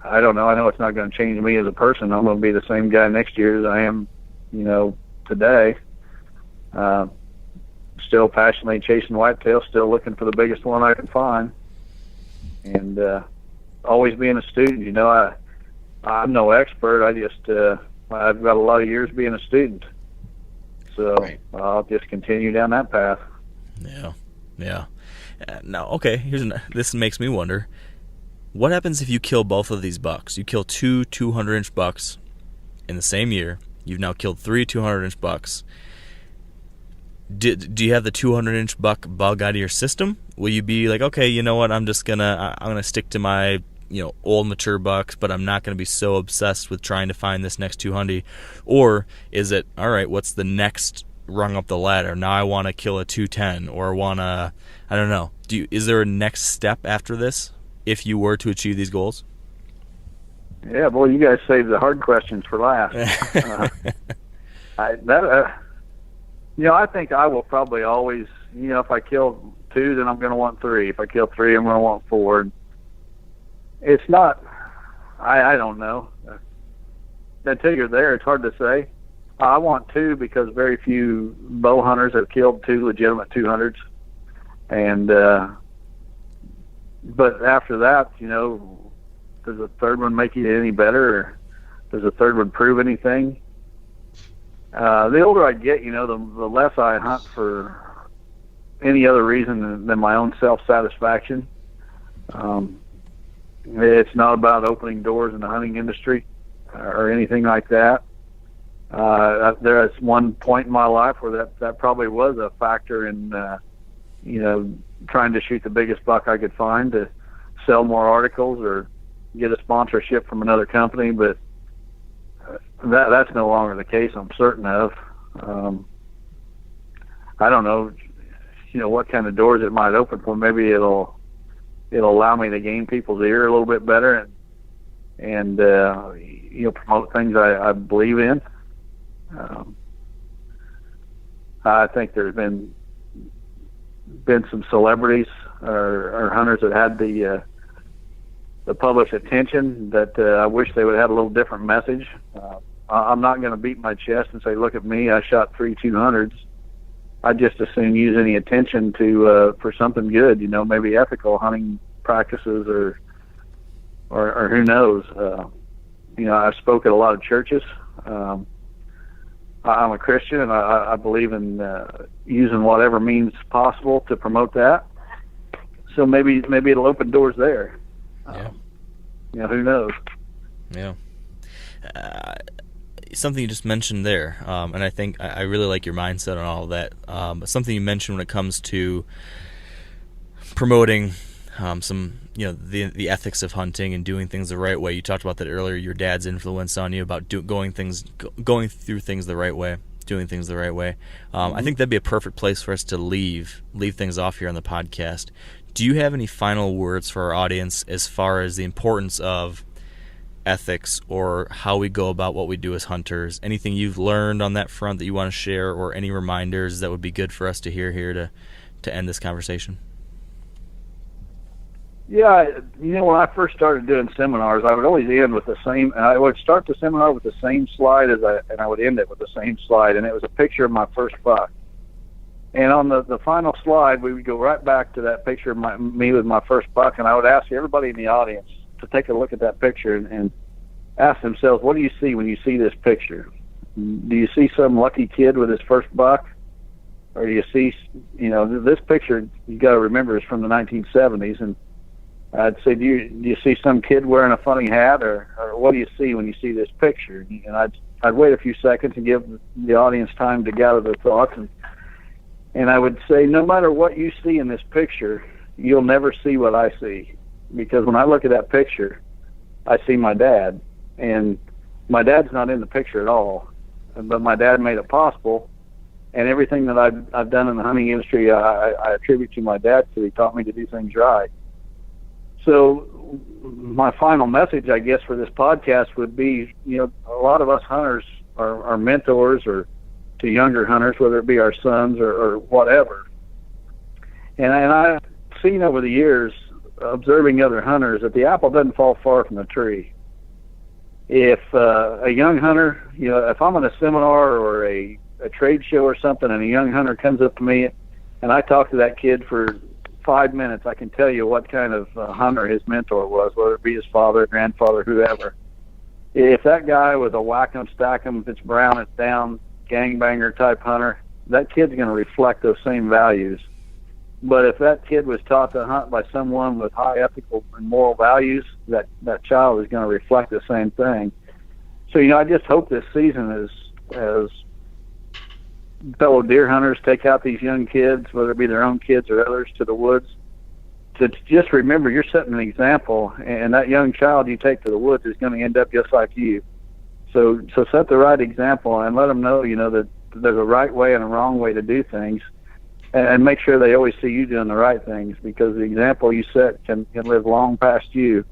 Speaker 7: I don't know. I know it's not going to change me as a person. I'm going to be the same guy next year as I am, today. Still passionately chasing whitetail, still looking for the biggest one I can find, and always being a student. I'm no expert. I just I've got a lot of years being a student, so I'll just continue down that path.
Speaker 3: Yeah. Now, okay, this makes me wonder, what happens if you kill both of these bucks? You kill 2 200-inch bucks in the same year. You've now killed 3 200-inch bucks. Do you have the 200-inch buck bug out of your system? Will you be like, okay, you know what, I'm gonna stick to my old mature bucks, but I'm not gonna be so obsessed with trying to find this next 200? Or is it, all right, what's the next rung up the ladder? Now I want to kill a 210, or I don't know. Is there a next step after this if you were to achieve these goals?
Speaker 7: Yeah, boy, you guys saved the hard questions for last. I think I will probably always, if I kill 2, then I'm going to want 3. If I kill 3, I'm going to want 4. It's not, I don't know. Until you're there, it's hard to say. I want 2 because very few bow hunters have killed 2 legitimate 200s. And, but after that, does a third one make you any better, or does a third one prove anything? The older I get, the less I hunt for any other reason than my own self-satisfaction. It's not about opening doors in the hunting industry or anything like that. There is one point in my life where that probably was a factor in, trying to shoot the biggest buck I could find to sell more articles or get a sponsorship from another company. But that's no longer the case, I'm certain of. I don't know, what kind of doors it might open for. Maybe it'll allow me to gain people's ear a little bit better and promote things I believe in. I think there's been some celebrities or hunters that had the public's attention that I wish they would have had a little different message. I'm not going to beat my chest and say, look at me, I shot 3 200s. I'd just as soon use any attention for something good, maybe ethical hunting practices or who knows. I've spoke at a lot of churches. I'm a Christian, and I believe in using whatever means possible to promote that. So maybe it'll open doors there.
Speaker 3: Yeah.
Speaker 7: Who knows?
Speaker 3: Yeah. Something you just mentioned there, and I think I really like your mindset on all of that. But something you mentioned when it comes to promoting some, the ethics of hunting and doing things the right way. You talked about that earlier. Your dad's influence on you about going through things the right way, doing things the right way. I think that'd be a perfect place for us to leave things off here on the podcast. Do you have any final words for our audience as far as the importance of ethics or how we go about what we do as hunters? Anything you've learned on that front that you want to share, or any reminders that would be good for us to hear here to end this conversation?
Speaker 7: Yeah, when I first started doing seminars, I would always end with the same. I would start the seminar with the same slide and I would end it with the same slide, and it was a picture of my first buck. And on the final slide, we would go right back to that picture of me with my first buck, and I would ask everybody in the audience to take a look at that picture and ask themselves, what do you see when you see this picture? Do you see some lucky kid with his first buck? Or do you see, this picture, you got to remember, is from the 1970s, and I'd say, do you see some kid wearing a funny hat, or what do you see when you see this picture? And I'd wait a few seconds and give the audience time to gather their thoughts, and I would say, no matter what you see in this picture, you'll never see what I see. Because when I look at that picture, I see my dad. And my dad's not in the picture at all. But my dad made it possible. And everything that I've done in the hunting industry, I attribute to my dad, because he taught me to do things right. So my final message, I guess, for this podcast would be, a lot of us hunters are mentors or to younger hunters, whether it be our sons or whatever. And I've seen over the years, observing other hunters, that the apple doesn't fall far from the tree. If a young hunter, if I'm in a seminar or a trade show or something, and a young hunter comes up to me and I talk to that kid for 5 minutes, I can tell you what kind of hunter his mentor was, whether it be his father, grandfather, whoever. If that guy was a whack 'em, stack 'em, if it's brown, it's down, gangbanger type hunter, that kid's going to reflect those same values. But if that kid was taught to hunt by someone with high ethical and moral values, that child is going to reflect the same thing. So, I just hope this season as fellow deer hunters take out these young kids, whether it be their own kids or others, to the woods, to just remember you're setting an example, and that young child you take to the woods is going to end up just like you. So set the right example and let them know, that there's a right way and a wrong way to do things. And make sure they always see you doing the right things, because the example you set can live long past you.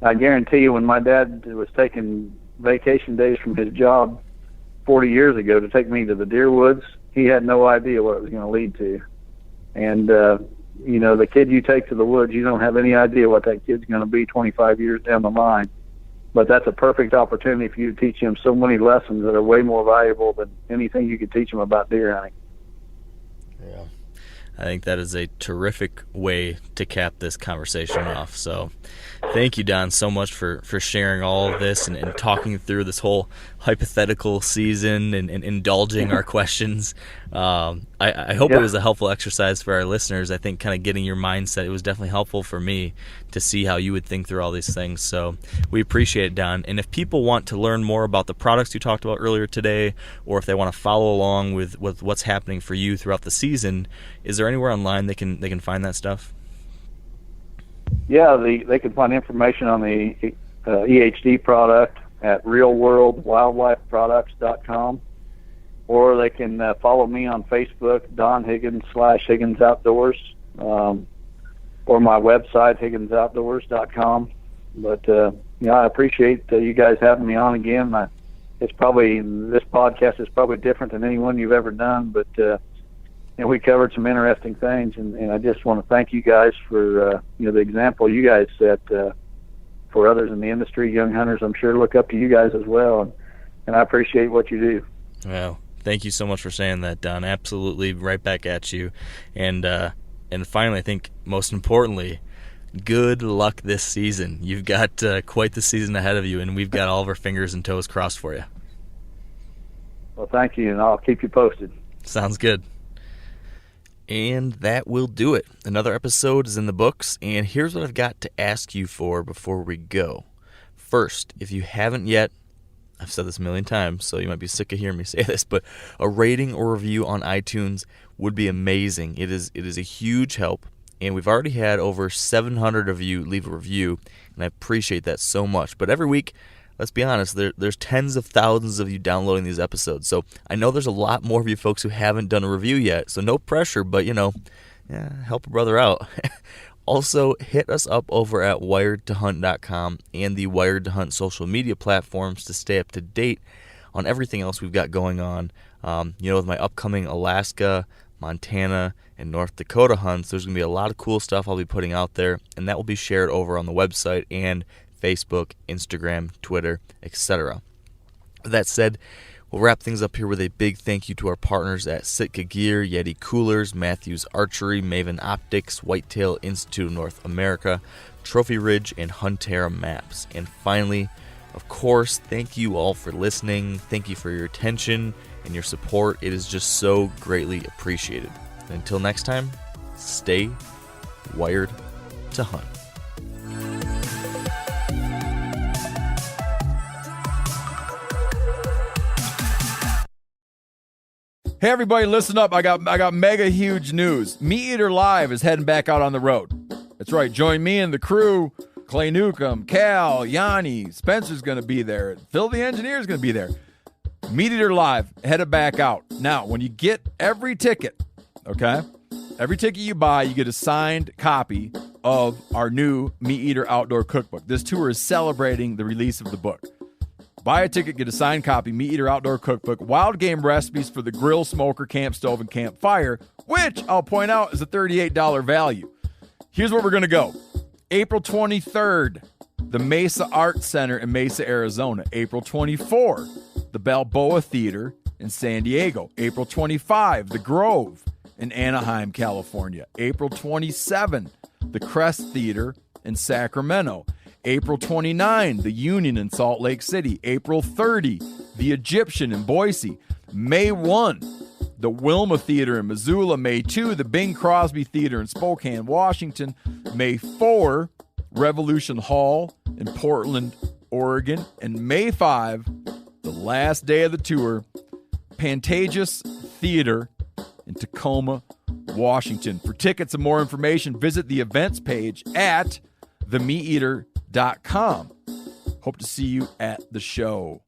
Speaker 7: I guarantee you, when my dad was taking vacation days from his job 40 years ago to take me to the deer woods, he had no idea what it was going to lead to. And, the kid you take to the woods, you don't have any idea what that kid's going to be 25 years down the line. But that's a perfect opportunity for you to teach him so many lessons that are way more valuable than anything you could teach him about deer hunting.
Speaker 3: Yeah. I think that is a terrific way to cap this conversation off. So thank you, Don, so much for sharing all of this and talking through this whole hypothetical season and indulging our questions. I hope it was a helpful exercise for our listeners. I think kind of getting your mindset, it was definitely helpful for me to see how you would think through all these things. So we appreciate it, Don. And if people want to learn more about the products you talked about earlier today, or if they want to follow along with what's happening for you throughout the season, is there anywhere online they can find that stuff?
Speaker 7: Yeah, they can find information on the EHD product at realworldwildlifeproducts.com, or they can follow me on Facebook, Don Higgins /Higgins Outdoors, or my website, higginsoutdoors.com. But I appreciate you guys having me on again. This podcast is probably different than any one you've ever done, but we covered some interesting things, and I just want to thank you guys for the example you guys set for others in the industry. Young hunters, I'm sure, look up to you guys as well, and I appreciate what you do.
Speaker 3: Well, thank you so much for saying that, Don. Absolutely, right back at you. And finally, I think most importantly, good luck this season. You've got quite the season ahead of you, and we've got all of our fingers and toes crossed for you.
Speaker 7: Well, thank you, and I'll keep you posted.
Speaker 3: Sounds good. And that will do it. Another episode is in the books, and here's what I've got to ask you for before we go. First, if you haven't yet, I've said this a million times, so you might be sick of hearing me say this, but a rating or review on iTunes would be amazing. It is a huge help, and we've already had over 700 of you leave a review, and I appreciate that so much. But every week, let's be honest, there's tens of thousands of you downloading these episodes. So I know there's a lot more of you folks who haven't done a review yet. So no pressure, but help a brother out. Also, hit us up over at wiredtohunt.com and the Wired to Hunt social media platforms to stay up to date on everything else we've got going on. With my upcoming Alaska, Montana, and North Dakota hunts, there's going to be a lot of cool stuff I'll be putting out there, and that will be shared over on the website and Facebook, Instagram, Twitter, etc. That said, we'll wrap things up here with a big thank you to our partners at Sitka Gear, Yeti Coolers, Matthews Archery, Maven Optics, Whitetail Institute of North America, Trophy Ridge, and Huntera Maps. And finally, of course, thank you all for listening. Thank you for your attention and your support. It is just so greatly appreciated. And until next time, stay wired to hunt.
Speaker 1: Hey everybody, listen up. I got mega huge news. Meat Eater Live is heading back out on the road. That's right. Join me and the crew. Clay Newcomb, Cal, Yanni, Spencer's going to be there. Phil the engineer's going to be there. Meat Eater Live headed back out. Now, when you get every ticket, okay? Every ticket you buy, you get a signed copy of our new Meat Eater Outdoor Cookbook. This tour is celebrating the release of the book. Buy a ticket, get a signed copy, Meat Eater Outdoor Cookbook, wild game recipes for the grill, smoker, camp stove, and campfire, which I'll point out is a $38 value. Here's where we're going to go. April 23rd, the Mesa Art Center in Mesa, Arizona. April 24, the Balboa Theater in San Diego. April 25, the Grove in Anaheim, California. April 27, the Crest Theater in Sacramento. April 29, the Union in Salt Lake City. April 30, the Egyptian in Boise. May 1, the Wilma Theater in Missoula. May 2, the Bing Crosby Theater in Spokane, Washington. May 4, Revolution Hall in Portland, Oregon. And May 5, the last day of the tour, Pantages Theater in Tacoma, Washington. For tickets and more information, visit the events page at themeateater.com. Hope to see you at the show.